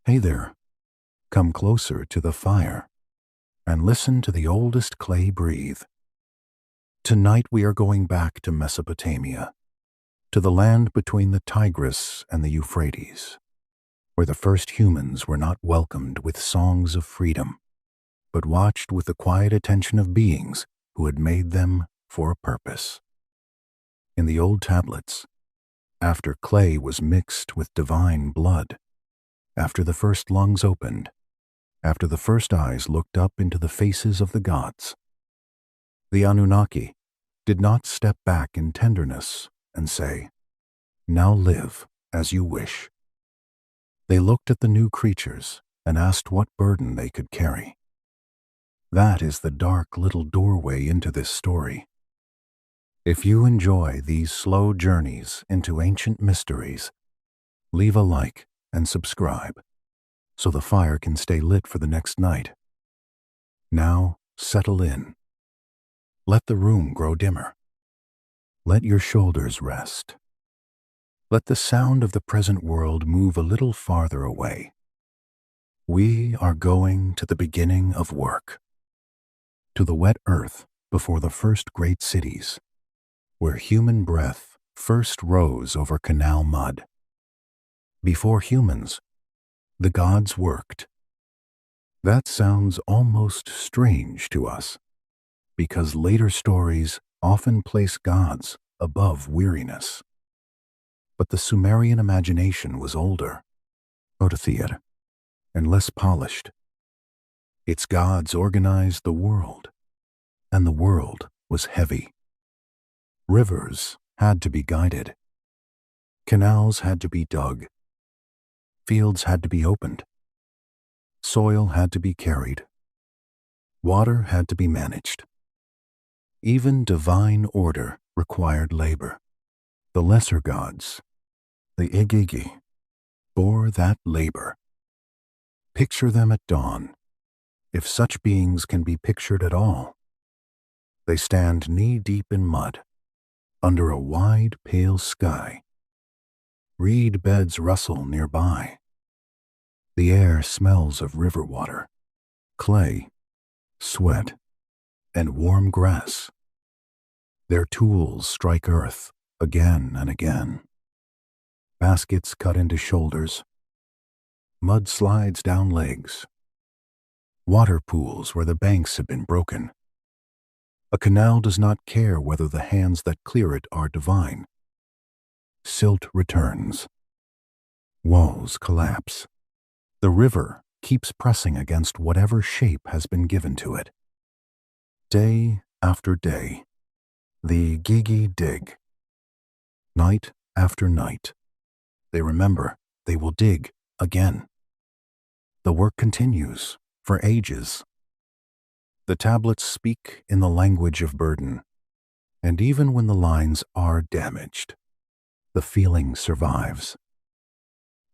Hey there, come closer to the fire and listen to the oldest clay breathe. Tonight we are going back to Mesopotamia, to the land between the Tigris and the Euphrates, where the first humans were not welcomed with songs of freedom, but watched with the quiet attention of beings who had made them for a purpose. In the old tablets, after clay was mixed with divine blood, after the first lungs opened, after the first eyes looked up into the faces of the gods, the Anunnaki did not step back in tenderness and say, "Now live as you wish." They looked at the new creatures and asked what burden they could carry. That is the dark little doorway into this story. If you enjoy these slow journeys into ancient mysteries, leave a like and subscribe so the fire can stay lit for the next night. Now settle in. Let the room grow dimmer. Let your shoulders rest. Let the sound of the present world move a little farther away. We are going to the beginning of work, to the wet earth before the first great cities, where human breath first rose over canal mud. Before humans, the gods worked. That sounds almost strange to us, because later stories often place gods above weariness. But the Sumerian imagination was older, polytheistic, and less polished. Its gods organized the world, and the world was heavy. Rivers had to be guided. Canals had to be dug. Fields had to be opened. Soil had to be carried. Water had to be managed. Even divine order required labor. The lesser gods, the Igigi, bore that labor. Picture them at dawn, if such beings can be pictured at all. They stand knee-deep in mud, under a wide, pale sky. Reed beds rustle nearby. The air smells of river water, clay, sweat, and warm grass. Their tools strike earth again and again. Baskets cut into shoulders. Mud slides down legs. Water pools where the banks have been broken. A canal does not care whether the hands that clear it are divine. Silt returns. Walls collapse. The river keeps pressing against whatever shape has been given to it. Day after day, the Igigi dig. Night after night, they remember they will dig again. The work continues for ages. The tablets speak in the language of burden, and even when the lines are damaged, the feeling survives.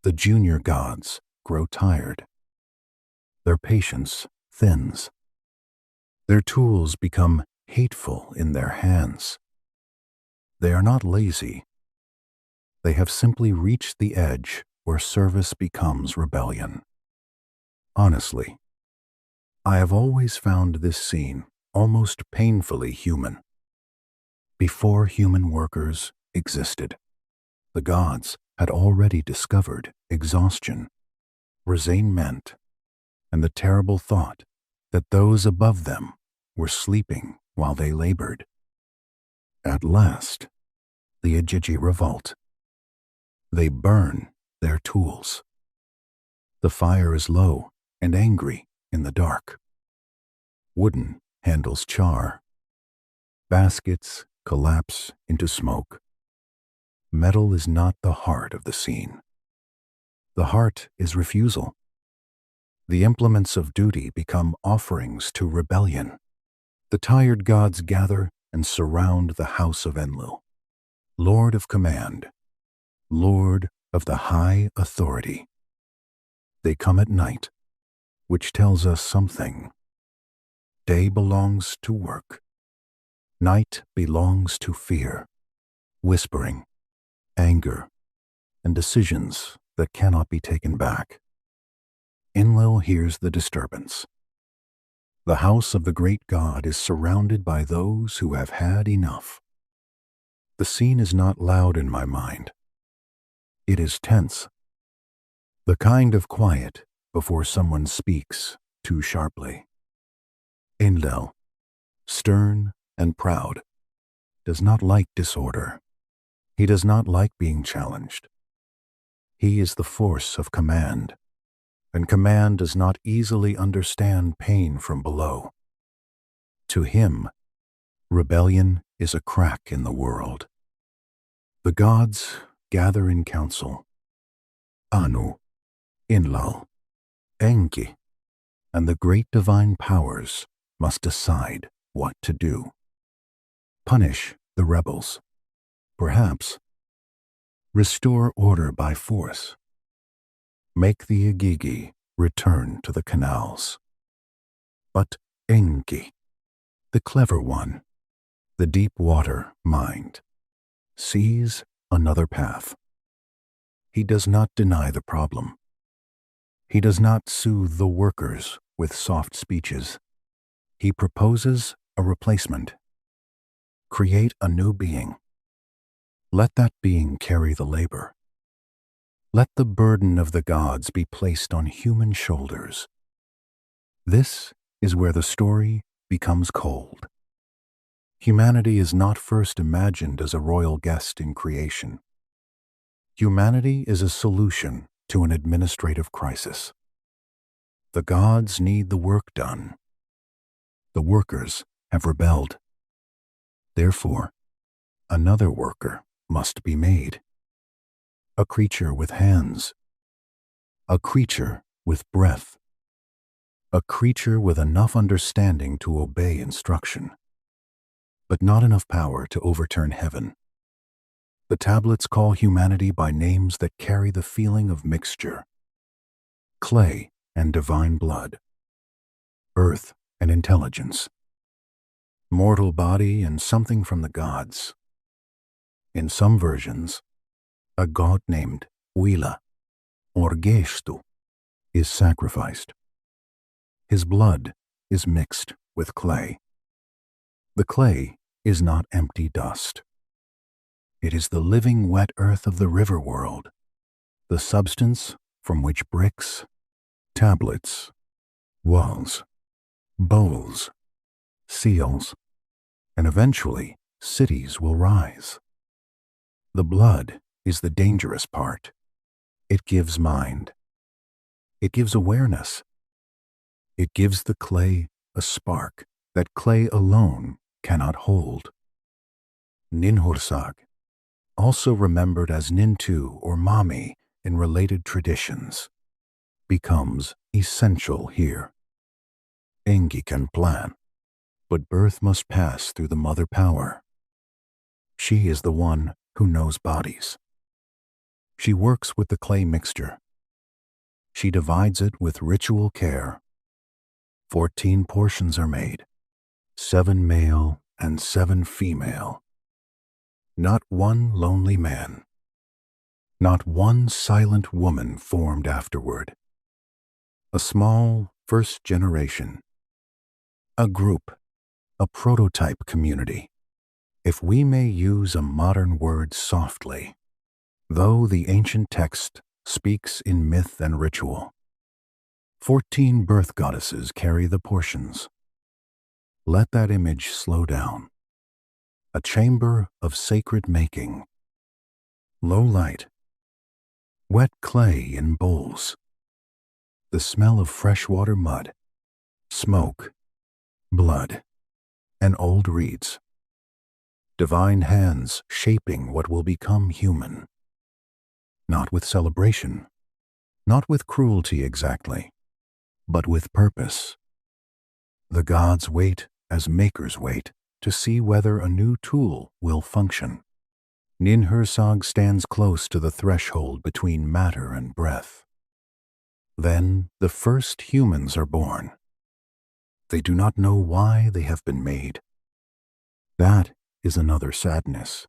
The junior gods grow tired. Their patience thins. Their tools become hateful in their hands. They are not lazy. They have simply reached the edge where service becomes rebellion. Honestly, I have always found this scene almost painfully human. Before human workers existed, the gods had already discovered exhaustion, resentment, and the terrible thought that those above them were sleeping while they labored. At last, the Igigi revolt. They burn their tools. The fire is low and angry in the dark. Wooden handles char. Baskets collapse into smoke. Metal is not the heart of the scene. The heart is refusal. The implements of duty become offerings to rebellion. The tired gods gather and surround the house of Enlil, Lord of command, Lord of the high authority. They come at night, which tells us something. Day belongs to work. Night belongs to fear, whispering, anger, and decisions that cannot be taken back. Enlil hears the disturbance. The house of the great god is surrounded by those who have had enough. The scene is not loud in my mind. It is tense. The kind of quiet before someone speaks too sharply. Enlil, stern and proud, does not like disorder. He does not like being challenged. He is the force of command, and command does not easily understand pain from below. To him, rebellion is a crack in the world. The gods gather in council. Anu, Enlil, Enki, and the great divine powers must decide what to do. Punish the rebels. Perhaps. Restore order by force. Make the Igigi return to the canals. But Enki, the clever one, the deep water mind, sees another path. He does not deny the problem. He does not soothe the workers with soft speeches. He proposes a replacement. Create a new being. Let that being carry the labor. Let the burden of the gods be placed on human shoulders. This is where the story becomes cold. Humanity is not first imagined as a royal guest in creation. Humanity is a solution to an administrative crisis. The gods need the work done. The workers have rebelled. Therefore, another worker must be made. A creature with hands. A creature with breath. A creature with enough understanding to obey instruction, but not enough power to overturn heaven. The tablets call humanity by names that carry the feeling of mixture. Clay and divine blood. Earth and intelligence. Mortal body and something from the gods. In some versions, a god named Wila or Geshtu is sacrificed. His blood is mixed with clay. The clay is not empty dust. It is the living wet earth of the river world, the substance from which bricks, tablets, walls, bowls, seals, and eventually cities will rise. The blood is the dangerous part. It gives mind. It gives awareness. It gives the clay a spark that clay alone cannot hold. Ninhursag, also remembered as Nintu or Mami in related traditions, becomes essential here. Enki can plan, but birth must pass through the mother power. She is the one who knows bodies. She works with the clay mixture. She divides it with ritual care. 14 portions are made, 7 male and 7 female. Not one lonely man. Not one silent woman formed afterward. A small first generation. A group, a prototype community, if we may use a modern word softly, though the ancient text speaks in myth and ritual. 14 birth goddesses carry the portions. Let that image slow down. A chamber of sacred making. Low light. Wet clay in bowls. The smell of freshwater mud. Smoke. Blood. And old reeds. Divine hands shaping what will become human. Not with celebration. Not with cruelty exactly, but with purpose. The gods wait as makers wait to see whether a new tool will function. Ninhursag stands close to the threshold between matter and breath. Then the first humans are born. They do not know why they have been made. That is another sadness.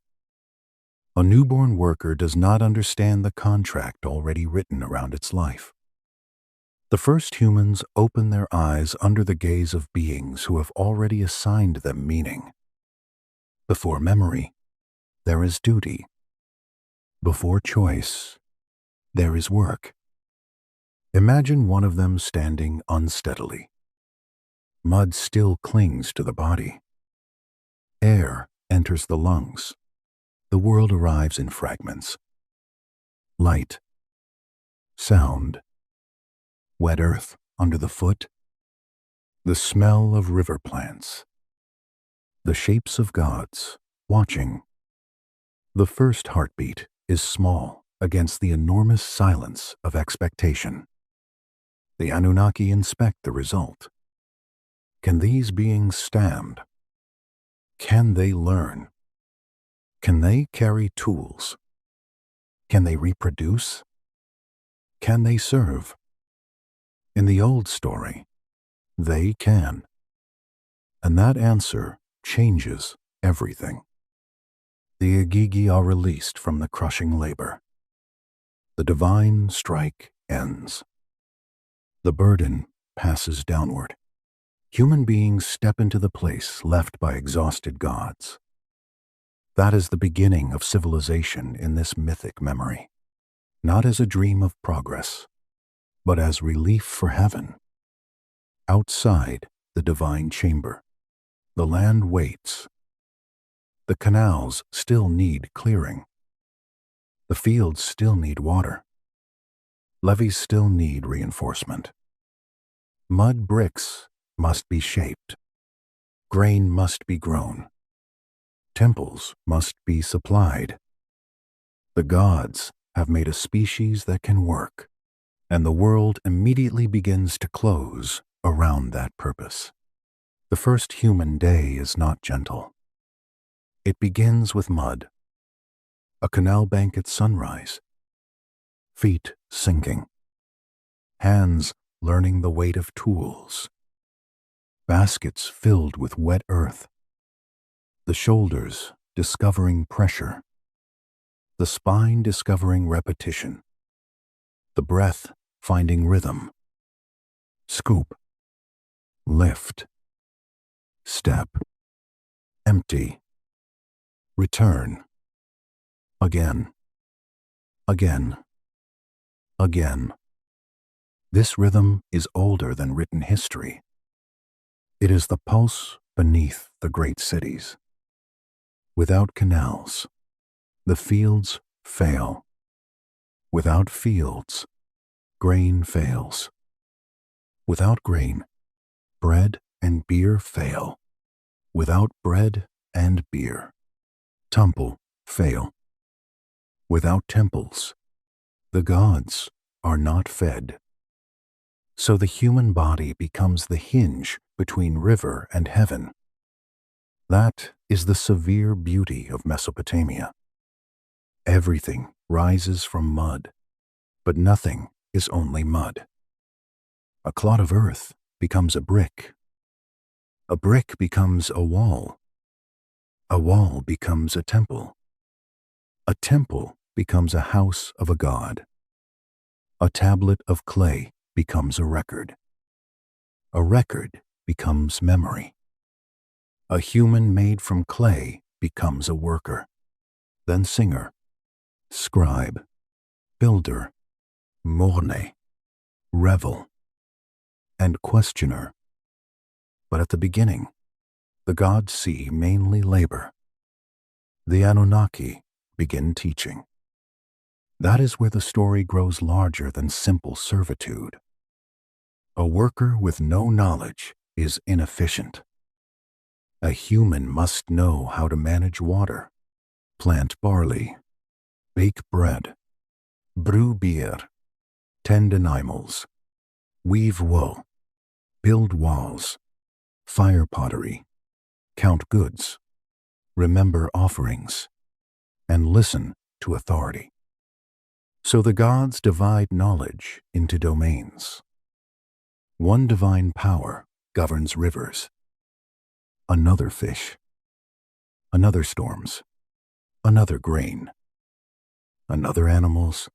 A newborn worker does not understand the contract already written around its life. The first humans open their eyes under the gaze of beings who have already assigned them meaning. Before memory, there is duty. Before choice, there is work. Imagine one of them standing unsteadily. Mud still clings to the body. Air enters the lungs. The world arrives in fragments. Light, sound, wet earth under the foot, the smell of river plants, the shapes of gods watching. The first heartbeat is small against the enormous silence of expectation. The Anunnaki inspect the result. Can these beings stand? Can they learn? Can they carry tools? Can they reproduce? Can they serve? In the old story, they can. And that answer changes everything. The Igigi are released from the crushing labor. The divine strike ends. The burden passes downward. Human beings step into the place left by exhausted gods. That is the beginning of civilization in this mythic memory, not as a dream of progress, but as relief for heaven. Outside the divine chamber, the land waits. The canals still need clearing. The fields still need water. Levees still need reinforcement. Mud bricks must be shaped. Grain must be grown. Temples must be supplied. The gods have made a species that can work, and the world immediately begins to close around that purpose. The first human day is not gentle. It begins with mud, a canal bank at sunrise, feet sinking, hands learning the weight of tools, baskets filled with wet earth, the shoulders discovering pressure, the spine discovering repetition, the breath finding rhythm. Scoop, lift, step, empty, return, again, again, again. This rhythm is older than written history. It is the pulse beneath the great cities. Without canals, the fields fail. Without fields, grain fails. Without grain, bread and beer fail. Without bread and beer, temple fail. Without temples, the gods are not fed. So the human body becomes the hinge between river and heaven. That is the severe beauty of Mesopotamia. Everything rises from mud, but nothing is only mud. A clod of earth becomes a brick. A brick becomes a wall. A wall becomes a temple. A temple becomes a house of a god. A tablet of clay becomes a record. A record becomes memory. A human made from clay becomes a worker, then singer, scribe, builder, morne, revel, and questioner. But at the beginning, the gods see mainly labor. The Anunnaki begin teaching. That is where the story grows larger than simple servitude. A worker with no knowledge is inefficient. A human must know how to manage water, plant barley, bake bread, brew beer, tend animals, weave wool, build walls, fire pottery, count goods, remember offerings, and listen to authority. So the gods divide knowledge into domains. One divine power governs rivers, another fish, another storms, another grain, another animals,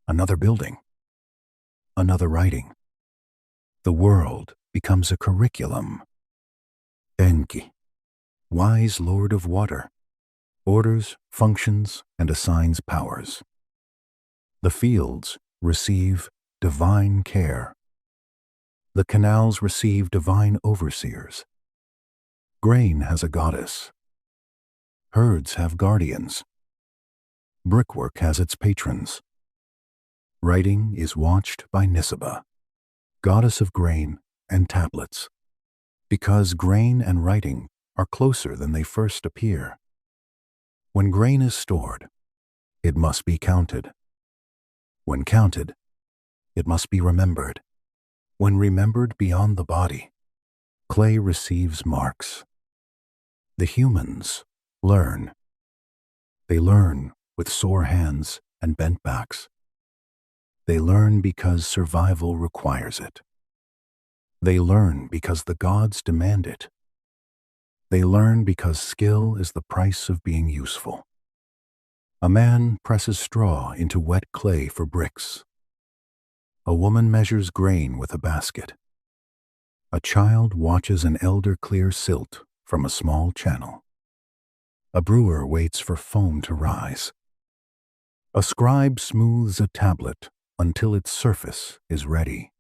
another building. another writing. The world becomes a curriculum. Enki, wise lord of water, orders, functions, and assigns powers. The fields receive divine care. The canals receive divine overseers. Grain has a goddess. Herds have guardians. Brickwork has its patrons. Writing is watched by Nisaba, goddess of grain and tablets, because grain and writing are closer than they first appear. When grain is stored, it must be counted. When counted, it must be remembered. When remembered beyond the body, clay receives marks. The humans learn. They learn with sore hands and bent backs. They learn because survival requires it. They learn because the gods demand it. They learn because skill is the price of being useful. A man presses straw into wet clay for bricks. A woman measures grain with a basket. A child watches an elder clear silt from a small channel. A brewer waits for foam to rise. A scribe smooths a tablet until its surface is ready.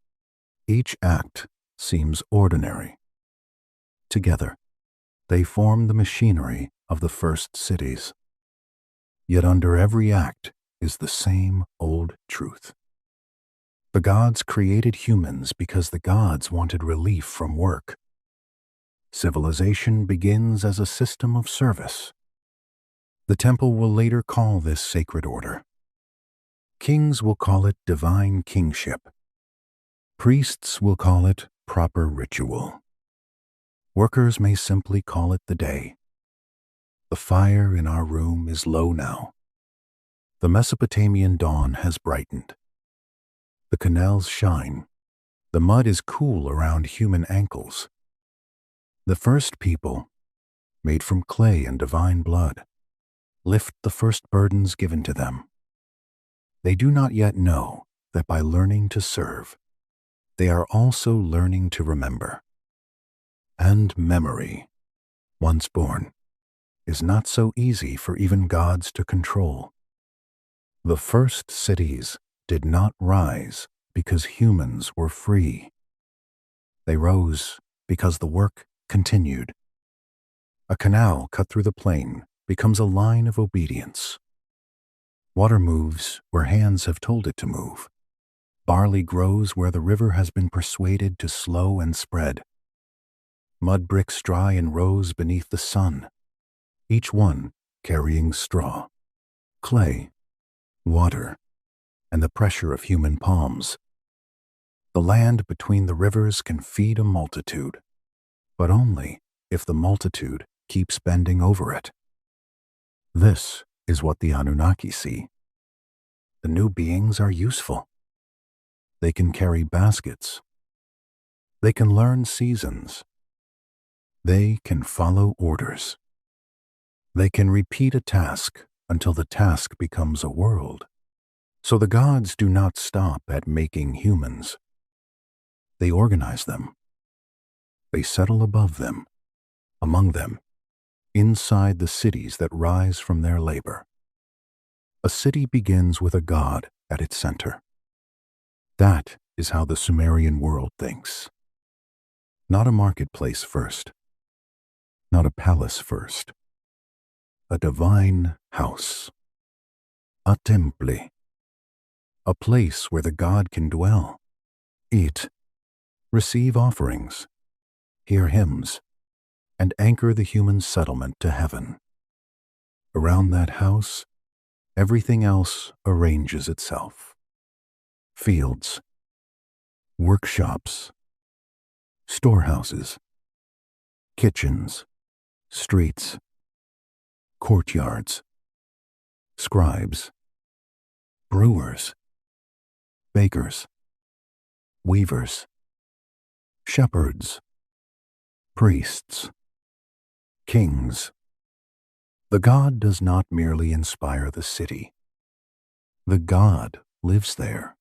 Each act seems ordinary. Together, they form the machinery of the first cities. Yet under every act is the same old truth. The gods created humans because the gods wanted relief from work. Civilization begins as a system of service. The temple will later call this sacred order. Kings will call it divine kingship. Priests will call it proper ritual. Workers may simply call it the day. The fire in our room is low now. The Mesopotamian dawn has brightened. The canals shine. The mud is cool around human ankles. The first people, made from clay and divine blood, lift the first burdens given to them. They do not yet know that by learning to serve, they are also learning to remember. And memory, once born, is not so easy for even gods to control. The first cities did not rise because humans were free. They rose because the work continued. A canal cut through the plain becomes a line of obedience. Water moves where hands have told it to move. Barley grows where the river has been persuaded to slow and spread. Mud bricks dry in rows beneath the sun, each one carrying straw, clay, water, and the pressure of human palms. The land between the rivers can feed a multitude, but only if the multitude keeps bending over it. This is what the Anunnaki see. The new beings are useful. They can carry baskets. They can learn seasons. They can follow orders. They can repeat a task until the task becomes a world. So the gods do not stop at making humans. They organize them. They settle above them, among them, inside the cities that rise from their labor. A city begins with a god at its center. That is how the Sumerian world thinks. Not a marketplace first. Not a palace first. A divine house. A temple. A place where the god can dwell, eat, receive offerings, hear hymns, and anchor the human settlement to heaven. Around that house, everything else arranges itself. Fields, workshops, storehouses, kitchens, streets, courtyards, scribes, brewers, bakers, weavers, shepherds, priests, kings. The god does not merely inspire the city. The god lives there.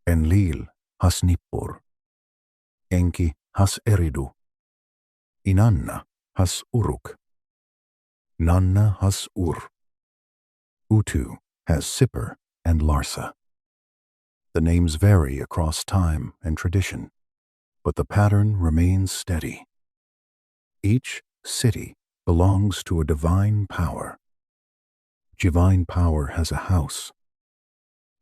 Enlil has Nippur, Enki has Eridu, Inanna has Uruk, Nanna has Ur, Utu has Sippar and Larsa. The names vary across time and tradition, but the pattern remains steady. Each city belongs to a divine power. Divine power has a house.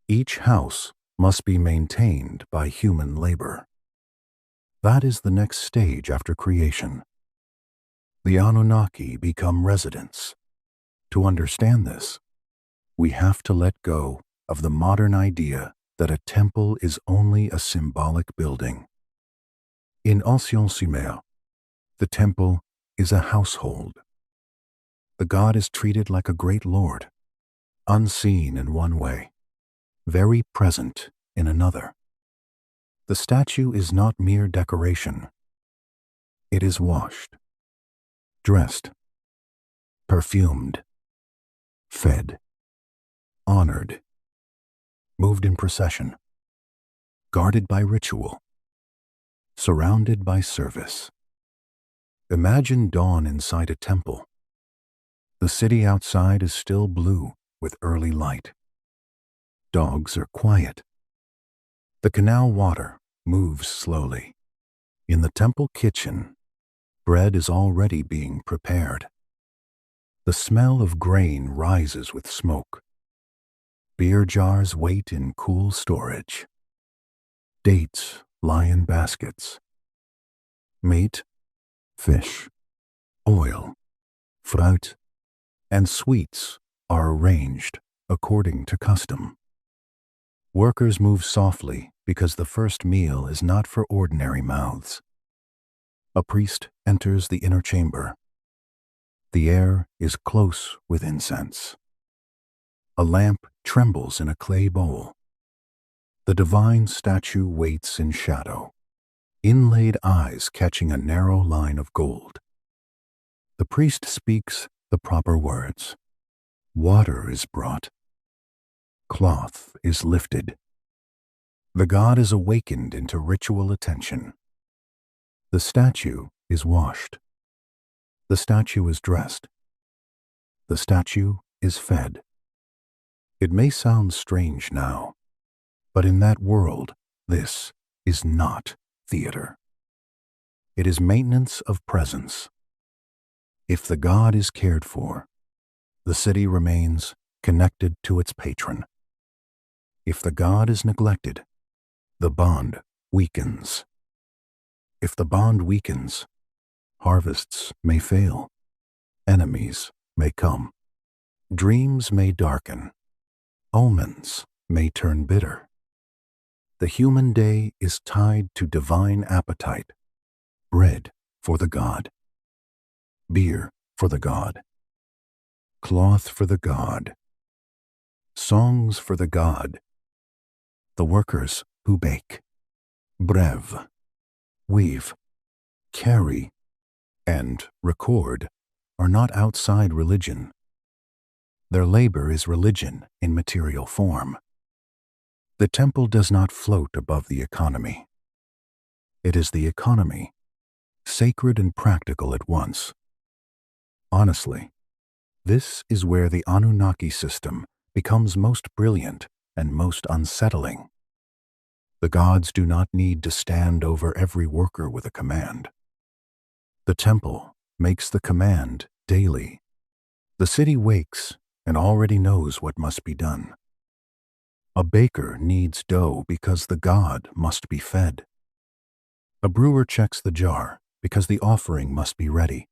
Each house must be maintained by human labor. That is the next stage after creation. The Anunnaki become residents. To understand this, we have to let go of the modern idea that a temple is only a symbolic building. In ancient Sumer, the temple is a household. The god is treated like a great lord, unseen in one way, very present in another. The statue is not mere decoration. It is washed, dressed, perfumed, fed, honored, moved in procession, guarded by ritual, surrounded by service. Imagine dawn inside a temple. The city outside is still blue with early light. Dogs are quiet. The canal water moves slowly. In the temple kitchen, bread is already being prepared. The smell of grain rises with smoke. Beer jars wait in cool storage. Dates lie in baskets. Meat, fish, oil, fruit, and sweets are arranged according to custom. Workers move softly because the first meal is not for ordinary mouths. A priest enters the inner chamber. The air is close with incense. A lamp trembles in a clay bowl. The divine statue waits in shadow, inlaid eyes catching a narrow line of gold. The priest speaks the proper words. Water is brought. Cloth is lifted. The god is awakened into ritual attention. The statue is washed. The statue is dressed. The statue is fed. It may sound strange now, but in that world, this is not theater. It is maintenance of presence. If the god is cared for, the city remains connected to its patron. If the god is neglected, the bond weakens. If the bond weakens, harvests may fail, enemies may come, dreams may darken, omens may turn bitter. The human day is tied to divine appetite, bread for the god, beer for the god, cloth for the god, songs for the god, the workers who bake, brev, weave, carry, and record are not outside religion. Their labor is religion in material form. The temple does not float above the economy. It is the economy, sacred and practical at once. Honestly, this is where the Anunnaki system becomes most brilliant and most unsettling. The gods do not need to stand over every worker with a command. The temple makes the command daily. The city wakes and already knows what must be done. A baker needs dough because the god must be fed. A brewer checks the jar because the offering must be ready.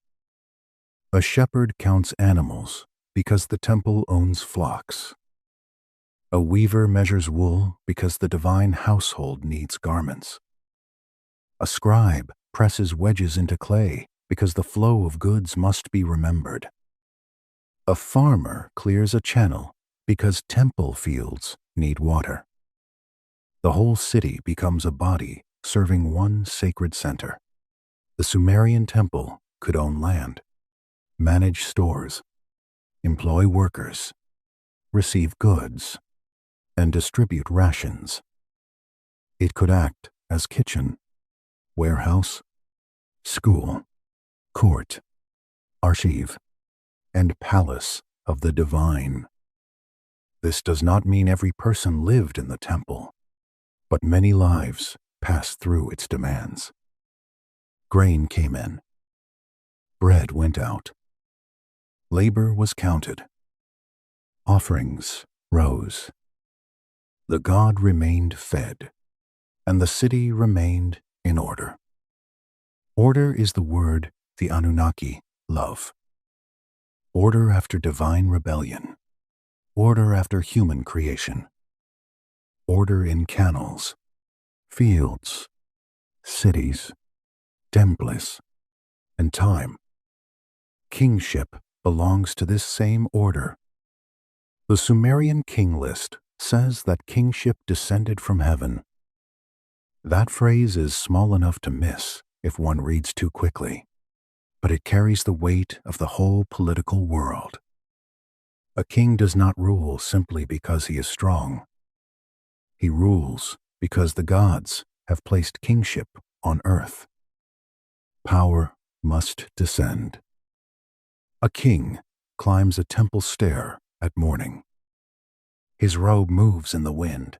A shepherd counts animals because the temple owns flocks. A weaver measures wool because the divine household needs garments. A scribe presses wedges into clay because the flow of goods must be remembered. A farmer clears a channel because temple fields need water. The whole city becomes a body serving one sacred center. The Sumerian temple could own land, manage stores, employ workers, receive goods, and distribute rations. It could act as kitchen, warehouse, school, court, archive, and palace of the divine. This does not mean every person lived in the temple, but many lives passed through its demands. Grain came in. Bread went out. Labor was counted. Offerings rose. The god remained fed, and the city remained in order. Order is the word the Anunnaki love. Order after divine rebellion. Order after human creation. Order in canals, fields, cities, temples, and time. Kingship belongs to this same order. The Sumerian king list says that kingship descended from heaven. That phrase is small enough to miss if one reads too quickly, but it carries the weight of the whole political world. A king does not rule simply because he is strong. He rules because the gods have placed kingship on earth. Power must descend. A king climbs a temple stair at morning. His robe moves in the wind.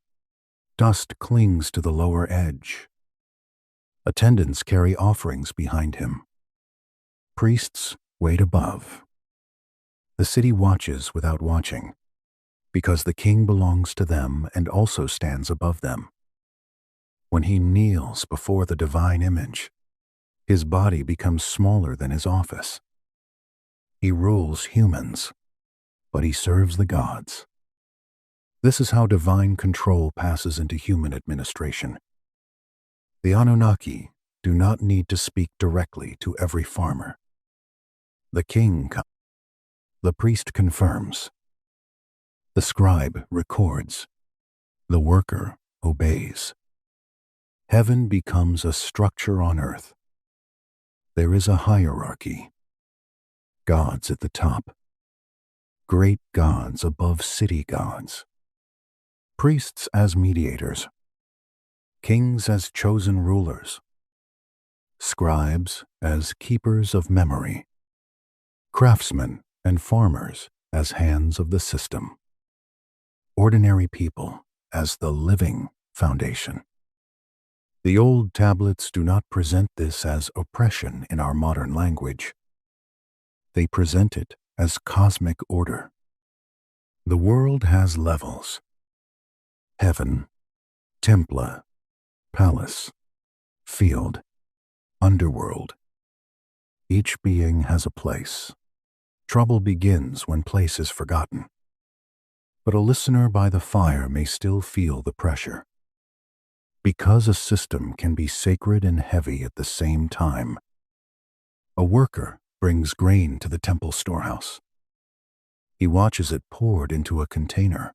Dust clings to the lower edge. Attendants carry offerings behind him. Priests wait above. The city watches without watching, because the king belongs to them and also stands above them. When he kneels before the divine image, his body becomes smaller than his office. He rules humans, but he serves the gods. This is how divine control passes into human administration. The Anunnaki do not need to speak directly to every farmer. The king comes. The priest confirms. The scribe records. The worker obeys. Heaven becomes a structure on earth. There is a hierarchy. Gods at the top. Great gods above city gods. Priests as mediators. Kings as chosen rulers. Scribes as keepers of memory. Craftsmen and farmers as hands of the system. Ordinary people as the living foundation. The old tablets do not present this as oppression in our modern language. They present it as cosmic order. The world has levels. Heaven, templa, palace, field, underworld. Each being has a place. Trouble begins when place is forgotten. But a listener by the fire may still feel the pressure. Because a system can be sacred and heavy at the same time, a worker brings grain to the temple storehouse. He watches it poured into a container.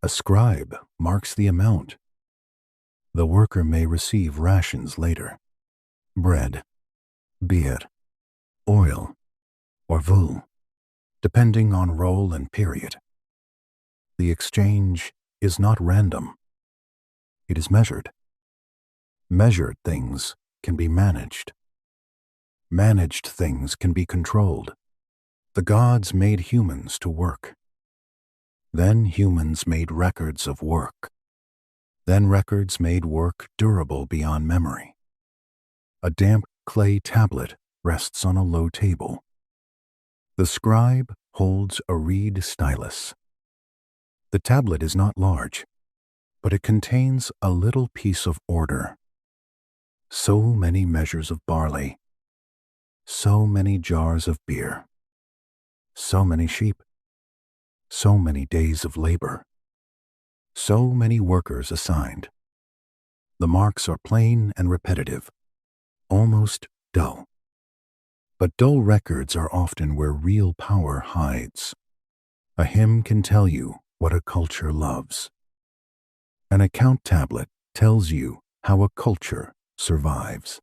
A scribe marks the amount. The worker may receive rations later. Bread, beer, oil, or wool, depending on role and period. The exchange is not random. It is measured. Measured things can be managed. Managed things can be controlled. The gods made humans to work. Then humans made records of work. Then records made work durable beyond memory. A damp clay tablet rests on a low table. The scribe holds a reed stylus. The tablet is not large, but it contains a little piece of order. So many measures of barley. So many jars of beer. So many sheep. So many days of labor. So many workers assigned. The marks are plain and repetitive, almost dull. But dull records are often where real power hides. A hymn can tell you what a culture loves. An account tablet tells you how a culture survives.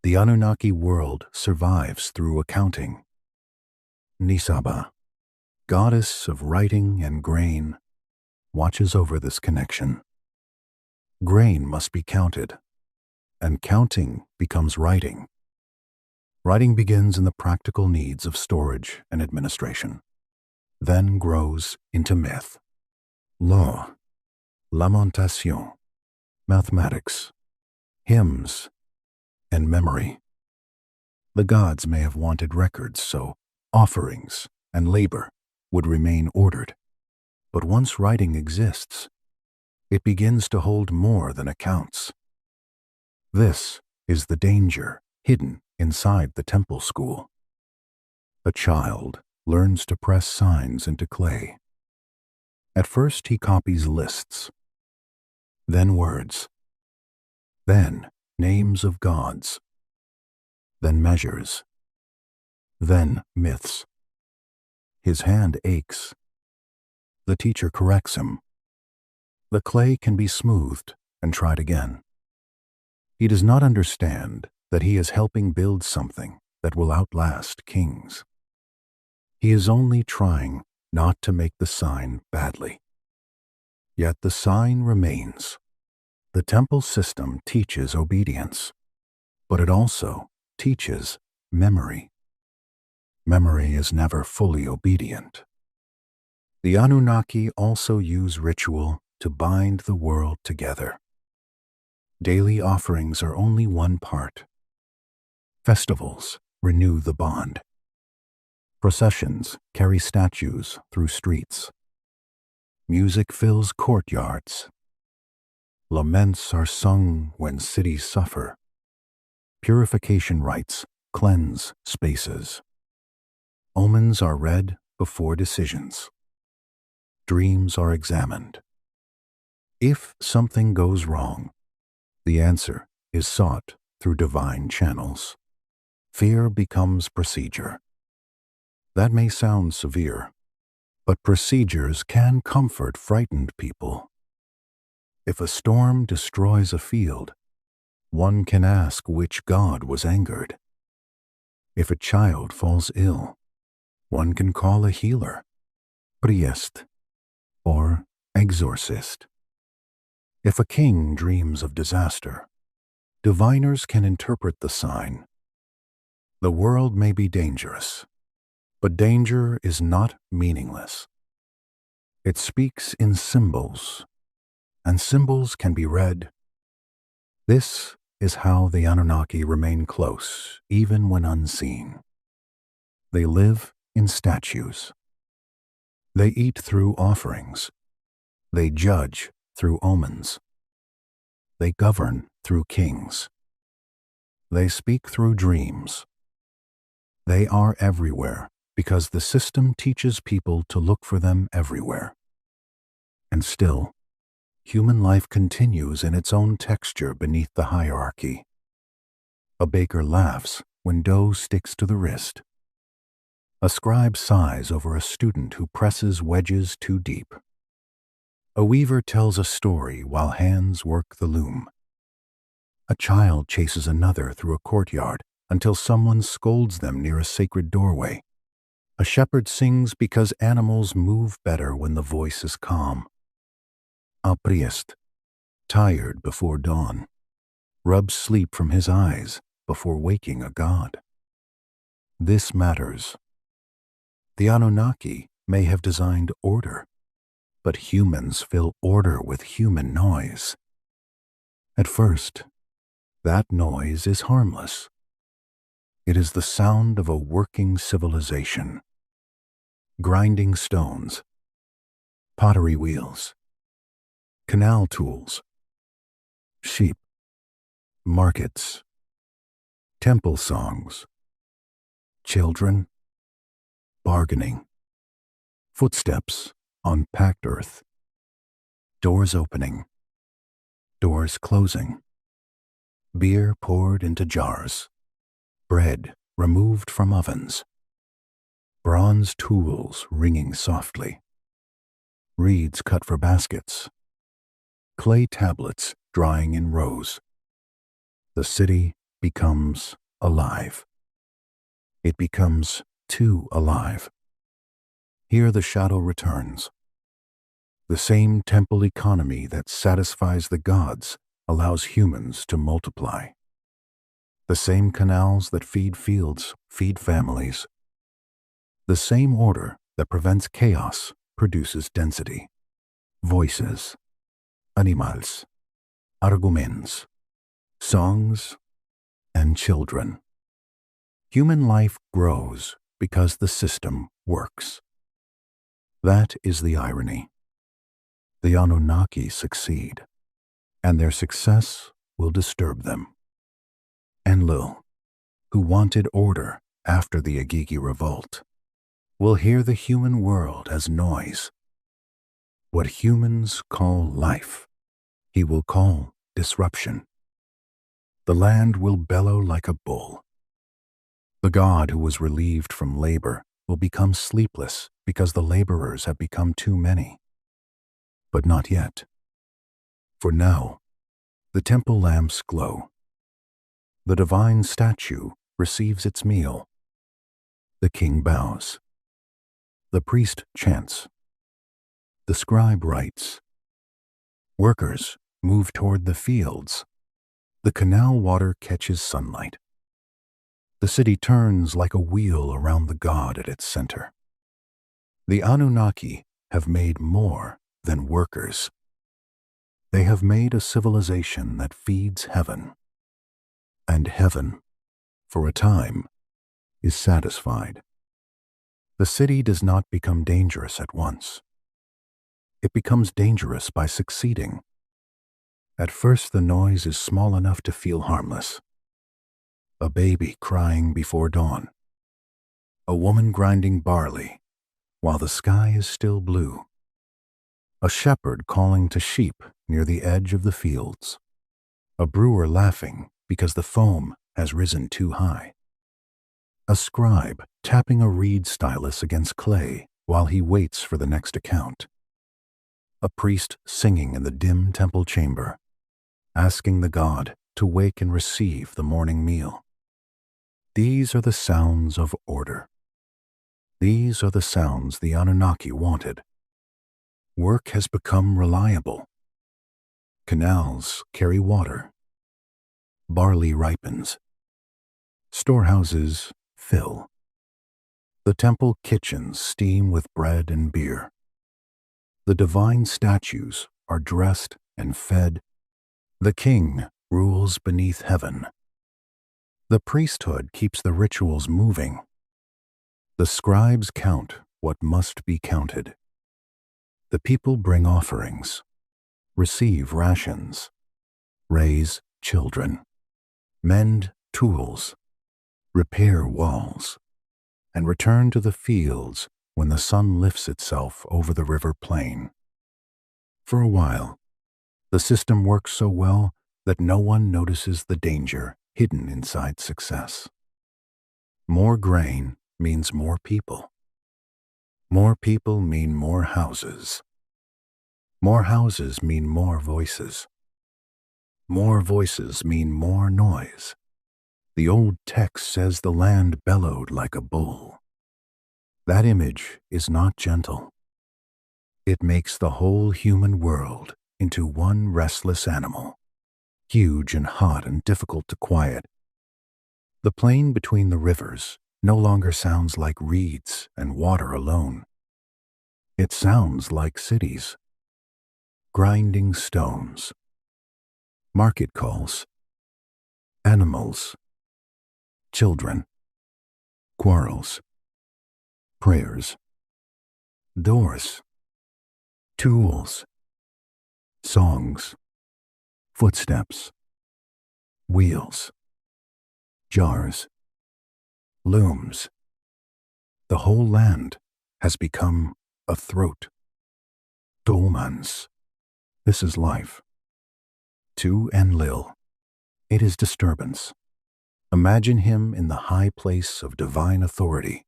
The Anunnaki world survives through accounting. Nisaba, goddess of writing and grain, watches over this connection. Grain must be counted, and counting becomes writing. Writing begins in the practical needs of storage and administration, then grows into myth, law, lamentation, mathematics, hymns, and memory. The gods may have wanted records so offerings and labor would remain ordered, but once writing exists, it begins to hold more than accounts. This is the danger hidden inside the temple school. A child learns to press signs into clay. At first he copies lists, then words, then names of gods, then measures, then myths. His hand aches. The teacher corrects him. The clay can be smoothed and tried again. He does not understand that he is helping build something that will outlast kings. He is only trying not to make the sign badly. Yet the sign remains. The temple system teaches obedience, but it also teaches memory. Memory is never fully obedient. The Anunnaki also use ritual to bind the world together. Daily offerings are only one part. Festivals renew the bond. Processions carry statues through streets. Music fills courtyards. Laments are sung when cities suffer. Purification rites cleanse spaces. Omens are read before decisions. Dreams are examined. If something goes wrong, the answer is sought through divine channels. Fear becomes procedure. That may sound severe, but procedures can comfort frightened people. If a storm destroys a field, one can ask which god was angered. If a child falls ill, one can call a healer, priest, or exorcist. If a king dreams of disaster, diviners can interpret the sign. The world may be dangerous, but danger is not meaningless. It speaks in symbols, and symbols can be read. This is how the Anunnaki remain close, even when unseen. They live in statues. They eat through offerings. They judge through omens. They govern through kings. They speak through dreams. They are everywhere because the system teaches people to look for them everywhere. And still, human life continues in its own texture beneath the hierarchy. A baker laughs when dough sticks to the wrist. A scribe sighs over a student who presses wedges too deep. A weaver tells a story while hands work the loom. A child chases another through a courtyard until someone scolds them near a sacred doorway. A shepherd sings because animals move better when the voice is calm. A priest, tired before dawn, rubs sleep from his eyes before waking a god. This matters. The Anunnaki may have designed order, but humans fill order with human noise. At first, that noise is harmless. It is the sound of a working civilization. Grinding stones, pottery wheels, canal tools, sheep, markets, temple songs, children, bargaining, footsteps on packed earth, doors opening, doors closing, beer poured into jars, bread removed from ovens, bronze tools ringing softly, reeds cut for baskets, clay tablets drying in rows. The city becomes alive. It becomes too alive. Here the shadow returns. The same temple economy that satisfies the gods allows humans to multiply. The same canals that feed fields feed families. The same order that prevents chaos produces density. Voices, animals, arguments, songs, and children. Human life grows because the system works. That is the irony. The Anunnaki succeed, and their success will disturb them. Enlil, who wanted order after the Igigi revolt, will hear the human world as noise. What humans call life, he will call disruption. The land will bellow like a bull. The god who was relieved from labor will become sleepless because the laborers have become too many. But not yet. For now, the temple lamps glow. The divine statue receives its meal. The king bows. The priest chants. The scribe writes. Workers move toward the fields. The canal water catches sunlight. The city turns like a wheel around the god at its center. The Anunnaki have made more than workers. They have made a civilization that feeds heaven. And heaven, for a time, is satisfied. The city does not become dangerous at once. It becomes dangerous by succeeding. At first, the noise is small enough to feel harmless. A baby crying before dawn. A woman grinding barley while the sky is still blue. A shepherd calling to sheep near the edge of the fields. A brewer laughing because the foam has risen too high. A scribe tapping a reed stylus against clay while he waits for the next account. A priest singing in the dim temple chamber, asking the god to wake and receive the morning meal. These are the sounds of order. These are the sounds the Anunnaki wanted. Work has become reliable. Canals carry water. Barley ripens. Storehouses fill. The temple kitchens steam with bread and beer. The divine statues are dressed and fed. The king rules beneath heaven. The priesthood keeps the rituals moving. The scribes count what must be counted. The people bring offerings, receive rations, raise children, mend tools, repair walls, and return to the fields when the sun lifts itself over the river plain. For a while, the system works so well that no one notices the danger hidden inside success. More grain means more people. More people mean more houses. More houses mean more voices. More voices mean more noise. The old text says the land bellowed like a bull. That image is not gentle. It makes the whole human world into one restless animal, huge and hot and difficult to quiet. The plain between the rivers no longer sounds like reeds and water alone. It sounds like cities. Grinding stones. Market calls. Animals. Children. Quarrels. Prayers. Doors. Tools. Songs. Footsteps. Wheels. Jars. Looms. The whole land has become a throat. Dolmans. This is life. To Enlil, it is disturbance. Imagine him in the high place of divine authority.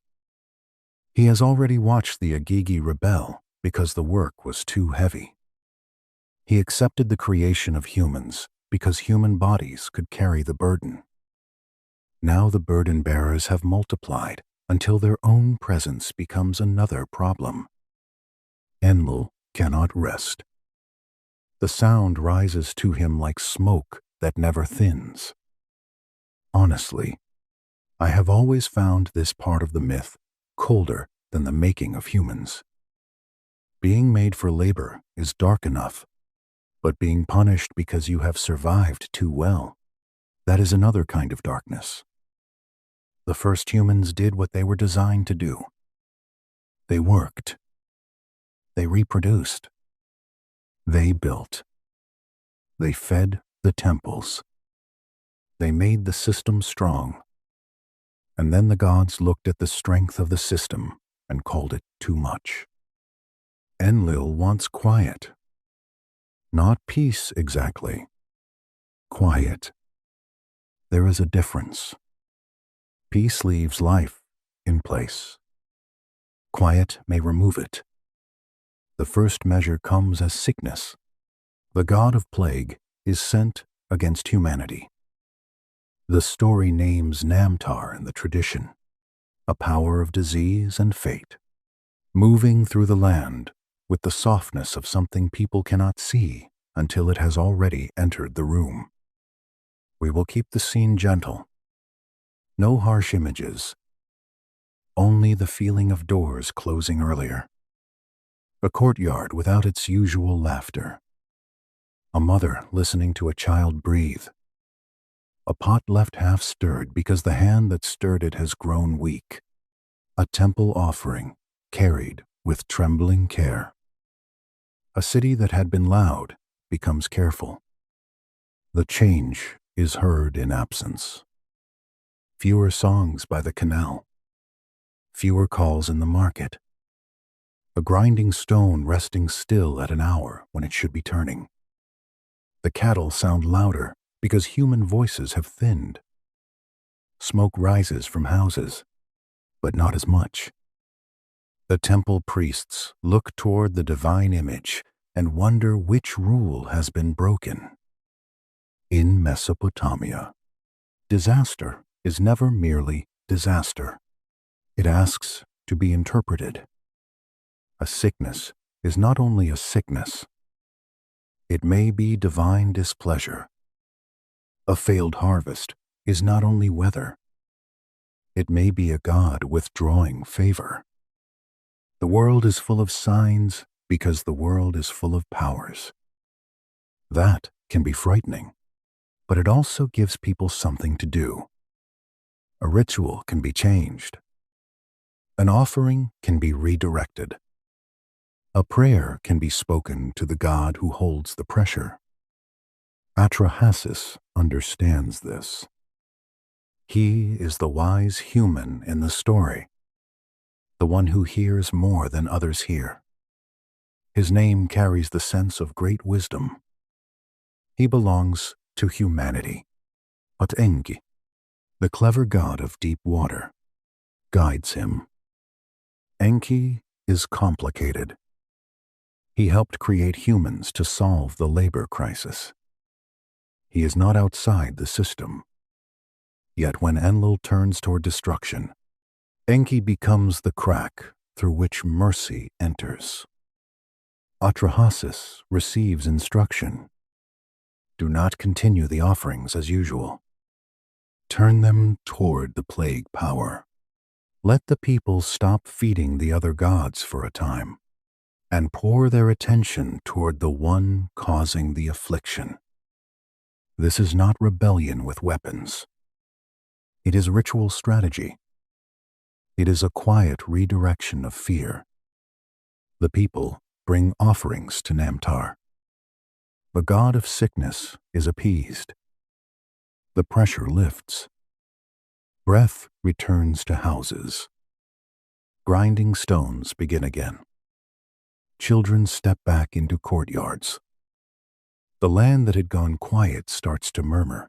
He has already watched the Igigi rebel because the work was too heavy. He accepted the creation of humans because human bodies could carry the burden. Now the burden bearers have multiplied until their own presence becomes another problem. Enlil cannot rest. The sound rises to him like smoke that never thins. Honestly, I have always found this part of the myth colder than the making of humans. Being made for labor is dark enough, but being punished because you have survived too well, that is another kind of darkness. The first humans did what they were designed to do. They worked. They reproduced. They built. They fed the temples. They made the system strong. And then the gods looked at the strength of the system and called it too much. Enlil wants quiet. Not peace exactly. Quiet. There is a difference. Peace leaves life in place. Quiet may remove it. The first measure comes as sickness. The god of plague is sent against humanity. The story names Namtar in the tradition, a power of disease and fate, moving through the land with the softness of something people cannot see until it has already entered the room. We will keep the scene gentle. No harsh images. Only the feeling of doors closing earlier. A courtyard without its usual laughter. A mother listening to a child breathe. A pot left half stirred because the hand that stirred it has grown weak. A temple offering carried with trembling care. A city that had been loud becomes careful. The change is heard in absence. Fewer songs by the canal. Fewer calls in the market. A grinding stone resting still at an hour when it should be turning. The cattle sound louder because human voices have thinned. Smoke rises from houses, but not as much. The temple priests look toward the divine image and wonder which rule has been broken. In Mesopotamia, disaster is never merely disaster. It asks to be interpreted. A sickness is not only a sickness. It may be divine displeasure. A failed harvest is not only weather. It may be a god withdrawing favor. The world is full of signs because the world is full of powers. That can be frightening, but it also gives people something to do. A ritual can be changed. An offering can be redirected. A prayer can be spoken to the God who holds the pressure. Atrahasis understands this. He is the wise human in the story, the one who hears more than others hear. His name carries the sense of great wisdom. He belongs to humanity. But Enki, the clever god of deep water, guides him. Enki is complicated. He helped create humans to solve the labor crisis. He is not outside the system. Yet when Enlil turns toward destruction, Enki becomes the crack through which mercy enters. Atrahasis receives instruction. Do not continue the offerings as usual. Turn them toward the plague power. Let the people stop feeding the other gods for a time and pour their attention toward the one causing the affliction. This is not rebellion with weapons. It is ritual strategy. It is a quiet redirection of fear. The people bring offerings to Namtar. The god of sickness is appeased. The pressure lifts. Breath returns to houses. Grinding stones begin again. Children step back into courtyards. The land that had gone quiet starts to murmur.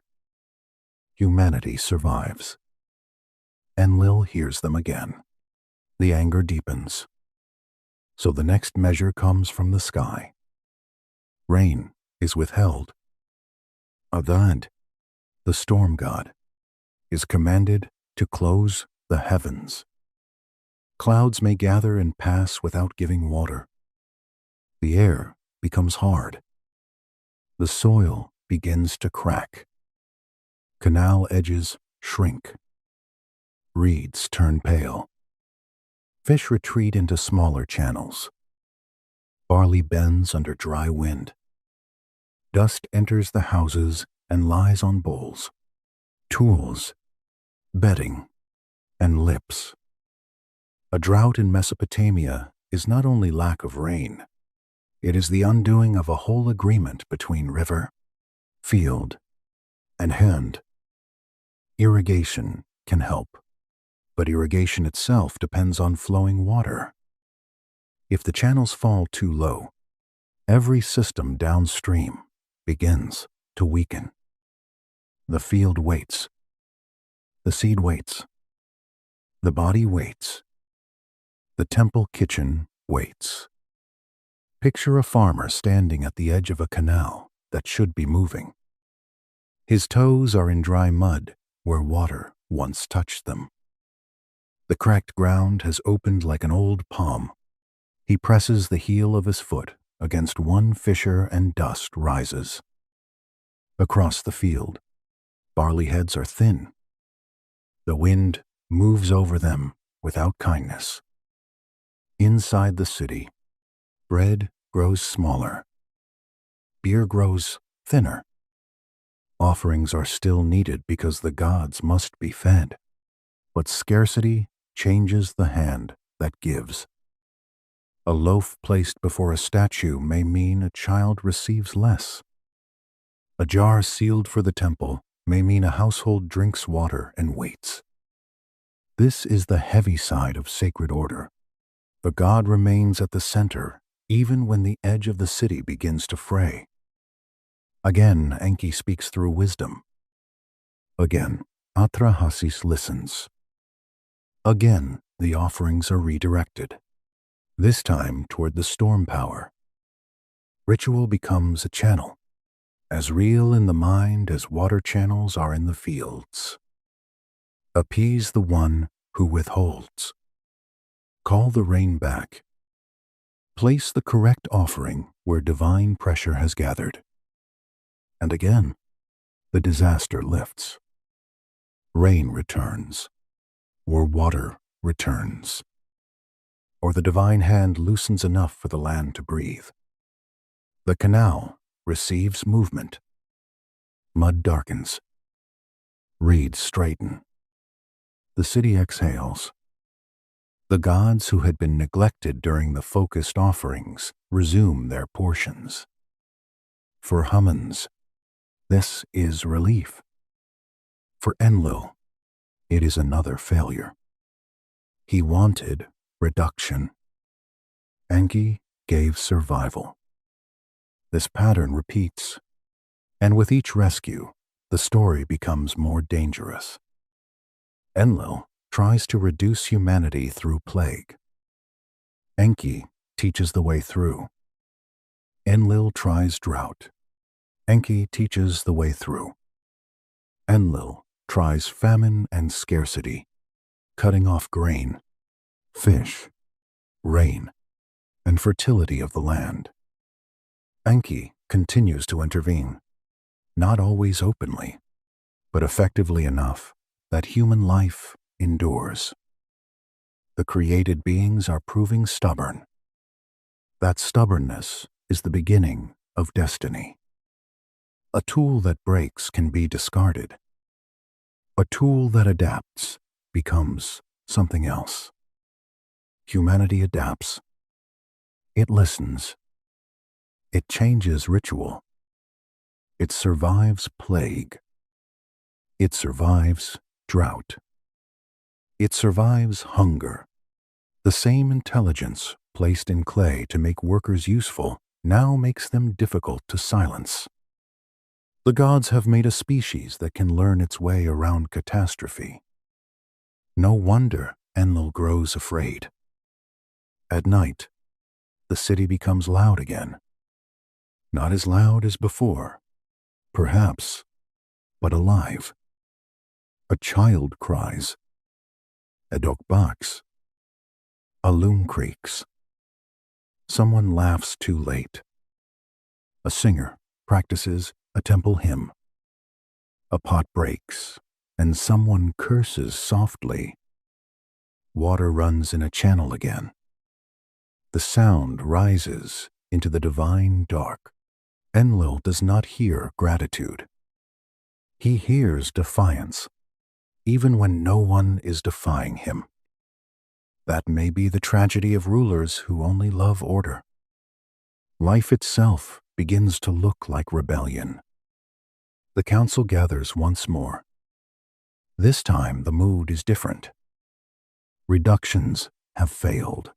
Humanity survives. Enlil hears them again. The anger deepens. So the next measure comes from the sky. Rain is withheld. Adad, the storm god, is commanded to close the heavens. Clouds may gather and pass without giving water. The air becomes hard. The soil begins to crack. Canal edges shrink. Reeds turn pale. Fish retreat into smaller channels. Barley bends under dry wind. Dust enters the houses and lies on bowls, tools, bedding, and lips. A drought in Mesopotamia is not only lack of rain, it is the undoing of a whole agreement between river, field, and hand. Irrigation can help, but irrigation itself depends on flowing water. If the channels fall too low, every system downstream begins to weaken. The field waits. The seed waits. The body waits. The temple kitchen waits. Picture a farmer standing at the edge of a canal that should be moving. His toes are in dry mud where water once touched them. The cracked ground has opened like an old palm. He presses the heel of his foot against one fissure and dust rises. Across the field, barley heads are thin. The wind moves over them without kindness. Inside the city, bread grows smaller. Beer grows thinner. Offerings are still needed because the gods must be fed. But scarcity changes the hand that gives. A loaf placed before a statue may mean a child receives less. A jar sealed for the temple may mean a household drinks water and waits. This is the heavy side of sacred order. The god remains at the center even when the edge of the city begins to fray. Again, Enki speaks through wisdom. Again, Atrahasis listens. Again, the offerings are redirected, this time toward the storm power. Ritual becomes a channel, as real in the mind as water channels are in the fields. Appease the one who withholds. Call the rain back. Place the correct offering where divine pressure has gathered. And again, the disaster lifts. Rain returns, or water returns, or the divine hand loosens enough for the land to breathe. The canal receives movement. Mud darkens. Reeds straighten. The city exhales. The gods who had been neglected during the focused offerings resume their portions. For Humans, this is relief. For Enlil, it is another failure. He wanted reduction. Enki gave survival. This pattern repeats, and with each rescue, the story becomes more dangerous. Enlil tries to reduce humanity through plague. Enki teaches the way through. Enlil tries drought. Enki teaches the way through. Enlil tries famine and scarcity, cutting off grain, fish, rain, and fertility of the land. Enki continues to intervene, not always openly, but effectively enough that human life endures. The created beings are proving stubborn. That stubbornness is the beginning of destiny. A tool that breaks can be discarded. A tool that adapts becomes something else. Humanity adapts. It listens. It changes ritual. It survives plague. It survives drought. It survives hunger. The same intelligence placed in clay to make workers useful now makes them difficult to silence. The gods have made a species that can learn its way around catastrophe. No wonder Enlil grows afraid. At night, the city becomes loud again. Not as loud as before, perhaps, but alive. A child cries. A dog barks. A loon creaks. Someone laughs too late. A singer practices a temple hymn. A pot breaks, and someone curses softly. Water runs in a channel again. The sound rises into the divine dark. Enlil does not hear gratitude. He hears defiance, even when no one is defying him. That may be the tragedy of rulers who only love order. Life itself begins to look like rebellion. The council gathers once more. This time the mood is different. Reductions have failed.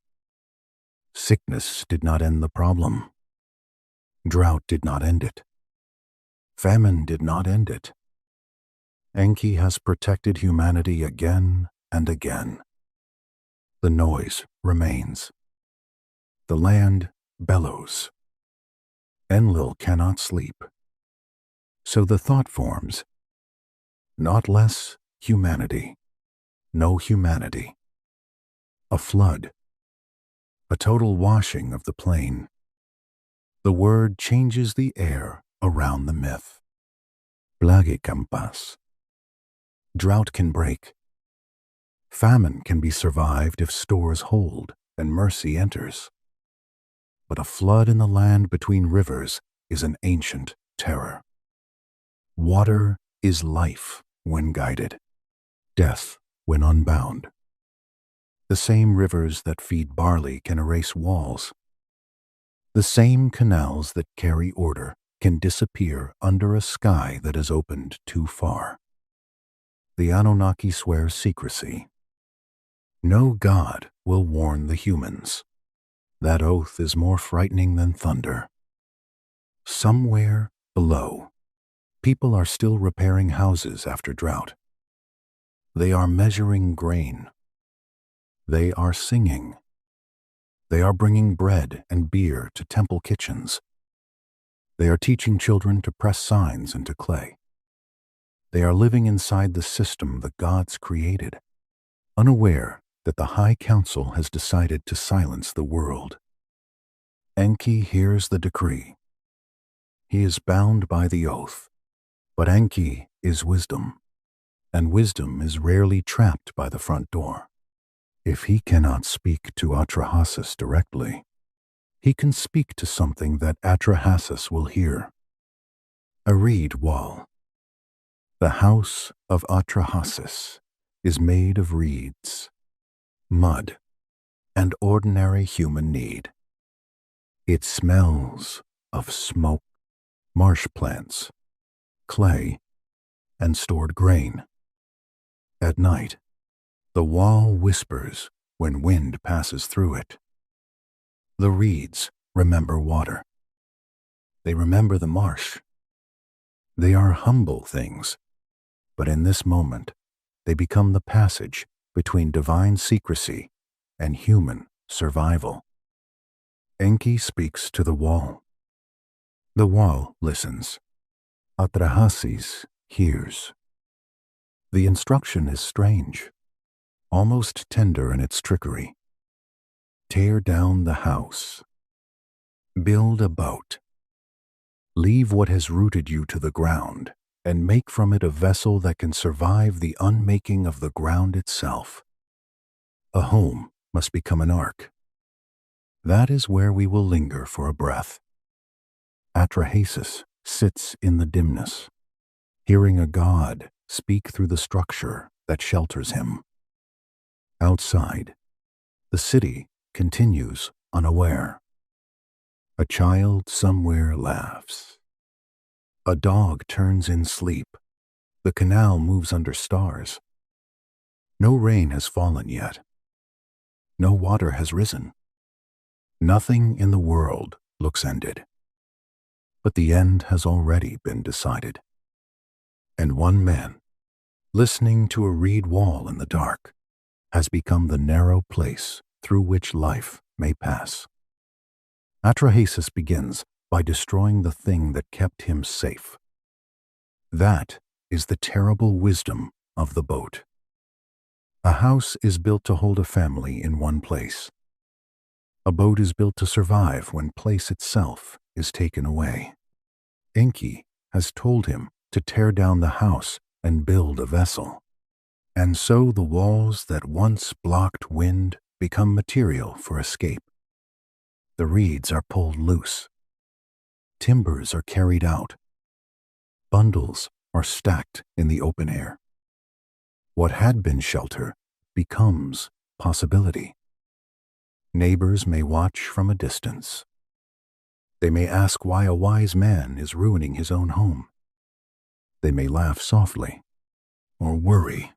Sickness did not end the problem. Drought did not end it. Famine did not end it. Enki has protected humanity again and again. The noise remains. The land bellows. Enlil cannot sleep. So the thought forms, not less humanity, no humanity. A flood, a total washing of the plain. The word changes the air around the myth. Plagi campas. Drought can break. Famine can be survived if stores hold and mercy enters. But a flood in the land between rivers is an ancient terror. Water is life when guided, death when unbound. The same rivers that feed barley can erase walls. The same canals that carry order can disappear under a sky that is opened too far. The Anunnaki swear secrecy. No god will warn the humans. That oath is more frightening than thunder. Somewhere below, people are still repairing houses after drought. They are measuring grain. They are singing. They are bringing bread and beer to temple kitchens. They are teaching children to press signs into clay. They are living inside the system the gods created, unaware that the High Council has decided to silence the world. Enki hears the decree. He is bound by the oath, but Enki is wisdom, and wisdom is rarely trapped by the front door. If he cannot speak to Atrahasis directly, he can speak to something that Atrahasis will hear. A reed wall. The house of Atrahasis is made of reeds, mud, and ordinary human need. It smells of smoke, marsh plants, clay, and stored grain. At night, the wall whispers when wind passes through it. The reeds remember water. They remember the marsh. They are humble things, but in this moment, they become the passage between divine secrecy and human survival. Enki speaks to the wall. The wall listens. Atrahasis hears. The instruction is strange, almost tender in its trickery. Tear down the house. Build a boat. Leave what has rooted you to the ground and make from it a vessel that can survive the unmaking of the ground itself. A home must become an ark. That is where we will linger for a breath. Atrahasis sits in the dimness, hearing a god speak through the structure that shelters him. Outside, the city continues unaware. A child somewhere laughs. A dog turns in sleep. The canal moves under stars. No rain has fallen yet. No water has risen. Nothing in the world looks ended. But the end has already been decided. And one man, listening to a reed wall in the dark, has become the narrow place through which life may pass. Atrahasis begins by destroying the thing that kept him safe. That is the terrible wisdom of the boat. A house is built to hold a family in one place. A boat is built to survive when place itself is taken away. Enki has told him to tear down the house and build a vessel. And so the walls that once blocked wind become material for escape. The reeds are pulled loose. Timbers are carried out. Bundles are stacked in the open air. What had been shelter becomes possibility. Neighbors may watch from a distance. They may ask why a wise man is ruining his own home. They may laugh softly, or worry,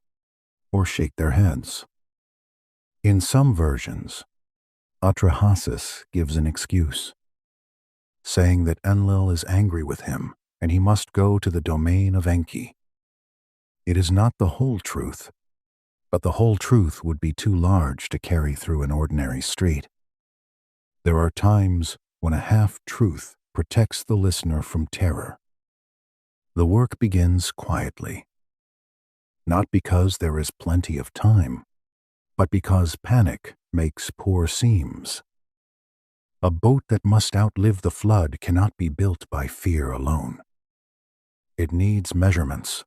or shake their heads. In some versions, Atrahasis gives an excuse, saying that Enlil is angry with him and he must go to the domain of Enki. It is not the whole truth, but the whole truth would be too large to carry through an ordinary street. There are times when a half-truth protects the listener from terror. The work begins quietly, not because there is plenty of time, but because panic makes poor seams. A boat that must outlive the flood cannot be built by fear alone. It needs measurements,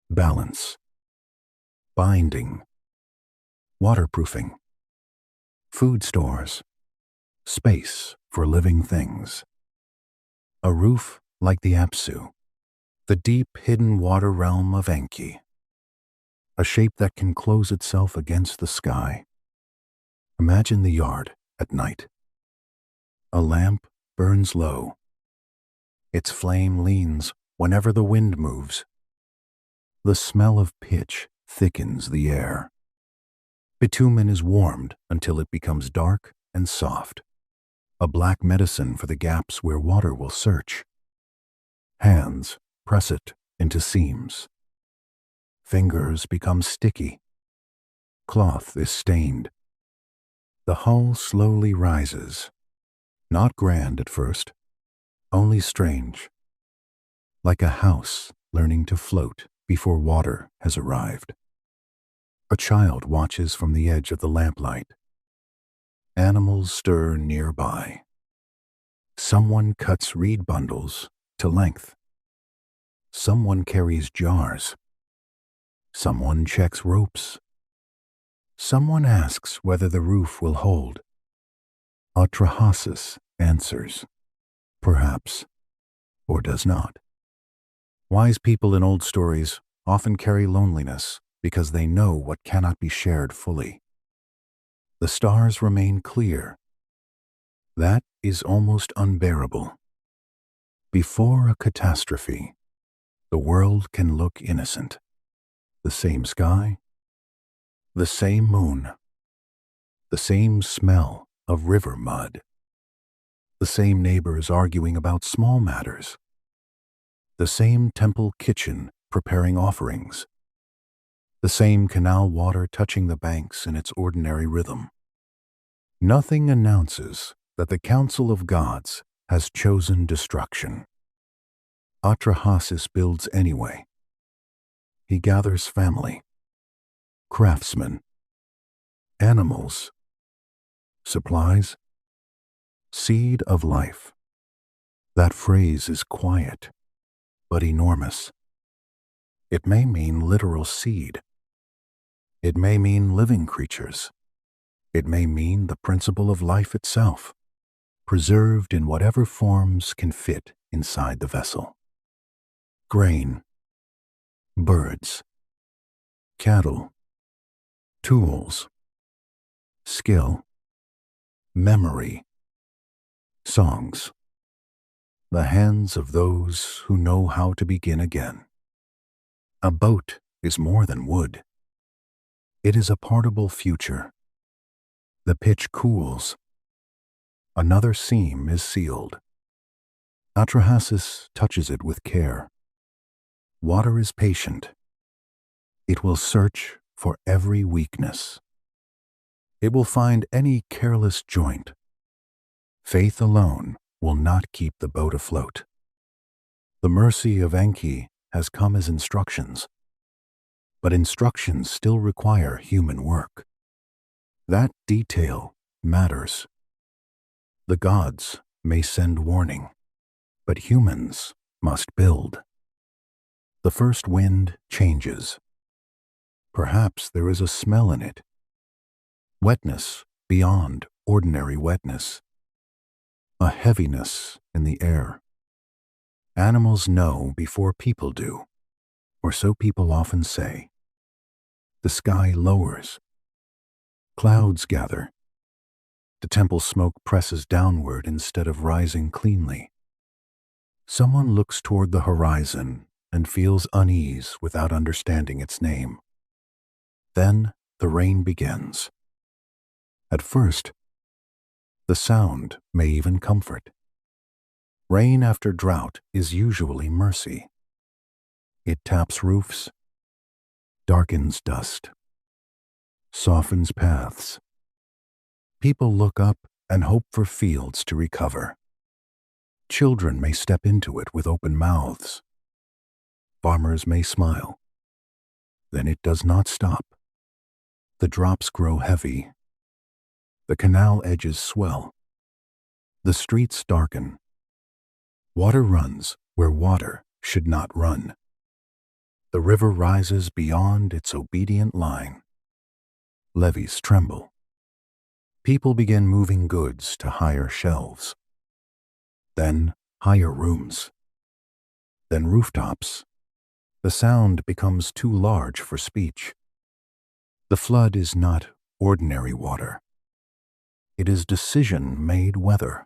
balance, binding, waterproofing, food stores, space for living things. A roof like the Apsu, the deep hidden water realm of Enki. A shape that can close itself against the sky. Imagine the yard at night. A lamp burns low. Its flame leans whenever the wind moves. The smell of pitch thickens the air. Bitumen is warmed until it becomes dark and soft, a black medicine for the gaps where water will search. Hands press it into seams. Fingers become sticky. Cloth is stained. The hull slowly rises, not grand at first, only strange, like a house learning to float before water has arrived. A child watches from the edge of the lamplight. Animals stir nearby. Someone cuts reed bundles to length. Someone carries jars. Someone checks ropes. Someone asks whether the roof will hold. Atrahasis answers, perhaps, or does not. Wise people in old stories often carry loneliness because they know what cannot be shared fully. The stars remain clear. That is almost unbearable. Before a catastrophe, the world can look innocent. The same sky, the same moon, the same smell of river mud, the same neighbors arguing about small matters, the same temple kitchen preparing offerings, the same canal water touching the banks in its ordinary rhythm. Nothing announces that the council of gods has chosen destruction. Atrahasis builds anyway. He gathers family, craftsmen, animals, supplies, seed of life. That phrase is quiet, but enormous. It may mean literal seed. It may mean living creatures. It may mean the principle of life itself, preserved in whatever forms can fit inside the vessel. Grain, birds, cattle, tools, skill, memory, songs, the hands of those who know how to begin again. A boat is more than wood. It is a portable future. The pitch cools. Another seam is sealed. Atrahasis touches it with care. Water is patient. It will search for every weakness. It will find any careless joint. Faith alone will not keep the boat afloat. The mercy of Enki has come as instructions, but instructions still require human work. That detail matters The gods may send warning, but humans must build. The first wind changes. Perhaps there is a smell in it. Wetness beyond ordinary wetness. A heaviness in the air. Animals know before people do, or so people often say. The sky lowers. Clouds gather. The temple smoke presses downward instead of rising cleanly. Someone looks toward the horizon and feels unease without understanding its name. Then the rain begins. At first, the sound may even comfort. Rain after drought is usually mercy. It taps roofs, darkens dust, softens paths. People look up and hope for fields to recover. Children may step into it with open mouths. Farmers may smile. Then it does not stop. The drops grow heavy. The canal edges swell. The streets darken. Water runs where water should not run. The river rises beyond its obedient line. Levees tremble. People begin moving goods to higher shelves. Then higher rooms. Then rooftops. The sound becomes too large for speech. The flood is not ordinary water. It is decision made weather.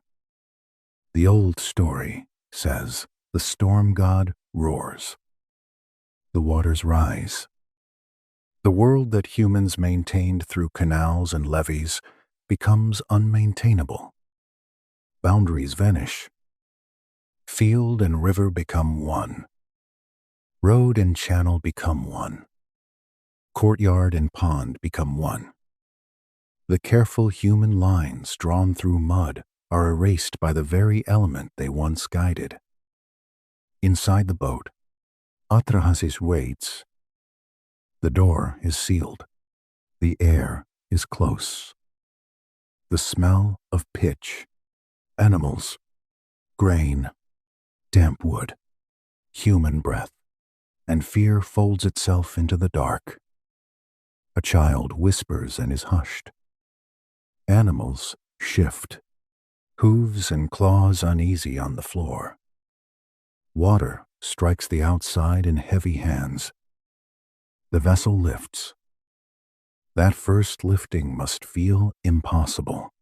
The old story says the storm god roars. The waters rise. The world that humans maintained through canals and levees becomes unmaintainable. Boundaries vanish. Field and river become one. Road and channel become one. Courtyard and pond become one. The careful human lines drawn through mud are erased by the very element they once guided. Inside the boat, Atrahasis waits. The door is sealed. The air is close. The smell of pitch, animals, grain, damp wood, human breath, and fear folds itself into the dark. A child whispers and is hushed. Animals shift, hooves and claws uneasy on the floor. Water strikes the outside in heavy hands. The vessel lifts. That first lifting must feel impossible.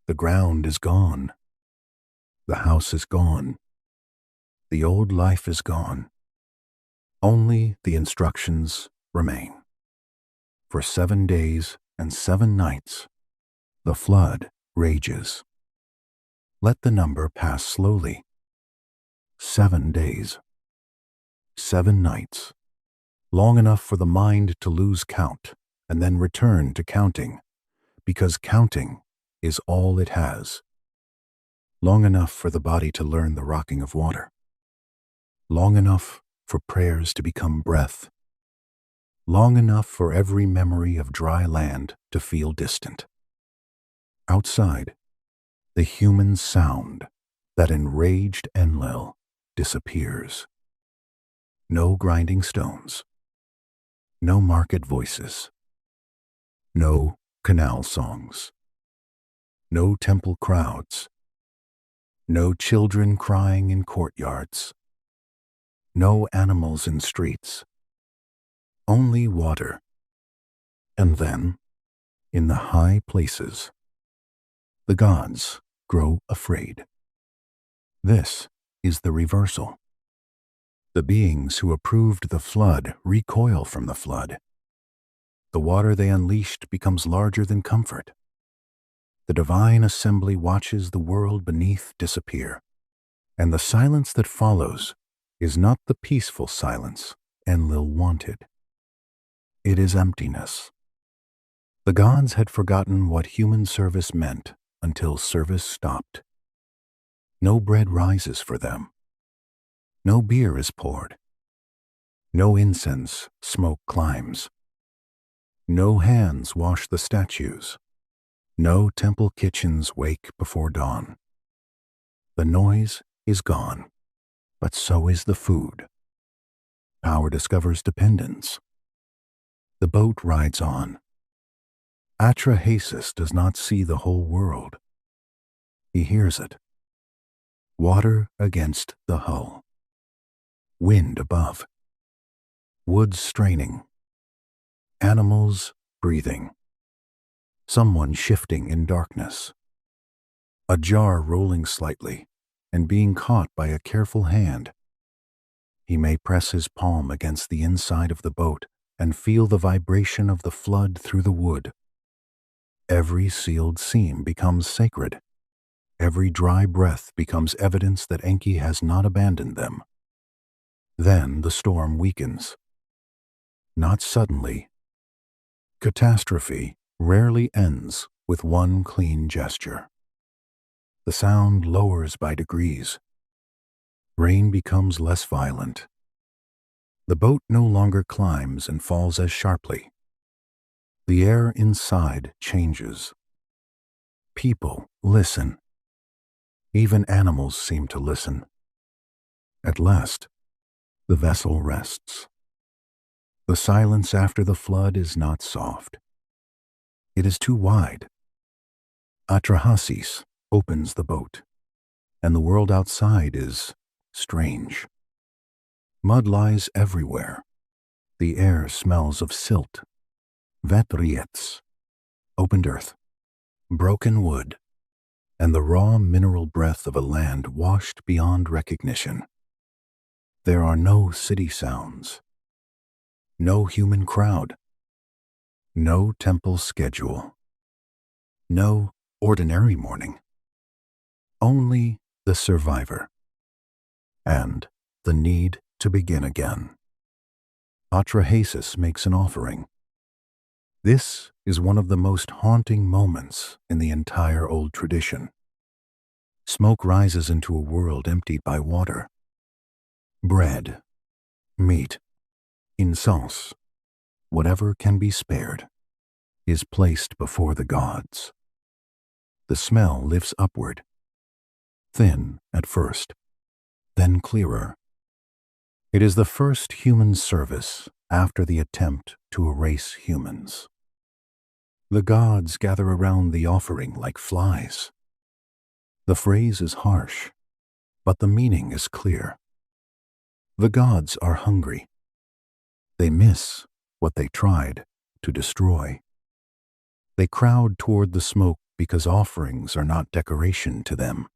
The ground is gone. The house is gone. The old life is gone. Only the instructions remain. For 7 days and 7 nights, the flood rages. Let the number pass slowly. 7 days. 7 nights. Long enough for the mind to lose count and then return to counting, because counting is all it has. Long enough for the body to learn the rocking of water. Long enough for prayers to become breath. Long enough for every memory of dry land to feel distant. Outside, the human sound, that enraged Enlil, disappears. No grinding stones. No market voices. No canal songs. No temple crowds. No children crying in courtyards. No animals in streets. Only water. And then, in the high places, the gods grow afraid. This is the reversal. The beings who approved the flood recoil from the flood. The water they unleashed becomes larger than comfort. The divine assembly watches the world beneath disappear, and the silence that follows is not the peaceful silence Enlil wanted. It is emptiness. The gods had forgotten what human service meant until service stopped. No bread rises for them. No beer is poured. No incense smoke climbs. No hands wash the statues. No temple kitchens wake before dawn. The noise is gone, but so is the food. Power discovers dependence. The boat rides on. Atrahasis does not see the whole world. He hears it. Water against the hull. Wind above. Wood straining. Animals breathing. Someone shifting in darkness. A jar rolling slightly and being caught by a careful hand. He may press his palm against the inside of the boat and feel the vibration of the flood through the wood. Every sealed seam becomes sacred. Every dry breath becomes evidence that Enki has not abandoned them. Then the storm weakens. Not suddenly. Catastrophe rarely ends with one clean gesture. The sound lowers by degrees. Rain becomes less violent. The boat no longer climbs and falls as sharply. The air inside changes. People listen. Even animals seem to listen. At last, the vessel rests. The silence after the flood is not soft. It is too wide. Atrahasis opens the boat, and the world outside is strange. Mud lies everywhere. The air smells of silt, vetriets, opened earth, broken wood, and the raw mineral breath of a land washed beyond recognition. There are no city sounds, no human crowd, no temple schedule, no ordinary morning. Only the survivor, and the need to begin again. Atrahasis makes an offering. This is one of the most haunting moments in the entire old tradition. Smoke rises into a world emptied by water. Bread, meat, incense, whatever can be spared, is placed before the gods. The smell lifts upward, thin at first, then clearer. It is the first human service after the attempt to erase humans. The gods gather around the offering like flies. The phrase is harsh, but the meaning is clear. The gods are hungry. They miss what they tried to destroy. They crowd toward the smoke because offerings are not decoration to them.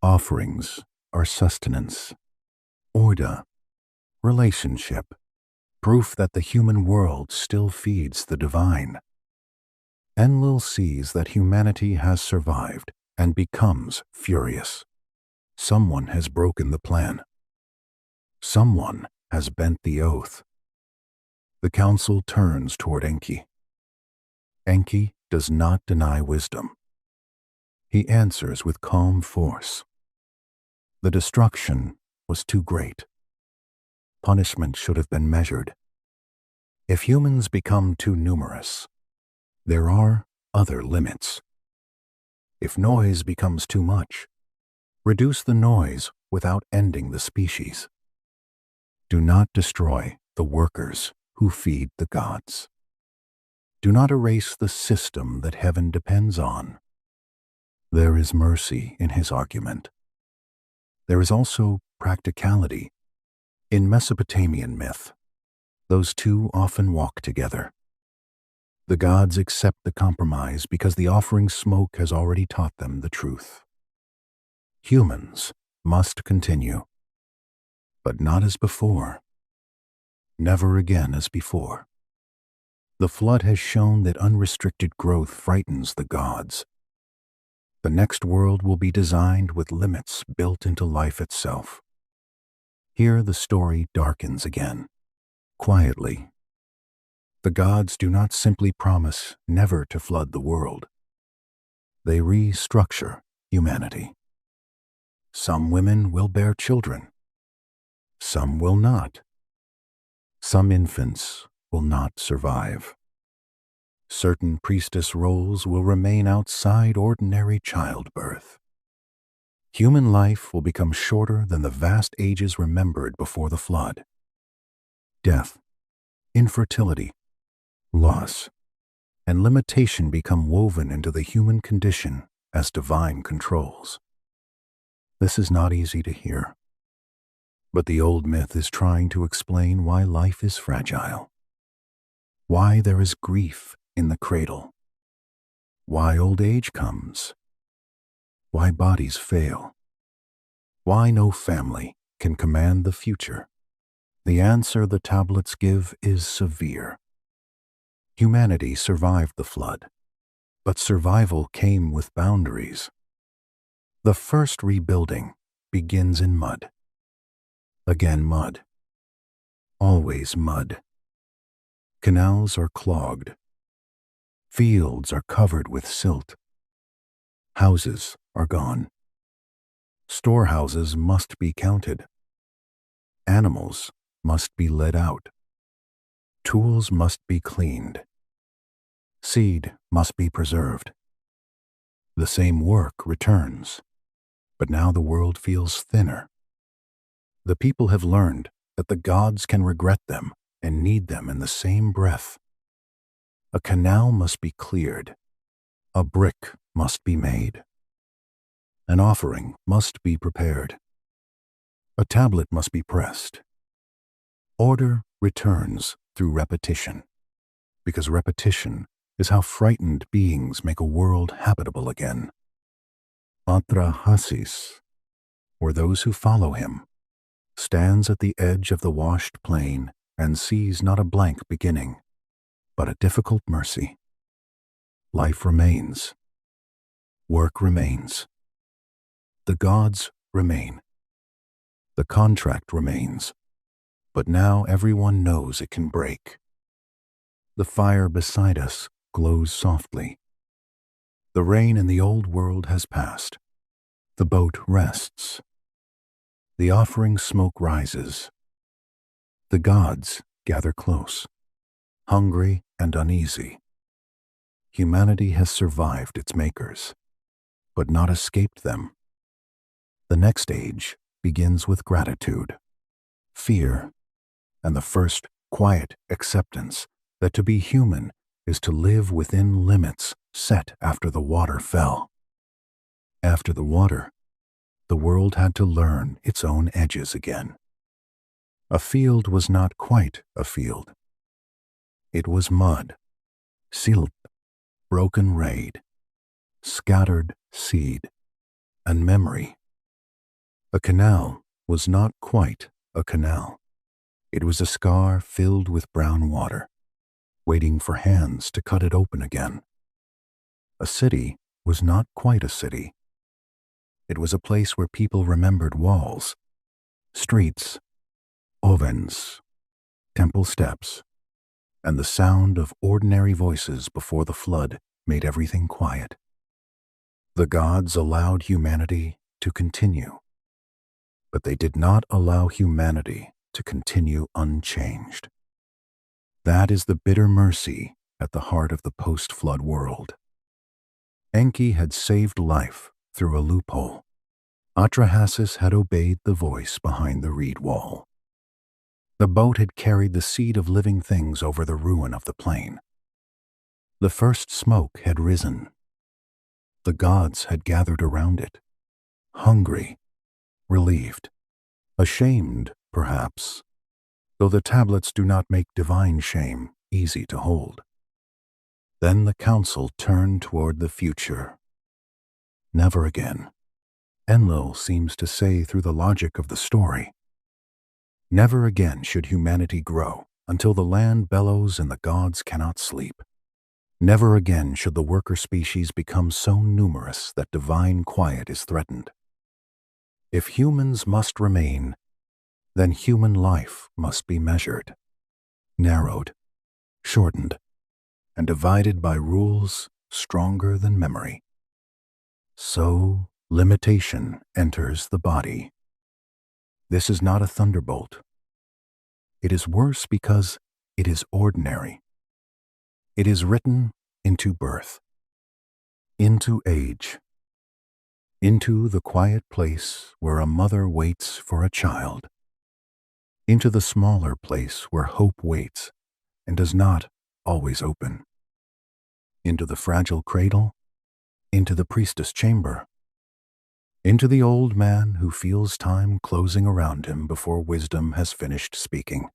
Offerings are sustenance, orda, relationship, proof that the human world still feeds the divine. Enlil sees that humanity has survived and becomes furious. Someone has broken the plan. Someone has bent the oath. The council turns toward Enki. Enki does not deny wisdom. He answers with calm force. The destruction was too great. Punishment should have been measured. If humans become too numerous, there are other limits. If noise becomes too much, reduce the noise without ending the species. Do not destroy the workers who feed the gods. Do not erase the system that heaven depends on. There is mercy in his argument. There is also practicality. In Mesopotamian myth, those two often walk together. The gods accept the compromise because the offering smoke has already taught them the truth. Humans must continue, but not as before. Never again as before. The flood has shown that unrestricted growth frightens the gods. The next world will be designed with limits built into life itself. Here the story darkens again, quietly. The gods do not simply promise never to flood the world. They restructure humanity. Some women will bear children. Some will not. Some infants will not survive. Certain priestess roles will remain outside ordinary childbirth. Human life will become shorter than the vast ages remembered before the flood. Death, infertility, loss, and limitation become woven into the human condition as divine controls. This is not easy to hear, but the old myth is trying to explain why life is fragile, why there is grief in the cradle, why old age comes, why bodies fail, why no family can command the future. The answer the tablets give is severe. Humanity survived the flood, but survival came with boundaries. The first rebuilding begins in mud. Again mud. Always mud. Canals are clogged. Fields are covered with silt. Houses are gone. Storehouses must be counted. Animals must be let out. Tools must be cleaned. Seed must be preserved. The same work returns, but now the world feels thinner. The people have learned that the gods can regret them and need them in the same breath. A canal must be cleared. A brick must be made. An offering must be prepared. A tablet must be pressed. Order returns through repetition, because repetition is how frightened beings make a world habitable again. Atrahasis, or those who follow him, stands at the edge of the washed plain and sees not a blank beginning, but a difficult mercy. Life remains. Work remains. The gods remain. The contract remains, but now everyone knows it can break. The fire beside us glows softly. The rain in the old world has passed. The boat rests. The offering smoke rises. The gods gather close, hungry and uneasy. Humanity has survived its makers, but not escaped them. The next age begins with gratitude, fear, and the first quiet acceptance that to be human is to live within limits set after the water fell. After the water, the world had to learn its own edges again. A field was not quite a field. It was mud, silt, broken raid, scattered seed, and memory. A canal was not quite a canal. It was a scar filled with brown water, waiting for hands to cut it open again. A city was not quite a city. It was a place where people remembered walls, streets, ovens, temple steps, and the sound of ordinary voices before the flood made everything quiet. The gods allowed humanity to continue, but they did not allow humanity to continue unchanged. That is the bitter mercy at the heart of the post-flood world. Enki had saved life through a loophole. Atrahasis had obeyed the voice behind the reed wall. The boat had carried the seed of living things over the ruin of the plain. The first smoke had risen. The gods had gathered around it, hungry, relieved, ashamed, perhaps, though the tablets do not make divine shame easy to hold. Then the council turned toward the future. Never again, Enlil seems to say through the logic of the story. Never again should humanity grow until the land bellows and the gods cannot sleep. Never again should the worker species become so numerous that divine quiet is threatened. If humans must remain, then human life must be measured, narrowed, shortened, and divided by rules stronger than memory. So limitation enters the body. This is not a thunderbolt. It is worse because it is ordinary. It is written into birth, into age, into the quiet place where a mother waits for a child, into the smaller place where hope waits and does not always open, into the fragile cradle, into the priestess chamber, into the old man who feels time closing around him before wisdom has finished speaking.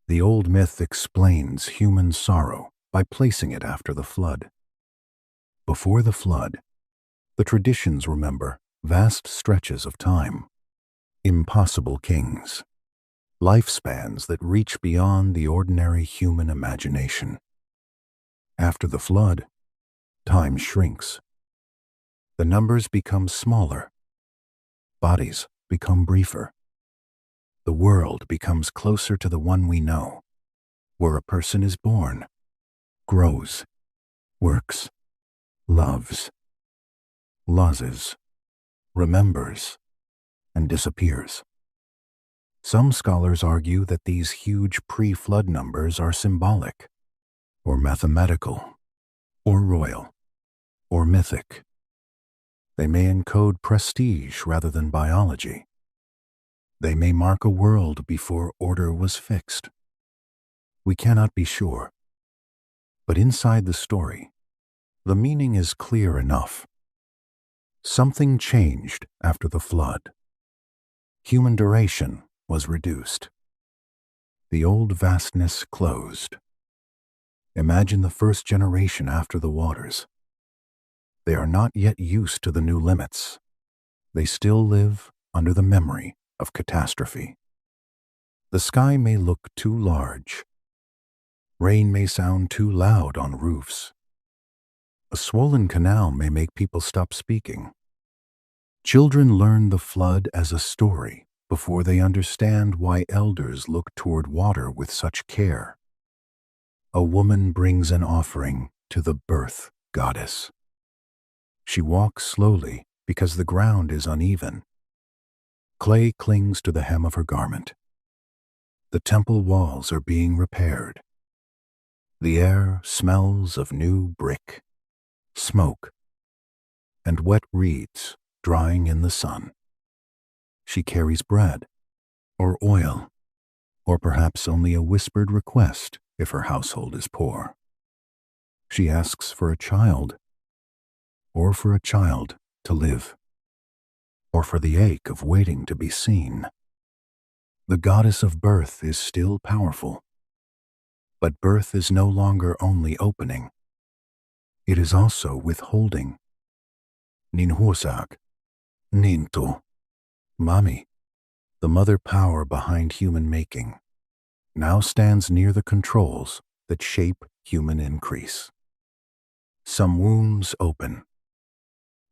The old myth explains human sorrow by placing it after the flood. Before the flood, the traditions remember vast stretches of time, impossible kings, lifespans that reach beyond the ordinary human imagination. After the flood, time shrinks. The numbers become smaller. Bodies become briefer. The world becomes closer to the one we know, where a person is born, grows, works, loves, loses, remembers, and disappears. Some scholars argue that these huge pre-flood numbers are symbolic, or mathematical, or royal, or mythic. They may encode prestige rather than biology. They may mark a world before order was fixed. We cannot be sure. But inside the story, the meaning is clear enough. Something changed after the flood. Human duration was reduced. The old vastness closed. Imagine the first generation after the waters. They are not yet used to the new limits. They still live under the memory of catastrophe. The sky may look too large. Rain may sound too loud on roofs. A swollen canal may make people stop speaking. Children learn the flood as a story before they understand why elders look toward water with such care. A woman brings an offering to the birth goddess. She walks slowly because the ground is uneven. Clay clings to the hem of her garment. The temple walls are being repaired. The air smells of new brick, smoke, and wet reeds drying in the sun. She carries bread, or oil, or perhaps only a whispered request if her household is poor. She asks for a child, or for a child to live, or for the ache of waiting to be seen. The goddess of birth is still powerful, but birth is no longer only opening. It is also withholding. Ninhusak, Nintu, Mami, the mother power behind human making, now stands near the controls that shape human increase. Some wombs open.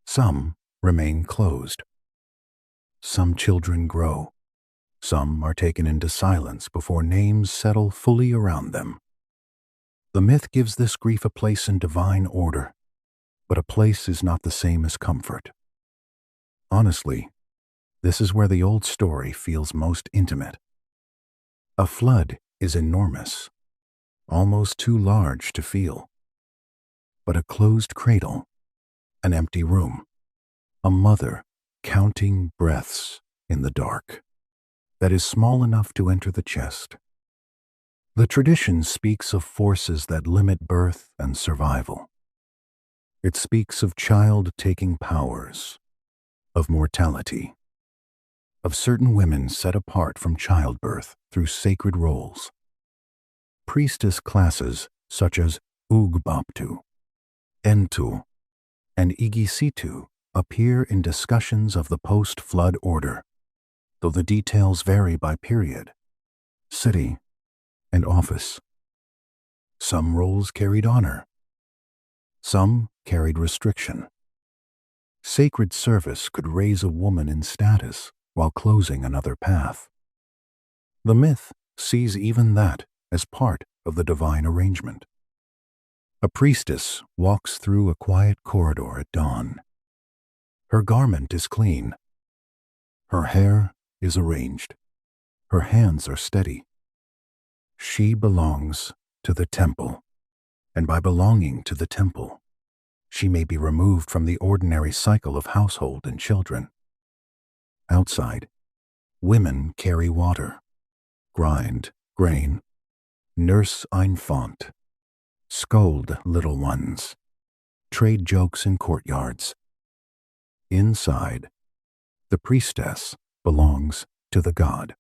Some remain closed. Some children grow. Some are taken into silence before names settle fully around them. The myth gives this grief a place in divine order, but a place is not the same as comfort. Honestly, this is where the old story feels most intimate. A flood is enormous, almost too large to feel. But a closed cradle, an empty room, a mother counting breaths in the dark, that is small enough to enter the chest. The tradition speaks of forces that limit birth and survival. It speaks of child-taking powers, of mortality, of certain women set apart from childbirth through sacred roles. Priestess classes such as Ugbaptu, Entu, and Igisitu appear in discussions of the post-flood order, though the details vary by period, city, and office. Some roles carried honor. Some carried restriction. Sacred service could raise a woman in status while closing another path. The myth sees even that as part of the divine arrangement. A priestess walks through a quiet corridor at dawn. Her garment is clean. Her hair is arranged. Her hands are steady. She belongs to the temple, and by belonging to the temple, she may be removed from the ordinary cycle of household and children. Outside, women carry water, grind grain, nurse infant, scold little ones, trade jokes in courtyards. Inside, the priestess belongs to the god.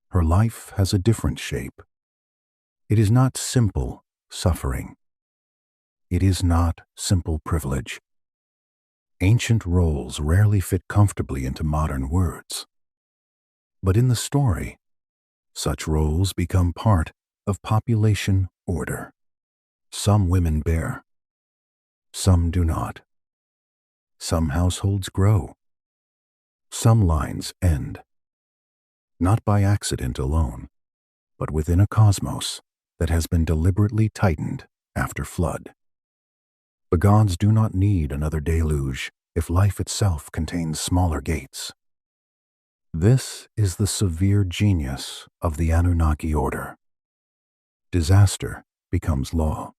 Her life has a different shape. It is not simple suffering. It is not simple privilege. Ancient roles rarely fit comfortably into modern words. But in the story, such roles become part of population order. Some women bear. Some do not. Some households grow. Some lines end. Not by accident alone, but within a cosmos that has been deliberately tightened after flood. The gods do not need another deluge if life itself contains smaller gates. This is the severe genius of the Anunnaki order. Disaster becomes law.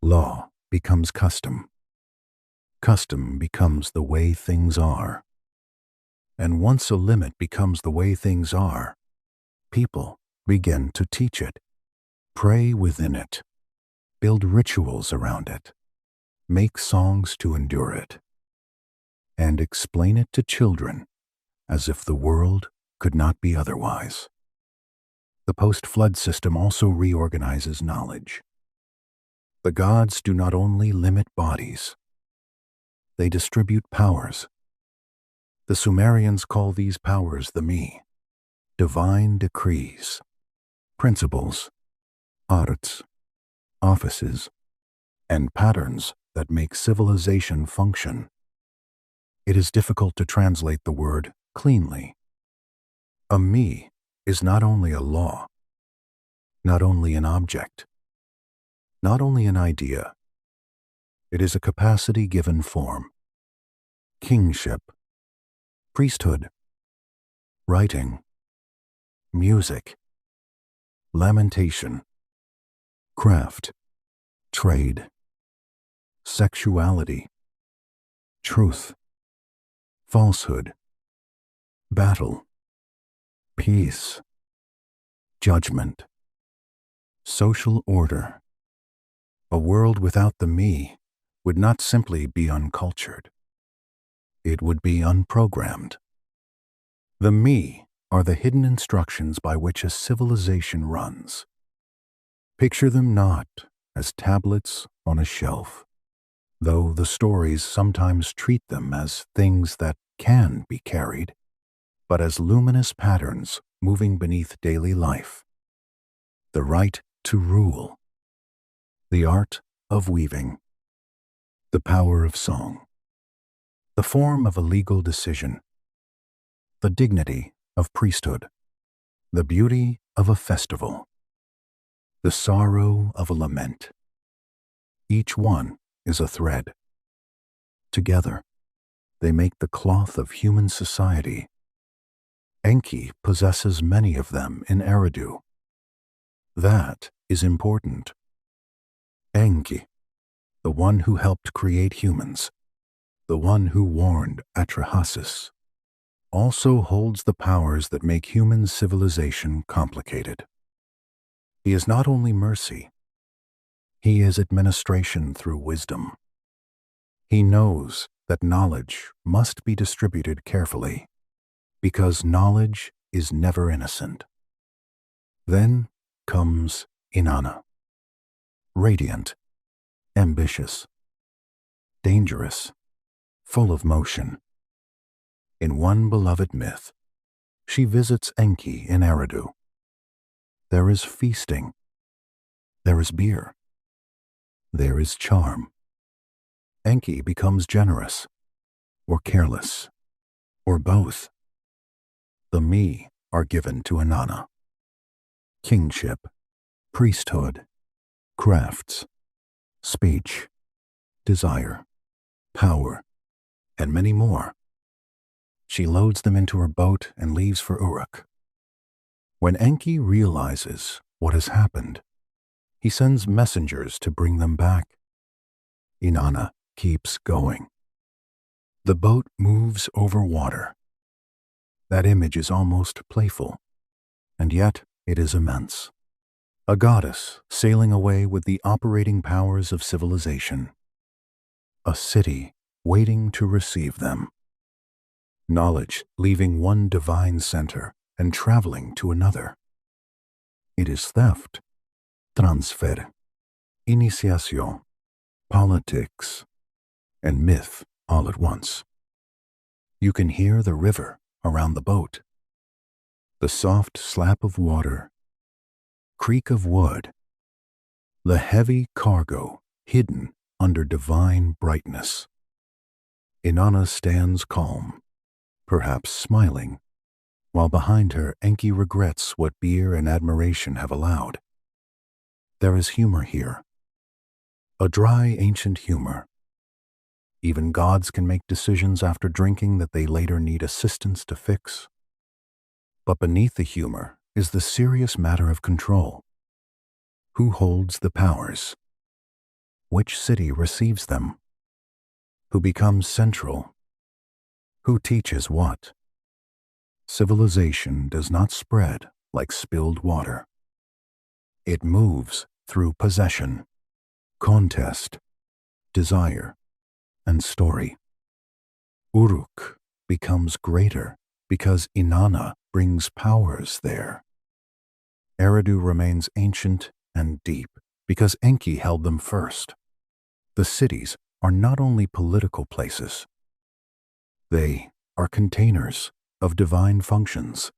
Law becomes custom. Custom becomes the way things are. And once a limit becomes the way things are, people begin to teach it, pray within it, build rituals around it, make songs to endure it, and explain it to children as if the world could not be otherwise. The post-flood system also reorganizes knowledge. The gods do not only limit bodies, they distribute powers. The Sumerians call these powers the Me, divine decrees, principles, arts, offices, and patterns that make civilization function. It is difficult to translate the word cleanly. A Me is not only a law, not only an object, not only an idea. It is a capacity given form. Kingship, priesthood, writing, music, lamentation, craft, trade, sexuality, truth, falsehood, battle, peace, judgment, social order. A world without the Me would not simply be uncultured. It would be unprogrammed. The Me are the hidden instructions by which a civilization runs. Picture them not as tablets on a shelf, though the stories sometimes treat them as things that can be carried, but as luminous patterns moving beneath daily life. The right to rule, the art of weaving, the power of song, the form of a legal decision, the dignity of priesthood, the beauty of a festival, the sorrow of a lament. Each one is a thread. Together, they make the cloth of human society. Enki possesses many of them in Eridu. That is important. Enki, the one who helped create humans, the one who warned Atrahasis, also holds the powers that make human civilization complicated. He is not only mercy, he is administration through wisdom. He knows that knowledge must be distributed carefully, because knowledge is never innocent. Then comes Inanna, radiant, ambitious, dangerous, full of motion. In one beloved myth, she visits Enki in Eridu. There is feasting. There is beer. There is charm. Enki becomes generous, or careless, or both. The Me are given to Inanna. Kingship, priesthood, crafts, speech, desire, power, and many more. She loads them into her boat and leaves for Uruk. When Enki realizes what has happened, He sends messengers to bring them back. Inanna keeps going. The boat moves over water. That image is almost playful, and yet it is immense. A goddess sailing away with the operating powers of civilization. A city waiting to receive them. Knowledge leaving one divine center and traveling to another. It is theft, transfer, iniciación, politics, and myth all at once. You can hear the river around the boat, the soft slap of water, creak of wood, the heavy cargo hidden under divine brightness. Inanna stands calm, perhaps smiling, while behind her Enki regrets what beer and admiration have allowed. There is humor here, a dry ancient humor. Even gods can make decisions after drinking that they later need assistance to fix. But beneath the humor is the serious matter of control. Who holds the powers? Which city receives them? Who becomes central? Who teaches what? Civilization does not spread like spilled water. It moves through possession, contest, desire, and story. Uruk becomes greater because Inanna brings powers there. Eridu remains ancient and deep because Enki held them first. The cities are not only political places. They are containers of divine functions.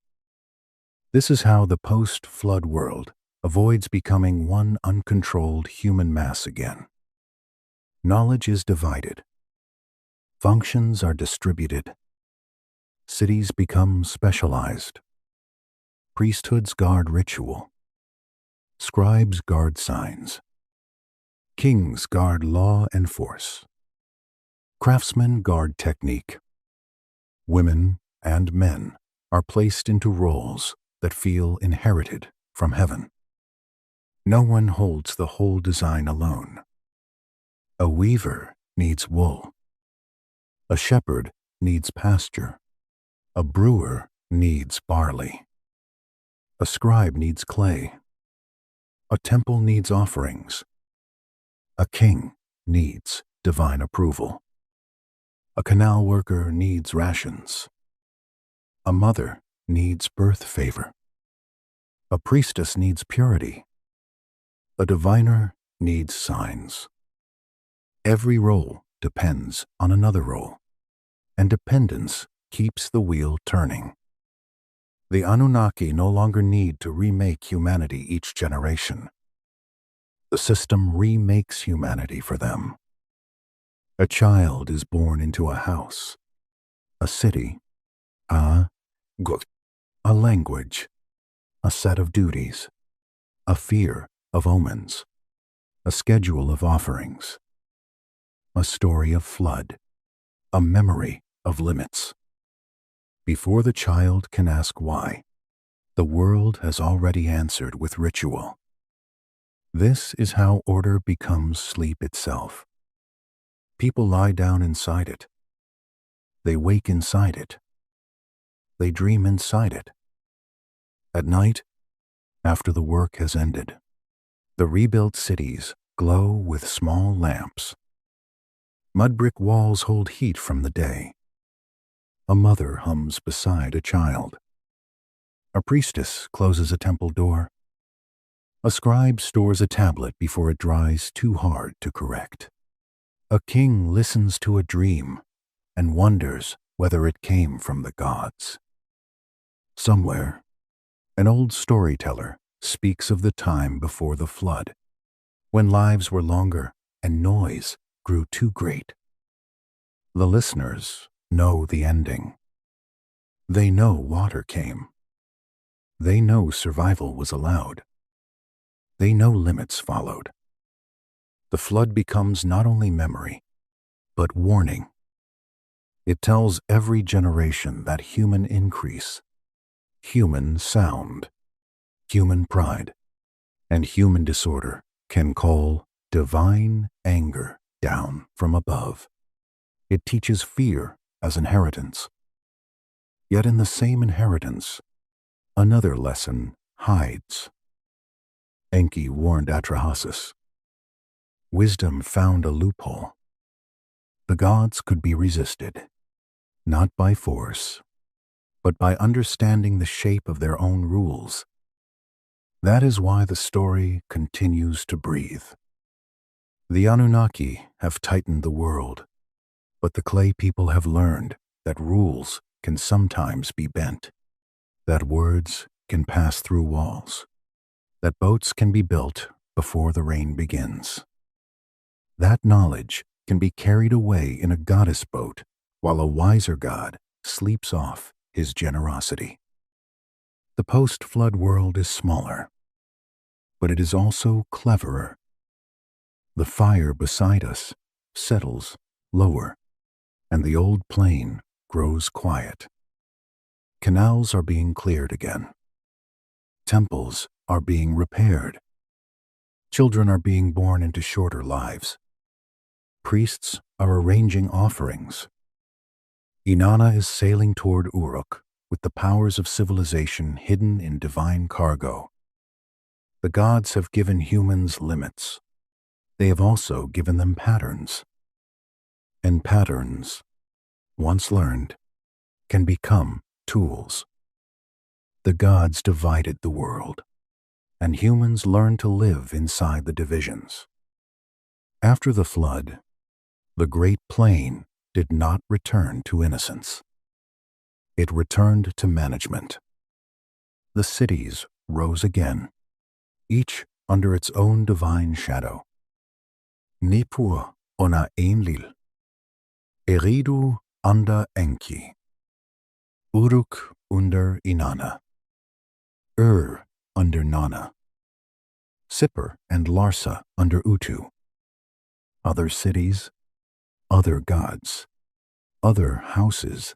This is how the post-flood world avoids becoming one uncontrolled human mass again. Knowledge is divided. Functions are distributed. Cities become specialized. Priesthoods guard ritual. Scribes guard signs. Kings guard law and force. Craftsmen guard technique. Women and men are placed into roles that feel inherited from heaven. No one holds the whole design alone. A weaver needs wool. A shepherd needs pasture. A brewer needs barley. A scribe needs clay. A temple needs offerings. A king needs divine approval. A canal worker needs rations. A mother needs birth favor. A priestess needs purity. A diviner needs signs. Every role depends on another role, and dependence keeps the wheel turning. The Anunnaki no longer need to remake humanity each generation. The system remakes humanity for them. A child is born into a house, a city, a language, a set of duties, a fear of omens, a schedule of offerings, a story of flood, a memory of limits. Before the child can ask why, the world has already answered with ritual. This is how order becomes sleep itself. People lie down inside it. They wake inside it. They dream inside it. At night, after the work has ended, the rebuilt cities glow with small lamps. Mud brick walls hold heat from the day. A mother hums beside a child. A priestess closes a temple door. A scribe stores a tablet before it dries too hard to correct. A king listens to a dream and wonders whether it came from the gods. Somewhere, an old storyteller speaks of the time before the flood, when lives were longer and noise grew too great. The listeners know the ending. They know water came. They know survival was allowed. They know limits followed. The flood becomes not only memory, but warning. It tells every generation that human increase, human sound, human pride, and human disorder can call divine anger down from above. It teaches fear as inheritance. Yet in the same inheritance, another lesson hides. Enki warned Atrahasis. Wisdom found a loophole. The gods could be resisted, not by force, but by understanding the shape of their own rules. That is why the story continues to breathe. The Anunnaki have tightened the world, but the clay people have learned that rules can sometimes be bent, that words can pass through walls, that boats can be built before the rain begins. That knowledge can be carried away in a goddess boat while a wiser god sleeps off his generosity. The post-flood world is smaller, but it is also cleverer. The fire beside us settles lower, and the old plain grows quiet. Canals are being cleared again. Temples are being repaired. Children are being born into shorter lives. Priests are arranging offerings. Inanna is sailing toward Uruk with the powers of civilization hidden in divine cargo. The gods have given humans limits. They have also given them patterns. And patterns, once learned, can become tools. The gods divided the world, and humans learned to live inside the divisions. After the flood, the Great Plain did not return to innocence. It returned to management. The cities rose again, each under its own divine shadow. Nippur ona Enlil, Eridu under Enki, Uruk under Inanna, under Nana, Sipper and Larsa under Utu. Other cities, other gods, other houses,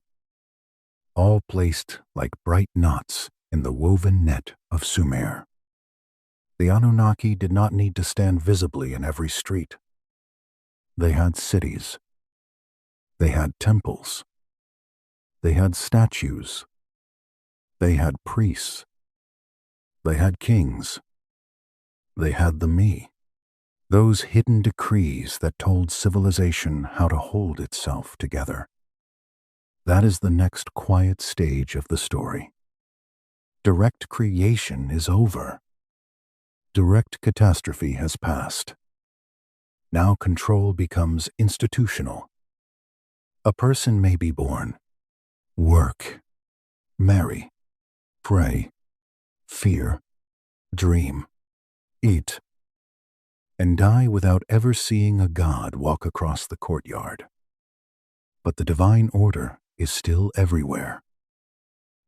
all placed like bright knots in the woven net of Sumer. The Anunnaki did not need to stand visibly in every street. They had cities. They had temples. They had statues. They had priests. They had kings. They had the me, those hidden decrees that told civilization how to hold itself together. That is the next quiet stage of the story. Direct creation is over. Direct catastrophe has passed. Now control becomes institutional. A person may be born, work, marry, pray, fear, dream, eat, and die without ever seeing a god walk across the courtyard. But the divine order is still everywhere.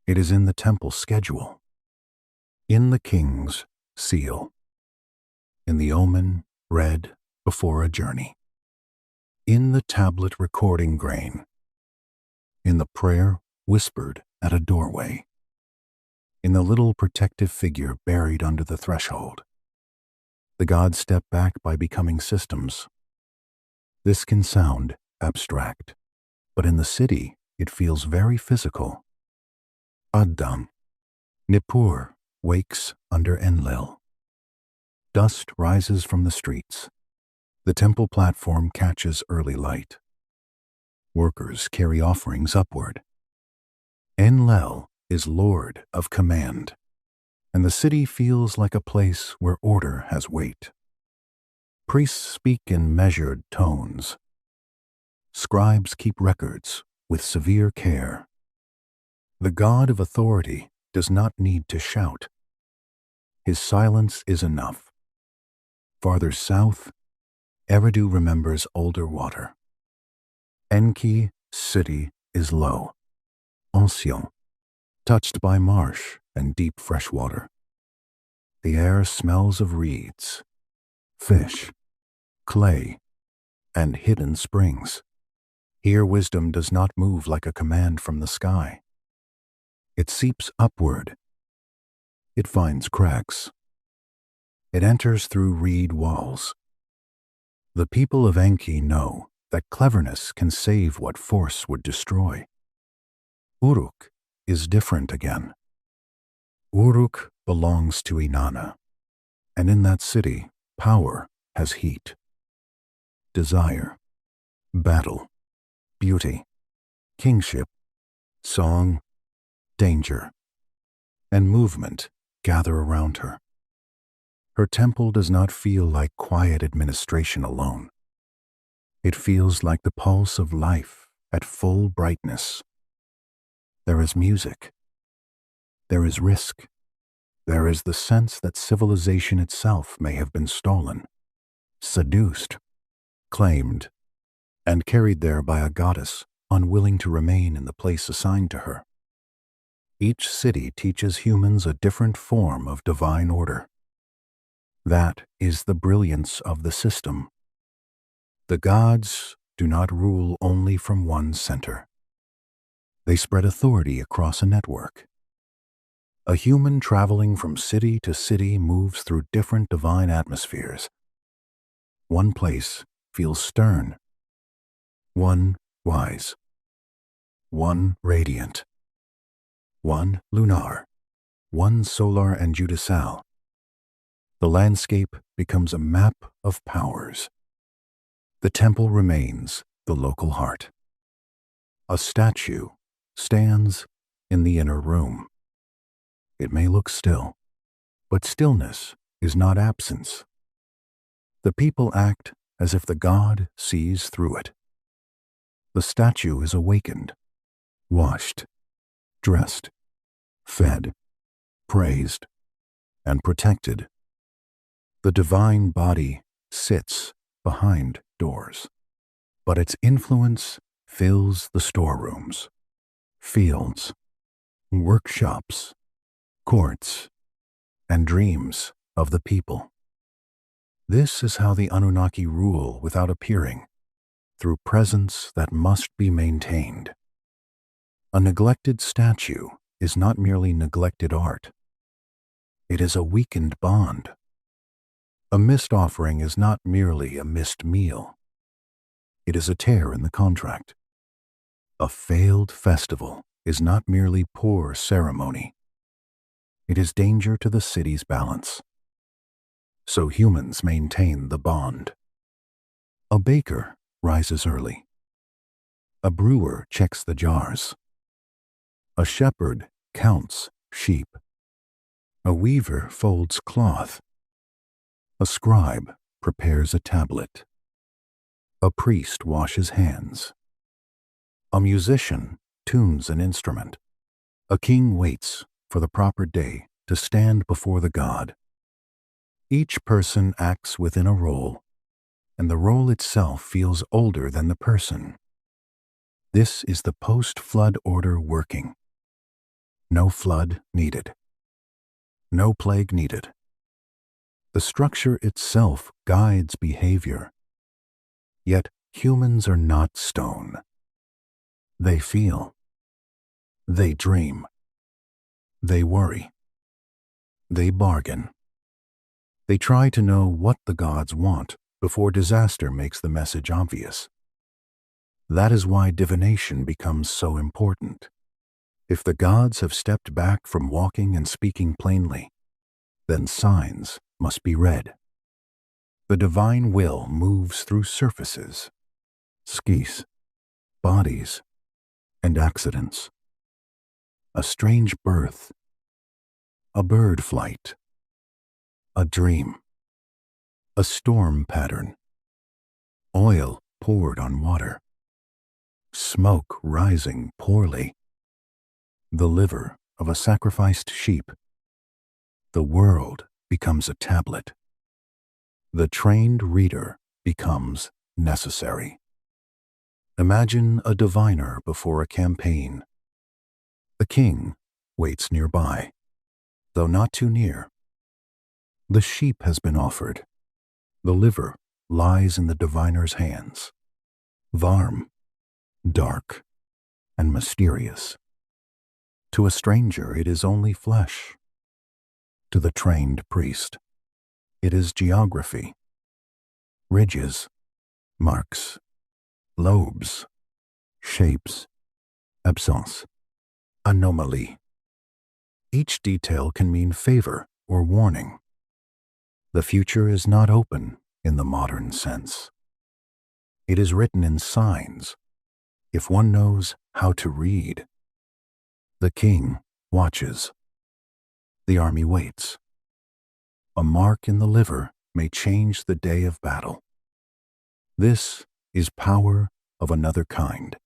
It is in the temple schedule, in the king's seal, in the omen read before a journey, in the tablet recording grain, in the prayer whispered at a doorway, in the little protective figure buried under the threshold. The gods step back by becoming systems. This can sound abstract, but in the city it feels very physical. Addam, Nippur wakes under Enlil. Dust rises from the streets. The temple platform catches early light. Workers carry offerings upward. Enlil is lord of command, and the city feels like a place where order has weight. Priests speak in measured tones. Scribes keep records with severe care. The god of authority does not need to shout. His silence is enough. Farther south, Eridu remembers older water. Enki city is low, ancient, touched by marsh and deep fresh water. The air smells of reeds, fish, clay, and hidden springs. Here wisdom does not move like a command from the sky. It seeps upward. It finds cracks. It enters through reed walls. The people of Enki know that cleverness can save what force would destroy. Uruk is different again. Uruk belongs to Inanna, and in that city, power has heat, desire, battle, beauty, kingship, song, danger, and movement gather around her. Her temple does not feel like quiet administration alone. It feels like the pulse of life at full brightness. There is music. There is risk. There is the sense that civilization itself may have been stolen, seduced, claimed, and carried there by a goddess unwilling to remain in the place assigned to her. Each city teaches humans a different form of divine order. That is the brilliance of the system. The gods do not rule only from one center. They spread authority across a network. A human traveling from city to city moves through different divine atmospheres. One place feels stern, one wise, one radiant, one lunar, one solar and judicial. The landscape becomes a map of powers. The temple remains the local heart. A statue stands in the inner room. It may look still, but stillness is not absence. The people act as if the god sees through it. The statue is awakened, washed, dressed, fed, praised, and protected. The divine body sits behind doors, but its influence fills the storerooms, fields, workshops, courts, and dreams of the people. This is how the Anunnaki rule without appearing, through presence that must be maintained. A neglected statue is not merely neglected art. It is a weakened bond. A missed offering is not merely a missed meal. It is a tear in the contract. A failed festival is not merely poor ceremony. It is danger to the city's balance. So humans maintain the bond. A baker rises early. A brewer checks the jars. A shepherd counts sheep. A weaver folds cloth. A scribe prepares a tablet. A priest washes hands. A musician tunes an instrument. A king waits for the proper day to stand before the god. Each person acts within a role, and the role itself feels older than the person. This is the post-flood order working. No flood needed. No plague needed. The structure itself guides behavior. Yet humans are not stone. They feel. They dream. They worry. They bargain. They try to know what the gods want before disaster makes the message obvious. That is why divination becomes so important. If the gods have stepped back from walking and speaking plainly, then signs must be read. The divine will moves through surfaces, skis, bodies, and accidents. A strange birth, a bird flight, a dream, a storm pattern, oil poured on water, smoke rising poorly, the liver of a sacrificed sheep. The world becomes a tablet. The trained reader becomes necessary. Imagine a diviner before a campaign. The king waits nearby, though not too near. The sheep has been offered. The liver lies in the diviner's hands. Varm, dark, and mysterious. To a stranger, it is only flesh. To the trained priest, It is geography, ridges, marks, lobes, shapes, absence, anomaly. Each detail can mean favor or warning. The future is not open in the modern sense. It is written in signs, if one knows how to read. The king watches. The army waits. A mark in the liver may change the day of battle. This is power of another kind.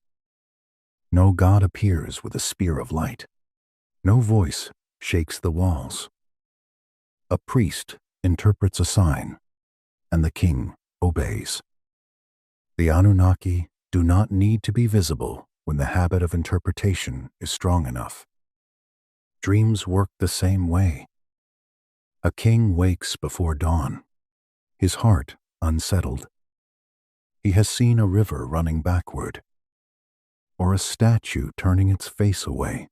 No god appears with a spear of light. No voice shakes the walls. A priest interprets a sign, and the king obeys. The Anunnaki do not need to be visible when the habit of interpretation is strong enough. Dreams work the same way. A king wakes before dawn, his heart unsettled. He has seen a river running backward, or a statue turning its face away,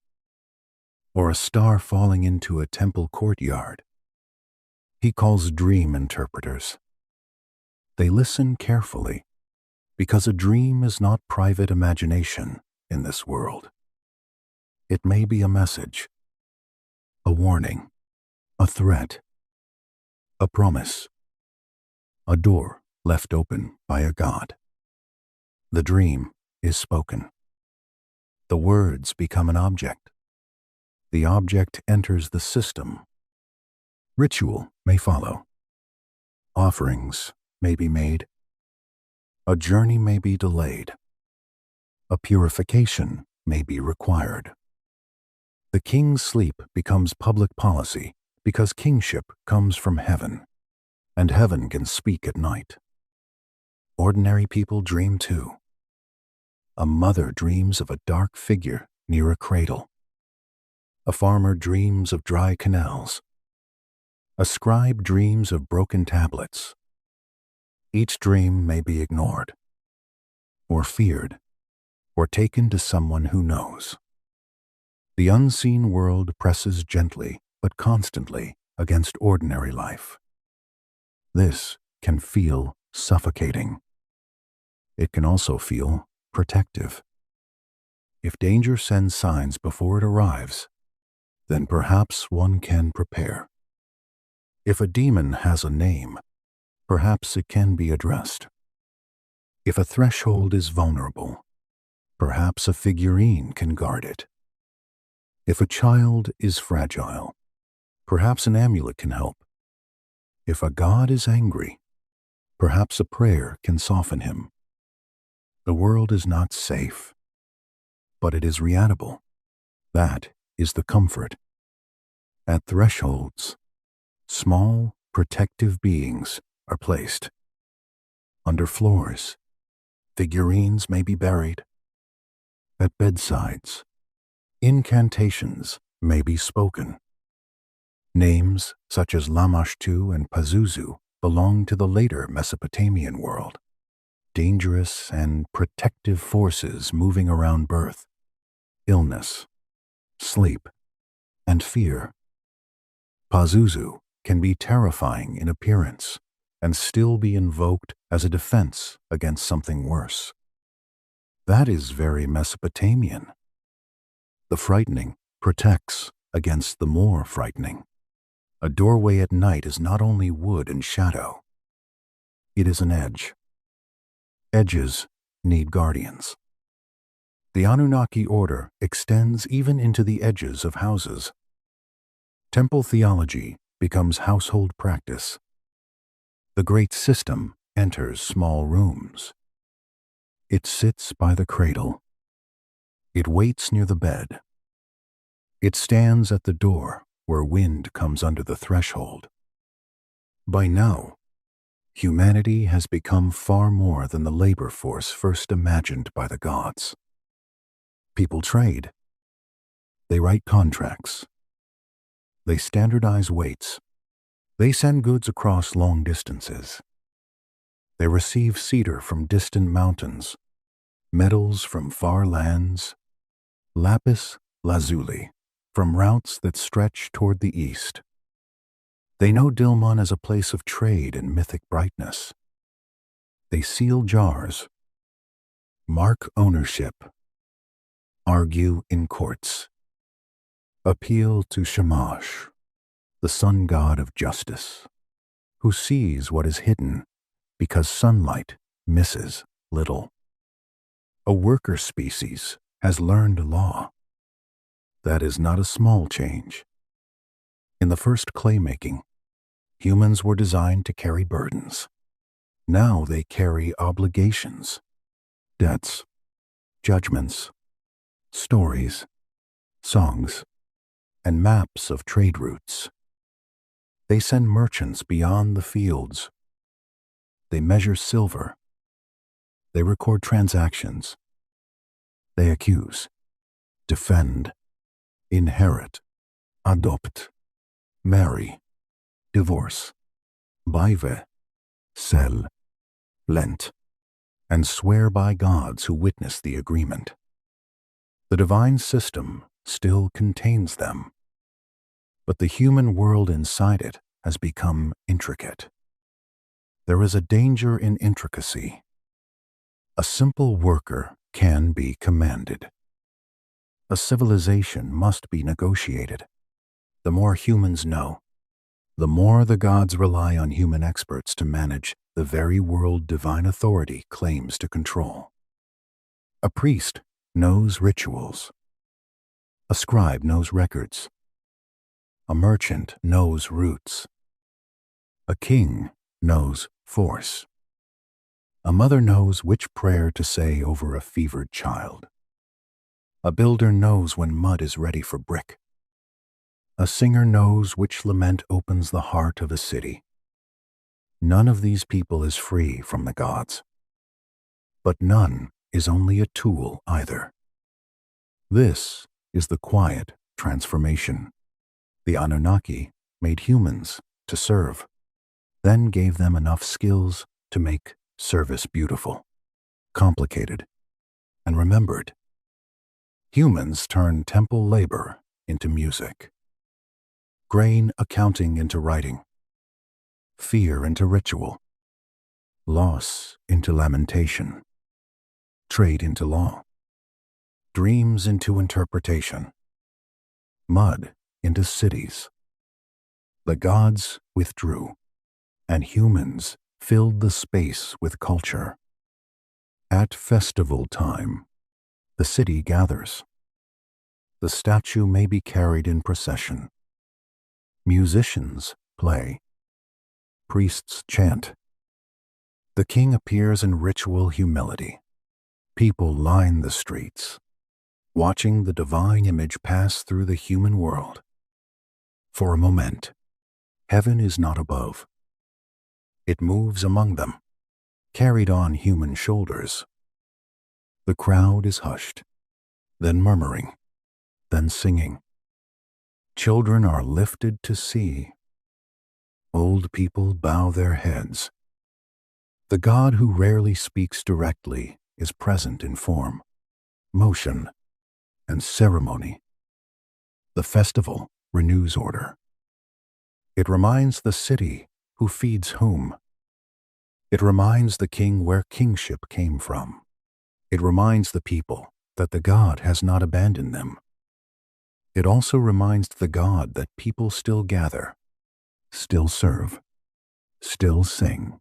or a star falling into a temple courtyard. He calls dream interpreters. They listen carefully, because a dream is not private imagination in this world. It may be a message, a warning, a threat, a promise, a door left open by a god. The dream is spoken. The words become an object. The object enters the system. Ritual may follow. Offerings may be made. A journey may be delayed. A purification may be required. The king's sleep becomes public policy because kingship comes from heaven, and heaven can speak at night. Ordinary people dream too. A mother dreams of a dark figure near a cradle. A farmer dreams of dry canals. A scribe dreams of broken tablets. Each dream may be ignored, or feared, or taken to someone who knows. The unseen world presses gently but constantly against ordinary life. This can feel suffocating. It can also feel protective. If danger sends signs before it arrives, then perhaps one can prepare. If a demon has a name, perhaps it can be addressed. If a threshold is vulnerable, perhaps a figurine can guard it. If a child is fragile, perhaps an amulet can help. If a god is angry, perhaps a prayer can soften him. The world is not safe, but it is readable. That is the comfort. At thresholds, small, protective beings are placed. Under floors, figurines may be buried. At bedsides, incantations may be spoken. Names such as Lamashtu and Pazuzu belong to the later Mesopotamian world. Dangerous and protective forces moving around birth, illness, sleep, and fear. Pazuzu can be terrifying in appearance and still be invoked as a defense against something worse. That is very Mesopotamian. The frightening protects against the more frightening. A doorway at night is not only wood and shadow. It is an edge. Edges need guardians. The Anunnaki order extends even into the edges of houses. Temple theology becomes household practice. The great system enters small rooms. It sits by the cradle. It waits near the bed. It stands at the door where wind comes under the threshold. By now, humanity has become far more than the labor force first imagined by the gods. People trade. They write contracts. They standardize weights. They send goods across long distances. They receive cedar from distant mountains, metals from far lands, lapis lazuli from routes that stretch toward the east. They know Dilmun as a place of trade and mythic brightness. They seal jars, mark ownership, argue in courts, appeal to Shamash, the sun god of justice, who sees what is hidden because sunlight misses little. A worker species has learned law. That is not a small change. In the first claymaking, humans were designed to carry burdens. Now they carry obligations, debts, judgments, stories, songs, and maps of trade routes. They send merchants beyond the fields. They measure silver. They record transactions. They accuse, defend, inherit, adopt, marry, divorce, baive, sell, lent, and swear by gods who witness the agreement. The divine system still contains them, but the human world inside it has become intricate. There is a danger in intricacy. A simple worker can be commanded. A civilization must be negotiated. The more humans know, the more the gods rely on human experts to manage the very world divine authority claims to control. A priest knows rituals. A scribe knows records. A merchant knows routes. A king knows force. A mother knows which prayer to say over a fevered child. A builder knows when mud is ready for brick. A singer knows which lament opens the heart of a city. None of these people is free from the gods. But none is only a tool either. This is the quiet transformation. The Anunnaki made humans to serve, then gave them enough skills to make service beautiful, complicated, and remembered. Humans turned temple labor into music, grain accounting into writing, fear into ritual, loss into lamentation, trade into law, dreams into interpretation, mud into cities. The gods withdrew, and humans filled the space with culture. At festival time, the city gathers. The statue may be carried in procession. Musicians play. Priests chant. The king appears in ritual humility. People line the streets, watching the divine image pass through the human world. For a moment, heaven is not above. It moves among them, carried on human shoulders. The crowd is hushed, then murmuring, then singing. Children are lifted to see. Old people bow their heads. The God who rarely speaks directly is present in form, motion, and ceremony. The festival renews order. It reminds the city who feeds whom. It reminds the king where kingship came from. It reminds the people that the God has not abandoned them. It also reminds the God that people still gather, still serve, still sing,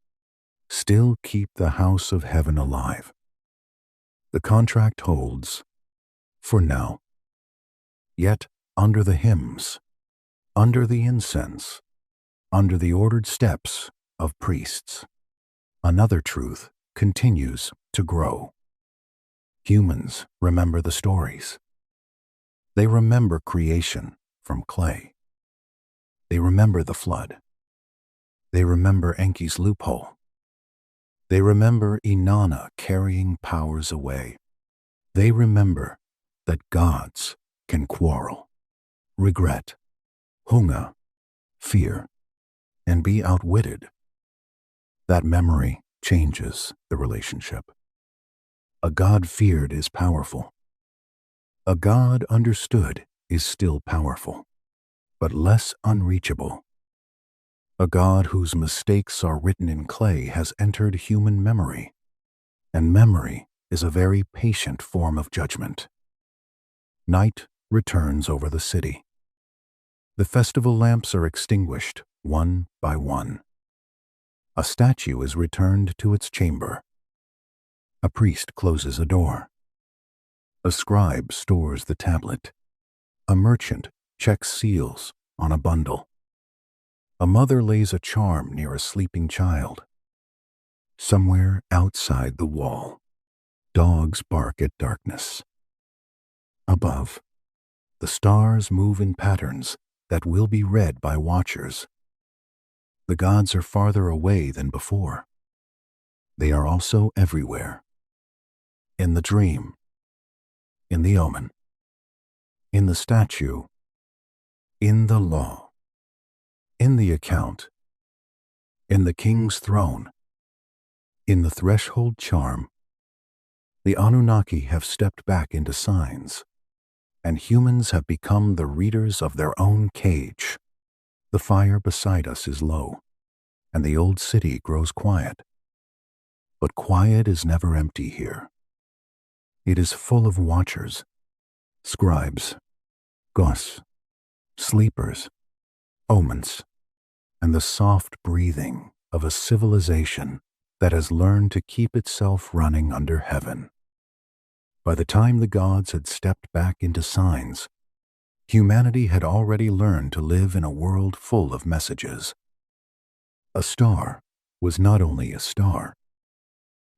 still keep the house of heaven alive. The contract holds, for now. Yet under the hymns, under the incense, under the ordered steps of priests, another truth continues to grow. Humans remember the stories. They remember creation from clay. They remember the flood. They remember Enki's loophole. They remember Inanna carrying powers away. They remember that gods can quarrel, regret, hunger, fear, and be outwitted. That memory changes the relationship. A God feared is powerful. A God understood is still powerful, but less unreachable. A god whose mistakes are written in clay has entered human memory, and memory is a very patient form of judgment. Night returns over the city. The festival lamps are extinguished one by one. A statue is returned to its chamber. A priest closes a door. A scribe stores the tablet. A merchant checks seals on a bundle. A mother lays a charm near a sleeping child. Somewhere outside the wall, dogs bark at darkness. Above, the stars move in patterns that will be read by watchers. The gods are farther away than before. They are also everywhere. In the dream, in the omen, in the statue, in the law, in the account, in the king's throne, in the threshold charm. The Anunnaki have stepped back into signs, and humans have become the readers of their own cage. The fire beside us is low, and the old city grows quiet. But quiet is never empty here. It is full of watchers, scribes, gos, sleepers, omens, and the soft breathing of a civilization that has learned to keep itself running under heaven. By the time the gods had stepped back into signs, humanity had already learned to live in a world full of messages. A star was not only a star.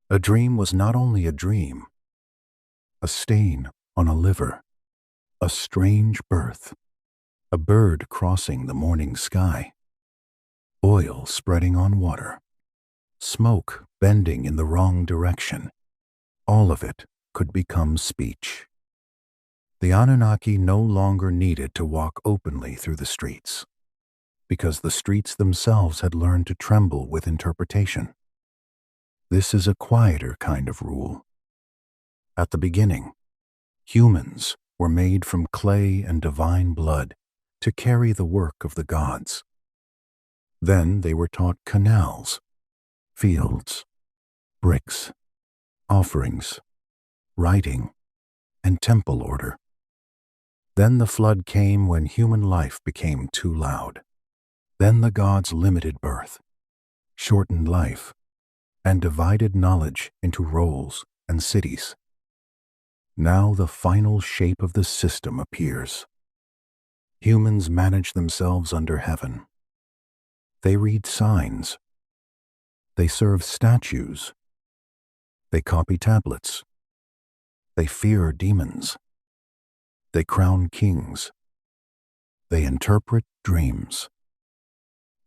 A dream was not only a dream. A stain on a liver. A strange birth. A bird crossing the morning sky. Oil spreading on water. Smoke bending in the wrong direction. All of it could become speech. The Anunnaki no longer needed to walk openly through the streets, because the streets themselves had learned to tremble with interpretation. This is a quieter kind of rule. At the beginning, humans were made from clay and divine blood to carry the work of the gods. Then they were taught canals, fields, bricks, offerings, writing, and temple order. Then the flood came when human life became too loud. Then the gods limited birth, shortened life, and divided knowledge into roles and cities. Now the final shape of the system appears. Humans manage themselves under heaven. They read signs. They serve statues. They copy tablets. They fear demons. They crown kings. They interpret dreams.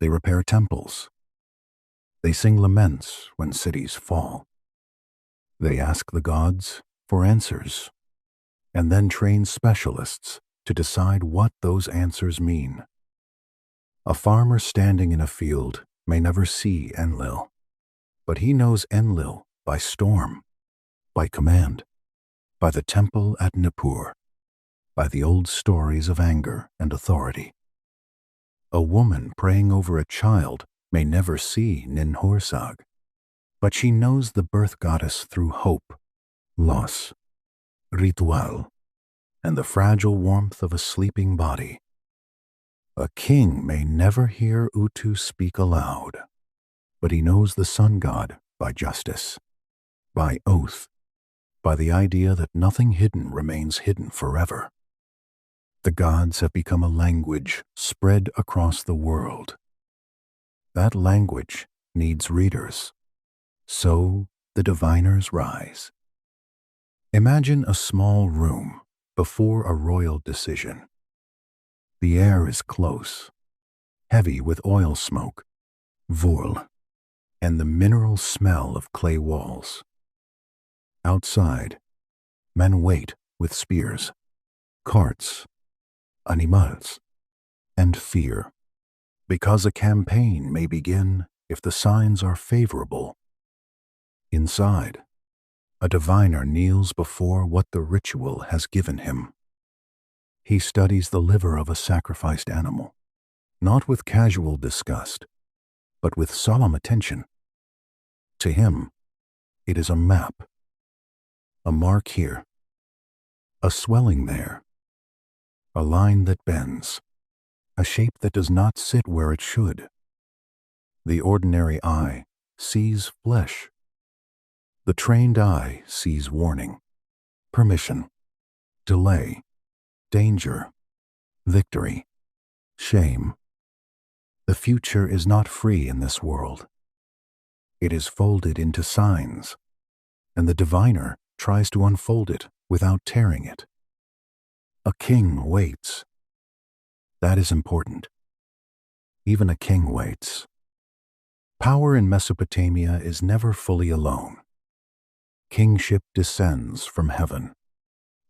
They repair temples. They sing laments when cities fall. They ask the gods for answers, and then train specialists to decide what those answers mean. A farmer standing in a field may never see Enlil, but he knows Enlil by storm, by command, by the temple at Nippur, by the old stories of anger and authority. A woman praying over a child may never see Ninhursag, but she knows the birth goddess through hope, loss, ritual, and the fragile warmth of a sleeping body. A king may never hear Utu speak aloud, but he knows the sun god by justice, by oath, by the idea that nothing hidden remains hidden forever. The gods have become a language spread across the world. That language needs readers. So the diviners rise. Imagine a small room before a royal decision. The air is close, heavy with oil smoke, voile, and the mineral smell of clay walls. Outside, men wait with spears, carts, animals, and fear, because a campaign may begin if the signs are favorable. Inside, a diviner kneels before what the ritual has given him. He studies the liver of a sacrificed animal, not with casual disgust, but with solemn attention. To him, it is a map, a mark here, a swelling there, a line that bends, a shape that does not sit where it should. The ordinary eye sees flesh. The trained eye sees warning, permission, delay, danger, victory, shame. The future is not free in this world. It is folded into signs, and the diviner tries to unfold it without tearing it. A king waits. That is important. Even a king waits. Power in Mesopotamia is never fully alone. Kingship descends from heaven,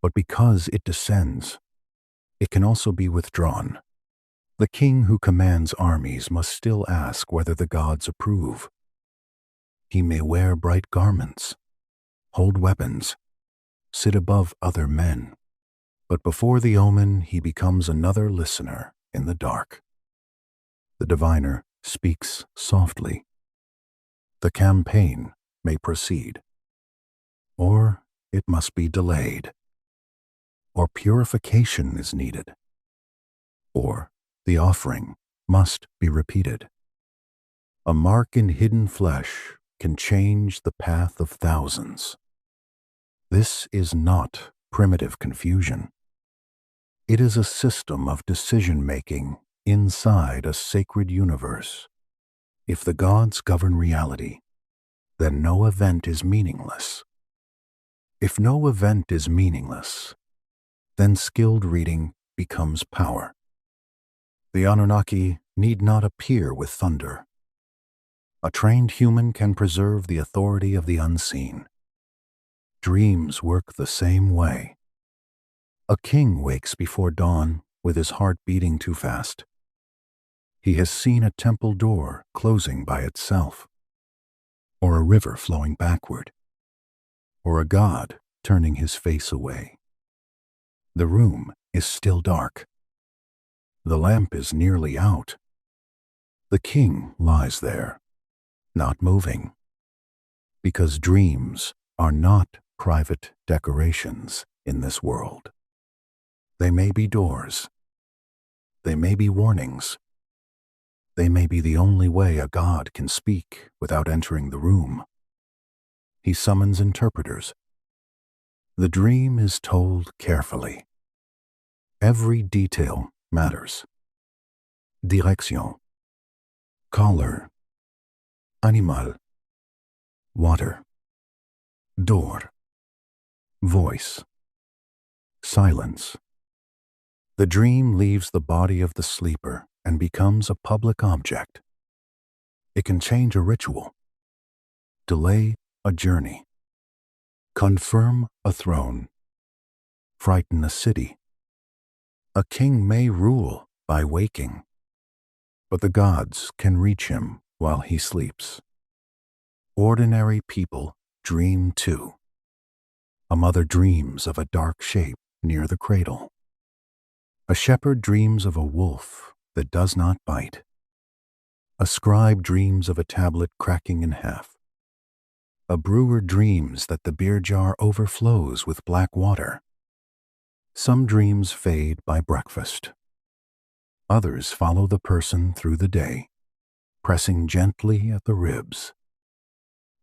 but because it descends, it can also be withdrawn. The king who commands armies must still ask whether the gods approve. He may wear bright garments, hold weapons, sit above other men, but before the omen he becomes another listener in the dark. The diviner speaks softly. The campaign may proceed, or it must be delayed, or purification is needed, or the offering must be repeated. A mark in hidden flesh can change the path of thousands. This is not primitive confusion. It is a system of decision-making inside a sacred universe. If the gods govern reality, then no event is meaningless. If no event is meaningless, then skilled reading becomes power. The Anunnaki need not appear with thunder. A trained human can preserve the authority of the unseen. Dreams work the same way. A king wakes before dawn with his heart beating too fast. He has seen a temple door closing by itself, or a river flowing backward, or a god turning his face away. The room is still dark. The lamp is nearly out. The king lies there, not moving, because dreams are not private decorations in this world. They may be doors. They may be warnings. They may be the only way a god can speak without entering the room. He summons interpreters. The dream is told carefully. Every detail matters. Direction, color, animal, water, door, voice, silence. The dream leaves the body of the sleeper and becomes a public object. It can change a ritual, delay a journey, confirm a throne, frighten a city. A king may rule by waking, but the gods can reach him while he sleeps. Ordinary people dream too. A mother dreams of a dark shape near the cradle. A shepherd dreams of a wolf that does not bite. A scribe dreams of a tablet cracking in half. A brewer dreams that the beer jar overflows with black water. Some dreams fade by breakfast. Others follow the person through the day, pressing gently at the ribs.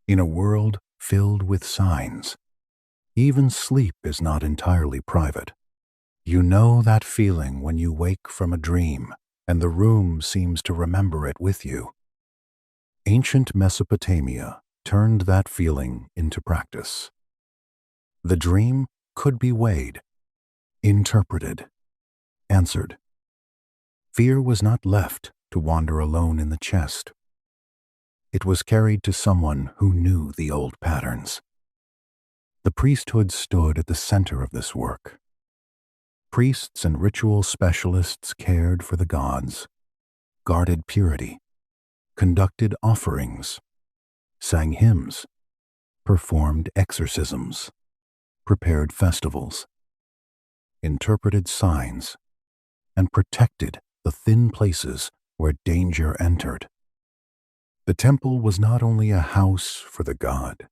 In a world filled with signs, even sleep is not entirely private. You know that feeling when you wake from a dream and the room seems to remember it with you. Ancient Mesopotamia turned that feeling into practice. The dream could be weighed, interpreted, answered. Fear was not left to wander alone in the chest. It was carried to someone who knew the old patterns. The priesthood stood at the center of this work. Priests and ritual specialists cared for the gods, guarded purity, conducted offerings, sang hymns, performed exorcisms, prepared festivals, interpreted signs, and protected the thin places where danger entered. The temple was not only a house for the god,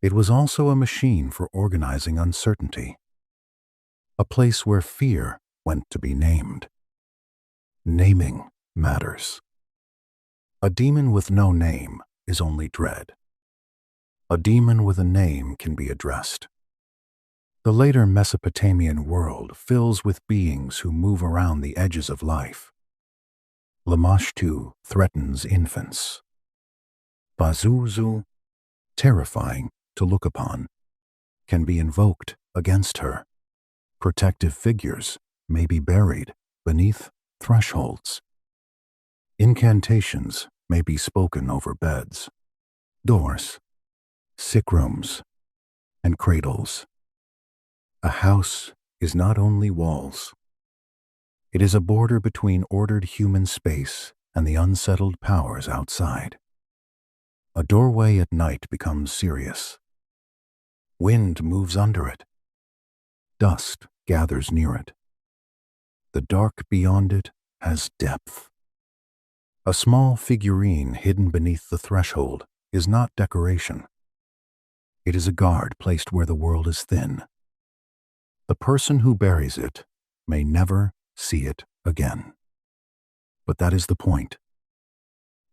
it was also a machine for organizing uncertainty, a place where fear went to be named. Naming matters. A demon with no name is only dread. A demon with a name can be addressed. The later Mesopotamian world fills with beings who move around the edges of life. Lamashtu threatens infants. Pazuzu, terrifying to look upon, can be invoked against her. Protective figures may be buried beneath thresholds. Incantations may be spoken over beds, doors, sick rooms, and cradles. A house is not only walls. It is a border between ordered human space and the unsettled powers outside. A doorway at night becomes serious. Wind moves under it. Dust gathers near it. The dark beyond it has depth. A small figurine hidden beneath the threshold is not decoration. It is a guard placed where the world is thin. The person who buries it may never see it again. But that is the point.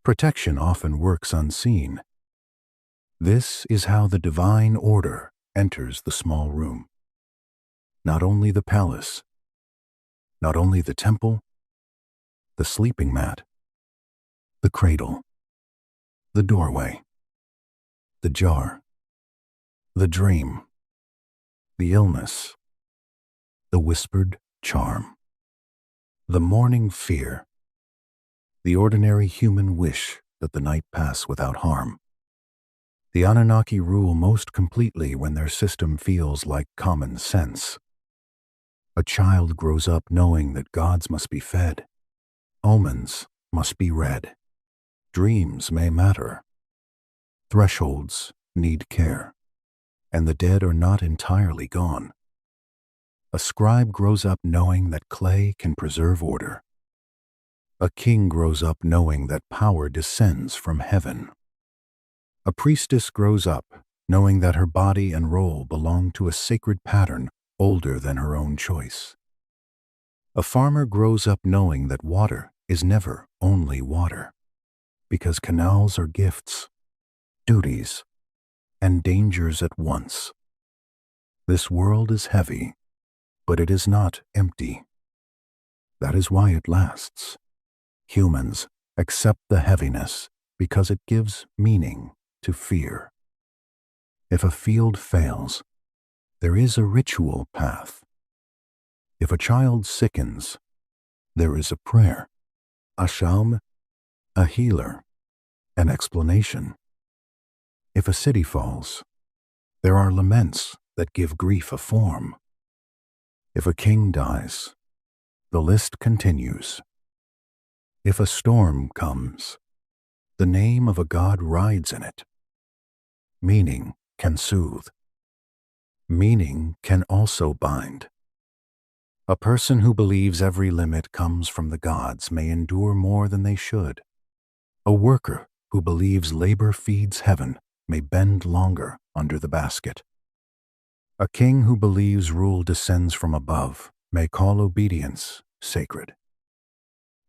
Protection often works unseen. This is how the divine order enters the small room. Not only the palace, not only the temple, the sleeping mat, the cradle, the doorway, the jar, the dream, the illness, the whispered charm, the morning fear, the ordinary human wish that the night pass without harm. The Anunnaki rule most completely when their system feels like common sense. A child grows up knowing that gods must be fed, omens must be read, dreams may matter, thresholds need care, and the dead are not entirely gone. A scribe grows up knowing that clay can preserve order. A king grows up knowing that power descends from heaven. A priestess grows up knowing that her body and role belong to a sacred pattern older than her own choice. A farmer grows up knowing that water is never only water, because canals are gifts, duties, and dangers at once. This world is heavy, but it is not empty. That is why it lasts. Humans accept the heaviness because it gives meaning to fear. If a field fails, there is a ritual path. If a child sickens, there is a prayer, a shalom, a healer, an explanation. If a city falls, there are laments that give grief a form. If a king dies, the list continues. If a storm comes, the name of a god rides in it. Meaning can soothe. Meaning can also bind. A person who believes every limit comes from the gods may endure more than they should. A worker who believes labor feeds heaven may bend longer under the basket. A king who believes rule descends from above may call obedience sacred.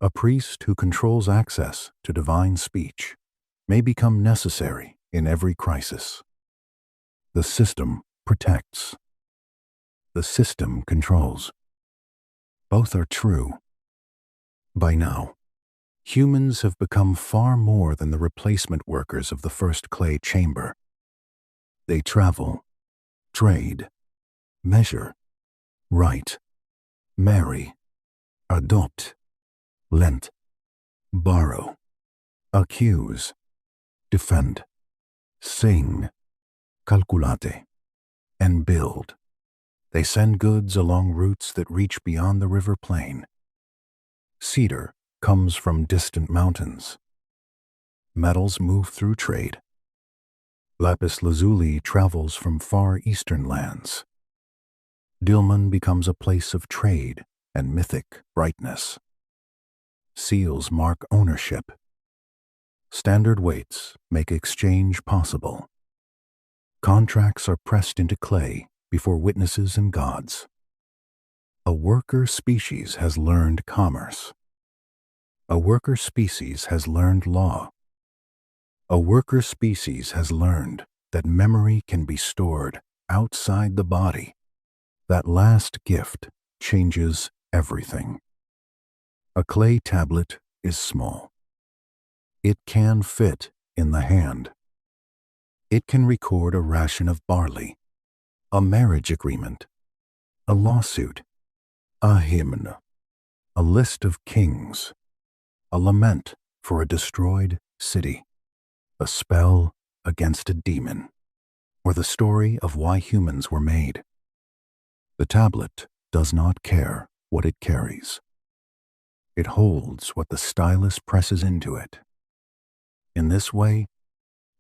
A priest who controls access to divine speech may become necessary in every crisis. The system protects. The system controls. Both are true. By now, humans have become far more than the replacement workers of the first clay chamber. They travel, trade, measure, write, marry, adopt, lent, borrow, accuse, defend, sing, calculate, and build. They send goods along routes that reach beyond the river plain. Cedar comes from distant mountains. Metals move through trade. Lapis lazuli travels from far eastern lands. Dilmun becomes a place of trade and mythic brightness. Seals mark ownership. Standard weights make exchange possible. Contracts are pressed into clay before witnesses and gods. A worker species has learned commerce. A worker species has learned law. A worker species has learned that memory can be stored outside the body. That last gift changes everything. A clay tablet is small. It can fit in the hand. It can record a ration of barley, a marriage agreement, a lawsuit, a hymn, a list of kings, a lament for a destroyed city, a spell against a demon, or the story of why humans were made. The tablet does not care what it carries. It holds what the stylus presses into it. In this way,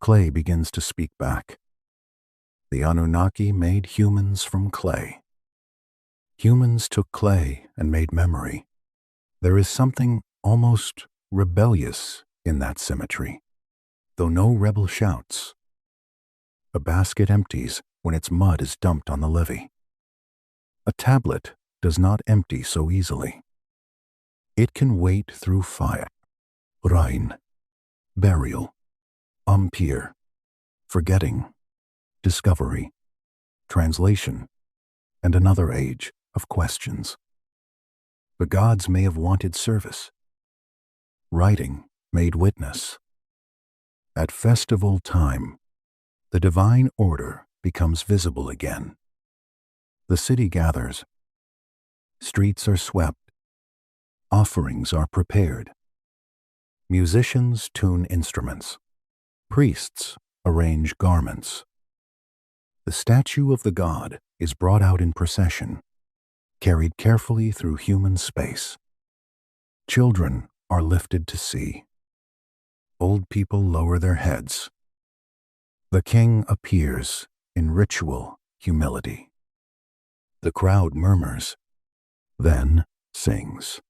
clay begins to speak back. The Anunnaki made humans from clay. Humans took clay and made memory. There is something almost rebellious in that symmetry, though no rebel shouts. A basket empties when its mud is dumped on the levee. A tablet does not empty so easily. It can wait through fire, rain, burial, umpire, forgetting, discovery, translation, and another age of questions. The gods may have wanted service. Writing made witness. At festival time, the divine order becomes visible again. The city gathers. Streets are swept. Offerings are prepared. Musicians tune instruments. Priests arrange garments. The statue of the god is brought out in procession, carried carefully through human space. Children are lifted to see. Old people lower their heads. The king appears in ritual humility. The crowd murmurs, then sings.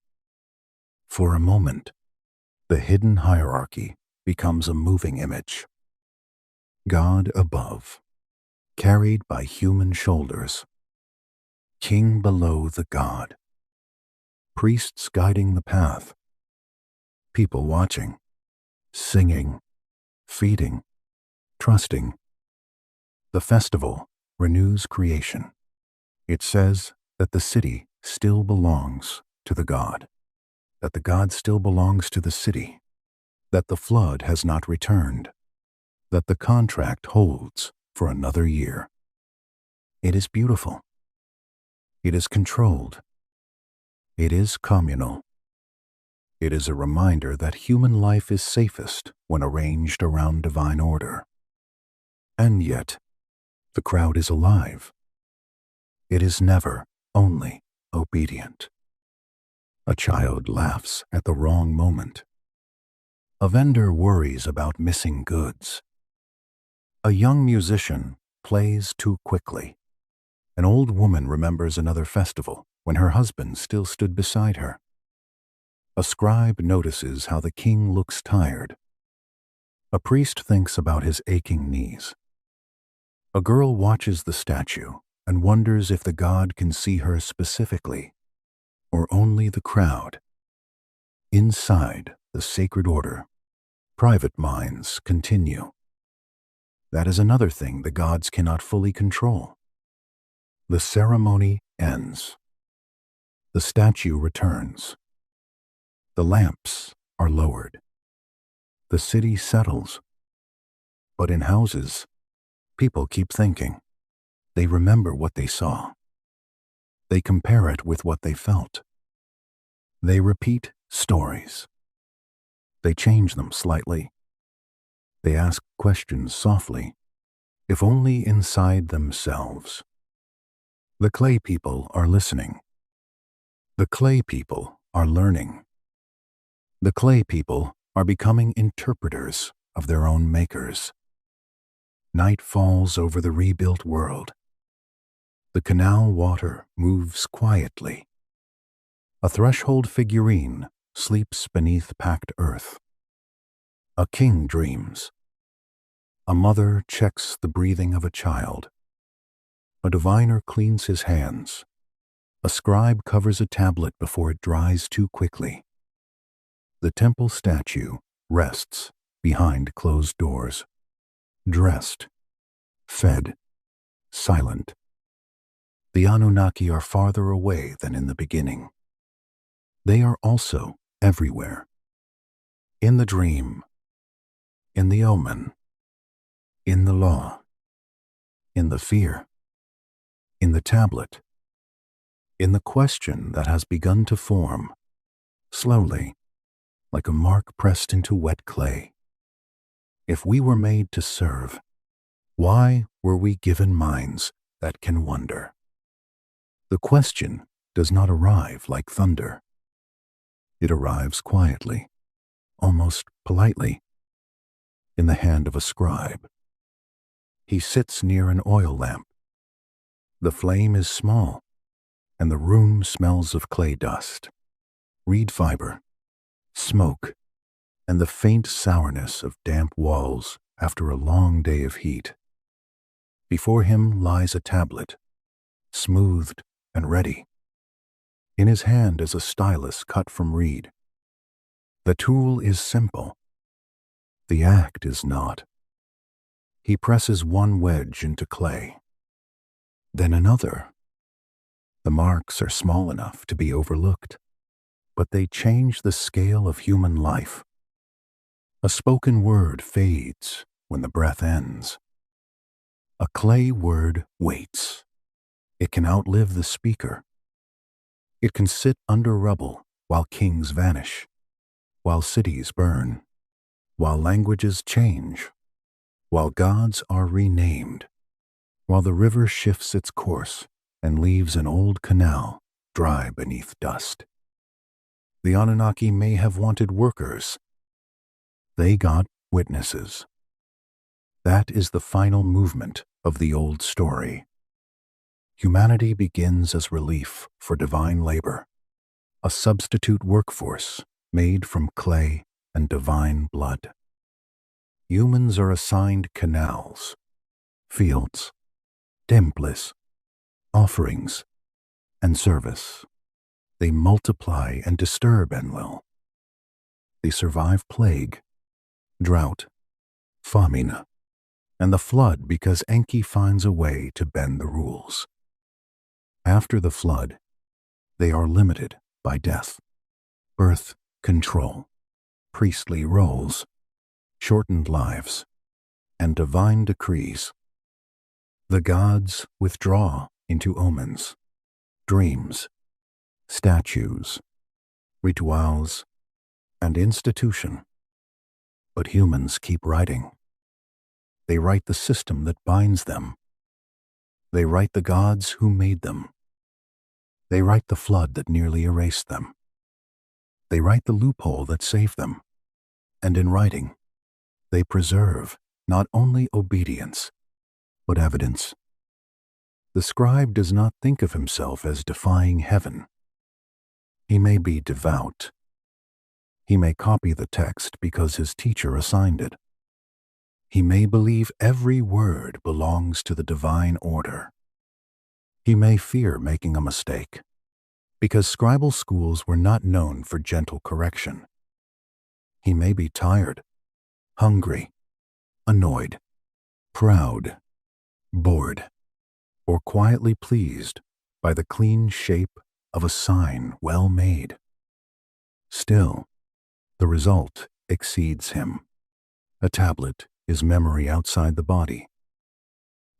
For a moment, the hidden hierarchy becomes a moving image. God above, carried by human shoulders. King below the god. Priests guiding the path. People watching, singing, feeding, trusting. The festival renews creation. It says that the city still belongs to the god, that the god still belongs to the city, that the flood has not returned, that the contract holds for another year. It is beautiful. It is controlled. It is communal. It is a reminder that human life is safest when arranged around divine order. And yet, the crowd is alive. It is never only obedient. A child laughs at the wrong moment. A vendor worries about missing goods. A young musician plays too quickly. An old woman remembers another festival when her husband still stood beside her. A scribe notices how the king looks tired. A priest thinks about his aching knees. A girl watches the statue and wonders if the god can see her specifically, or only the crowd. Inside the sacred order, private minds continue. That is another thing the gods cannot fully control. The ceremony ends. The statue returns. The lamps are lowered. The city settles. But in houses, people keep thinking. They remember what they saw. They compare it with what they felt. They repeat stories. They change them slightly. They ask questions softly, if only inside themselves. The clay people are listening. The clay people are learning. The clay people are becoming interpreters of their own makers. Night falls over the rebuilt world. The canal water moves quietly. A threshold figurine sleeps beneath packed earth. A king dreams. A mother checks the breathing of a child. A diviner cleans his hands. A scribe covers a tablet before it dries too quickly. The temple statue rests behind closed doors, dressed, fed, silent. The Anunnaki are farther away than in the beginning. They are also everywhere. In the dream, in the omen, in the law, in the fear, in the tablet, in the question that has begun to form, slowly, like a mark pressed into wet clay. If we were made to serve, why were we given minds that can wonder? The question does not arrive like thunder. It arrives quietly, almost politely, in the hand of a scribe. He sits near an oil lamp. The flame is small, and the room smells of clay dust, reed fiber, smoke, and the faint sourness of damp walls after a long day of heat. Before him lies a tablet, smoothed and ready. In his hand is a stylus cut from reed. The tool is simple. The act is not. He presses one wedge into clay, then another. The marks are small enough to be overlooked, but they change the scale of human life. A spoken word fades when the breath ends. A clay word waits. It can outlive the speaker. It can sit under rubble while kings vanish, while cities burn, while languages change, while gods are renamed, while the river shifts its course and leaves an old canal dry beneath dust. The Anunnaki may have wanted workers. They got witnesses. That is the final movement of the old story. Humanity begins as relief for divine labor, a substitute workforce made from clay and divine blood. Humans are assigned canals, fields, temples, offerings, and service. They multiply and disturb Enlil. They survive plague, drought, famine, and the flood because Enki finds a way to bend the rules. After the flood, they are limited by death, birth control, priestly roles, shortened lives, and divine decrees. The gods withdraw into omens, dreams, statues, rituals, and institution. But humans keep writing. They write the system that binds them. They write the gods who made them. They write the flood that nearly erased them. They write the loophole that saved them. And in writing, they preserve not only obedience, but evidence. The scribe does not think of himself as defying heaven. He may be devout. He may copy the text because his teacher assigned it. He may believe every word belongs to the divine order. He may fear making a mistake, because scribal schools were not known for gentle correction. He may be tired, hungry, annoyed, proud, bored, or quietly pleased by the clean shape of a sign well made. Still, the result exceeds him. A tablet is memory outside the body.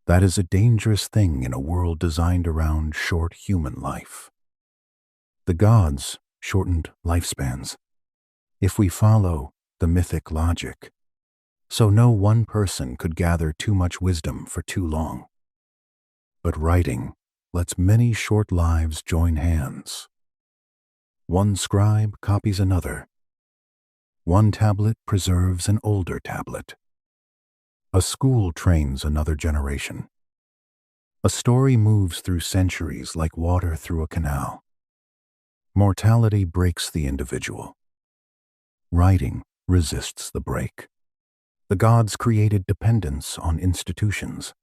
That is a dangerous thing in a world designed around short human life. The gods shortened lifespans, if we follow the mythic logic, so no one person could gather too much wisdom for too long. But writing lets many short lives join hands. One scribe copies another. One tablet preserves an older tablet. A school trains another generation. A story moves through centuries like water through a canal. Mortality breaks the individual. Writing resists the break. The gods created dependence on institutions,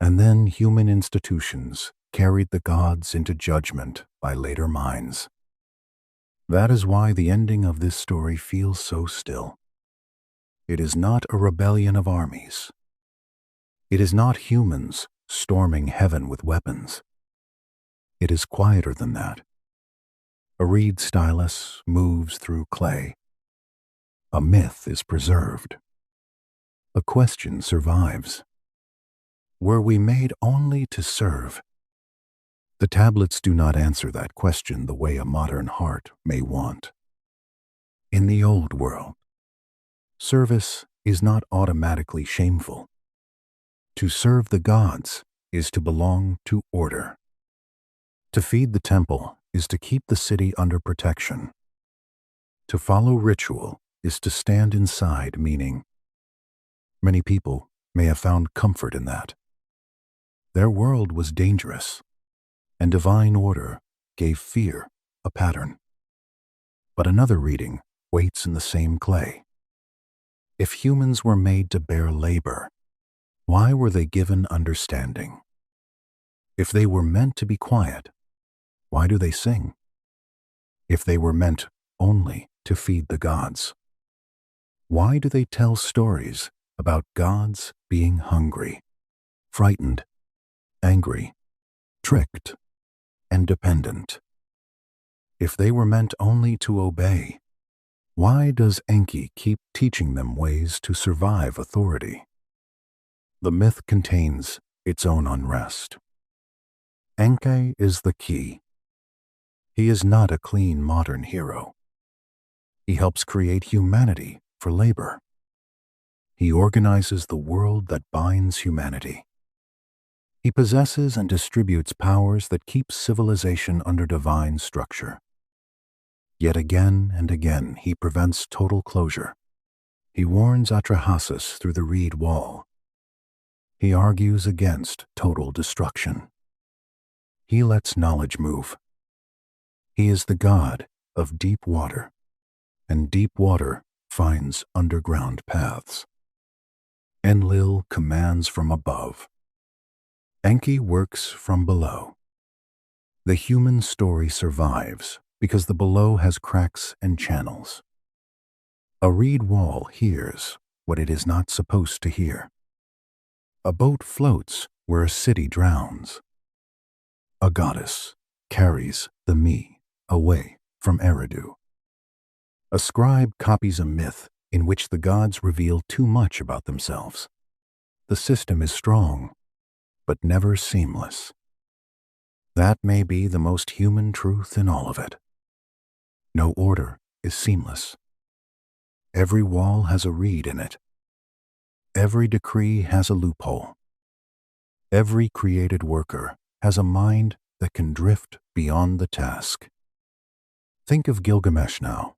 and then human institutions carried the gods into judgment by later minds. That is why the ending of this story feels so still. It is not a rebellion of armies. It is not humans storming heaven with weapons. It is quieter than that. A reed stylus moves through clay. A myth is preserved. A question survives. Were we made only to serve? The tablets do not answer that question the way a modern heart may want. In the old world, service is not automatically shameful. To serve the gods is to belong to order. To feed the temple is to keep the city under protection. To follow ritual is to stand inside meaning. Many people may have found comfort in that. Their world was dangerous, and divine order gave fear a pattern. But another reading waits in the same clay. If humans were made to bear labor, why were they given understanding? If they were meant to be quiet, why do they sing? If they were meant only to feed the gods, why do they tell stories about gods being hungry, frightened, angry, tricked, and dependent? If they were meant only to obey, why does Enki keep teaching them ways to survive authority? The myth contains its own unrest. Enki is the key. He is not a clean modern hero. He helps create humanity for labor. He organizes the world that binds humanity. He possesses and distributes powers that keep civilization under divine structure. Yet again and again he prevents total closure. He warns Atrahasis through the reed wall. He argues against total destruction. He lets knowledge move. He is the god of deep water, and deep water finds underground paths. Enlil commands from above. Enki works from below. The human story survives because the below has cracks and channels. A reed wall hears what it is not supposed to hear. A boat floats where a city drowns. A goddess carries the me away from Eridu. A scribe copies a myth in which the gods reveal too much about themselves. The system is strong, but never seamless. That may be the most human truth in all of it. No order is seamless. Every wall has a reed in it. Every decree has a loophole. Every created worker has a mind that can drift beyond the task. Think of Gilgamesh now,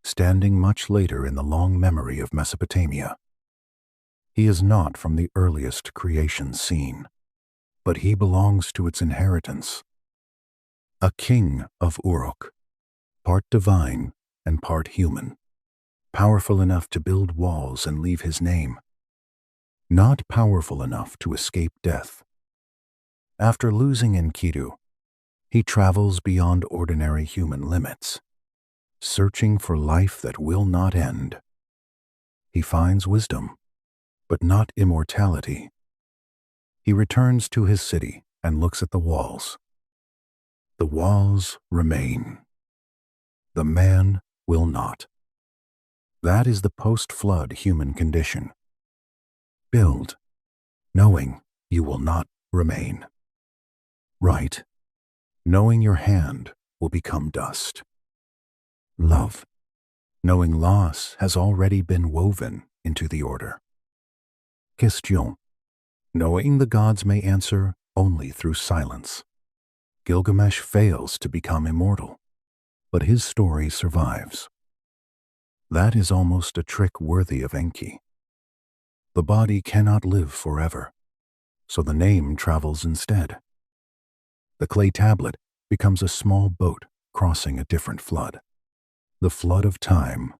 standing much later in the long memory of Mesopotamia. He is not from the earliest creation scene, but he belongs to its inheritance. A king of Uruk, part divine and part human, powerful enough to build walls and leave his name, not powerful enough to escape death. After losing Enkidu, he travels beyond ordinary human limits, searching for life that will not end. He finds wisdom, but not immortality. He returns to his city and looks at the walls. The walls remain. The man will not. That is the post-flood human condition. Build, knowing you will not remain. Write, knowing your hand will become dust. Love, knowing loss has already been woven into the order. Question, knowing the gods may answer only through silence. Gilgamesh fails to become immortal, but his story survives. That is almost a trick worthy of Enki. The body cannot live forever, so the name travels instead. The clay tablet becomes a small boat crossing a different flood, the flood of time.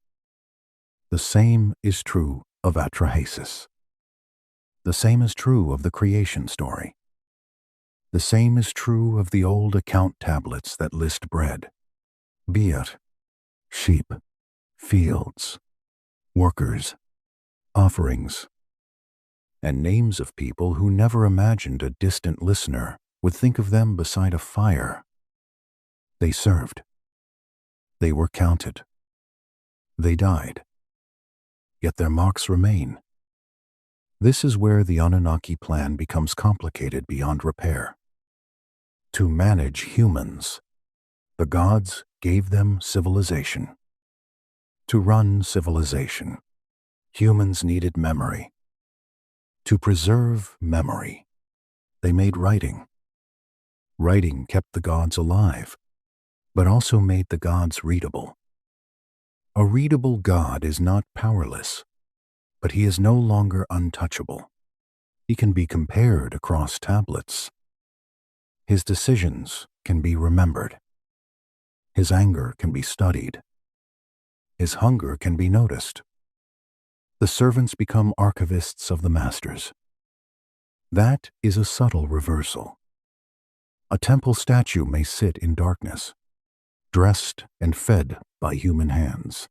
The same is true of Atrahasis. The same is true of the creation story. The same is true of the old account tablets that list bread, biat, sheep, fields, workers, offerings, and names of people who never imagined a distant listener would think of them beside a fire. They served. They were counted. They died. Yet their marks remain. This is where the Anunnaki plan becomes complicated beyond repair. To manage humans, the gods gave them civilization. To run civilization, humans needed memory. To preserve memory, they made writing. Writing kept the gods alive, but also made the gods readable. A readable god is not powerless, but he is no longer untouchable. He can be compared across tablets. His decisions can be remembered. His anger can be studied. His hunger can be noticed. The servants become archivists of the masters. That is a subtle reversal. A temple statue may sit in darkness, dressed and fed by human hands.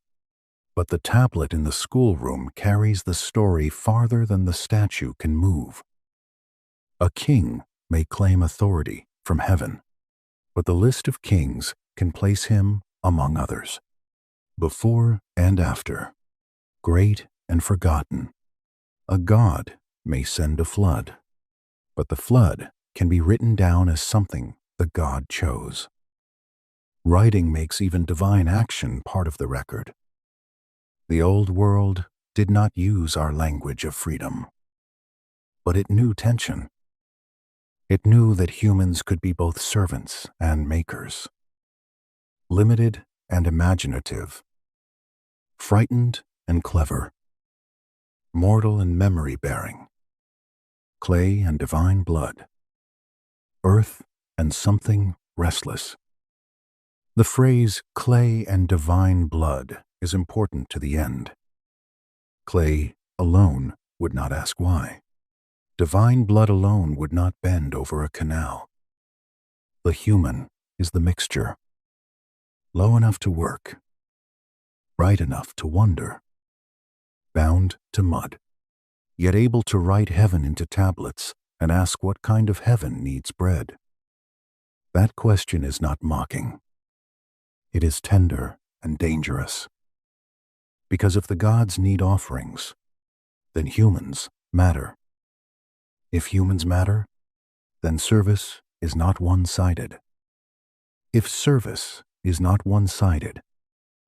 But the tablet in the schoolroom carries the story farther than the statue can move. A king may claim authority from heaven, but the list of kings can place him among others. Before and after, great and forgotten, a god may send a flood, but the flood can be written down as something the god chose. Writing makes even divine action part of the record. The old world did not use our language of freedom, but it knew tension. It knew that humans could be both servants and makers, limited and imaginative, frightened and clever, mortal and memory-bearing, clay and divine blood, earth and something restless. The phrase clay and divine blood is important to the end. Clay alone would not ask why. Divine blood alone would not bend over a canal. The human is the mixture, low enough to work, bright enough to wonder, bound to mud, yet able to write heaven into tablets and ask what kind of heaven needs bread. That question is not mocking. It is tender and dangerous. Because if the gods need offerings, then humans matter. If humans matter, then service is not one-sided. If service is not one-sided,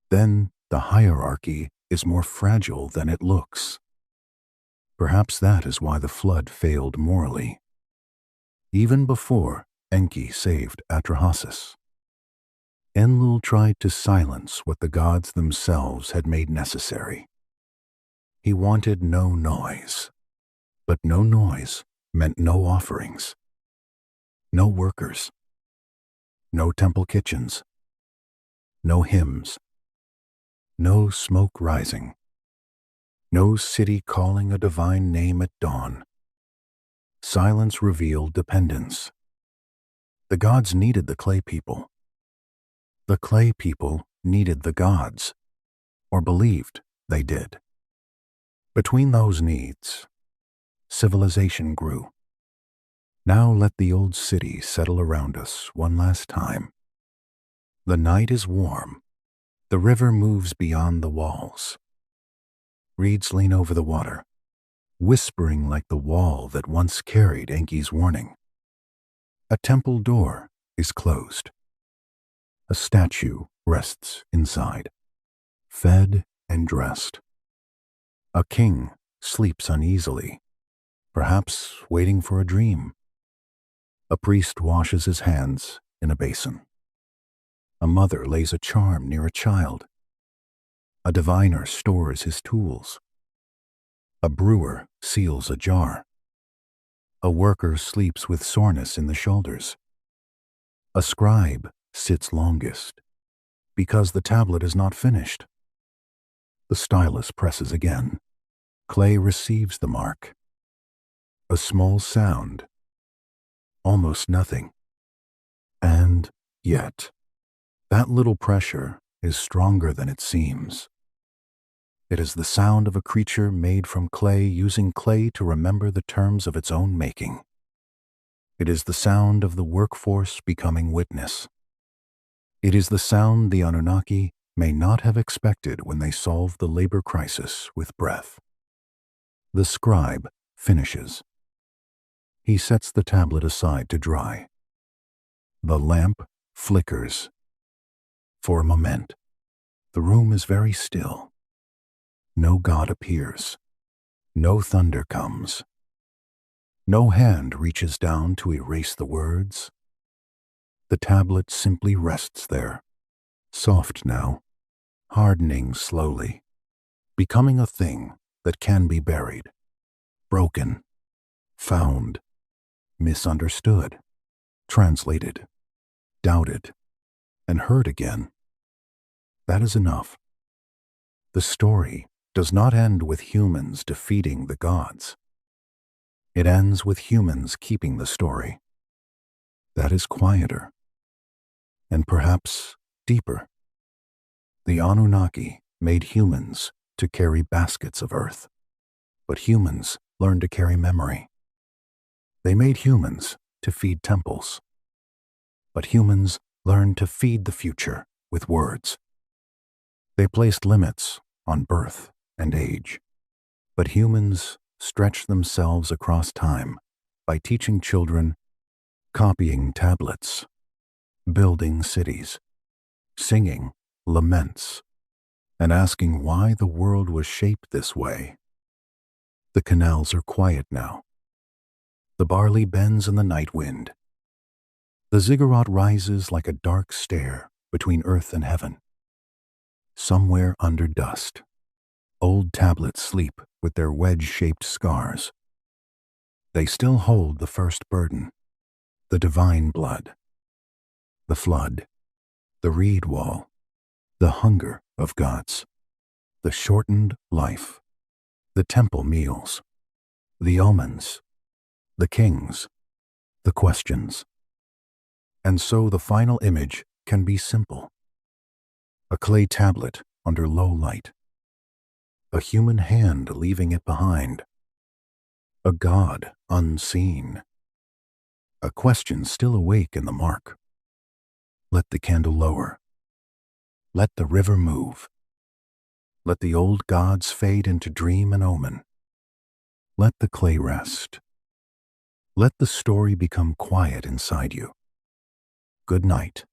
then the hierarchy is more fragile than it looks. Perhaps that is why the flood failed morally. Even before Enki saved Atrahasis, Enlil tried to silence what the gods themselves had made necessary. He wanted no noise, but no noise meant no offerings, no workers, no temple kitchens, no hymns, no smoke rising, no city calling a divine name at dawn. Silence revealed dependence. The gods needed the clay people. The clay people needed the gods, or believed they did. Between those needs, civilization grew. Now let the old city settle around us one last time. The night is warm. The river moves beyond the walls. Reeds lean over the water, whispering like the wall that once carried Enki's warning. A temple door is closed. A statue rests inside, fed and dressed. A king sleeps uneasily, perhaps waiting for a dream. A priest washes his hands in a basin. A mother lays a charm near a child. A diviner stores his tools. A brewer seals a jar. A worker sleeps with soreness in the shoulders. A scribe sits longest because the tablet is not finished. The stylus presses again. Clay receives the mark. A small sound. Almost nothing. And yet, that little pressure is stronger than it seems. It is the sound of a creature made from clay using clay to remember the terms of its own making. It is the sound of the workforce becoming witness. It is the sound the Anunnaki may not have expected when they solved the labor crisis with breath. The scribe finishes. He sets the tablet aside to dry. The lamp flickers. For a moment, the room is very still. No god appears. No thunder comes. No hand reaches down to erase the words. The tablet simply rests there, soft now, hardening slowly, becoming a thing that can be buried, broken, found, misunderstood, translated, doubted, and heard again. That is enough. The story does not end with humans defeating the gods. It ends with humans keeping the story. That is quieter, and perhaps deeper. The Anunnaki made humans to carry baskets of earth, but humans learned to carry memory. They made humans to feed temples, but humans learned to feed the future with words. They placed limits on birth and age, but humans stretched themselves across time by teaching children, copying tablets, building cities, singing laments, and asking why the world was shaped this way. The canals are quiet now. The barley bends in the night wind. The ziggurat rises like a dark stair between earth and heaven. Somewhere under dust, old tablets sleep with their wedge-shaped scars. They still hold the first burden, the divine blood, the flood, the reed wall, the hunger of gods, the shortened life, the temple meals, the omens, the kings, the questions. And so the final image can be simple. A clay tablet under low light. A human hand leaving it behind. A god unseen. A question still awake in the mark. Let the candle lower. Let the river move. Let the old gods fade into dream and omen. Let the clay rest. Let the story become quiet inside you. Good night.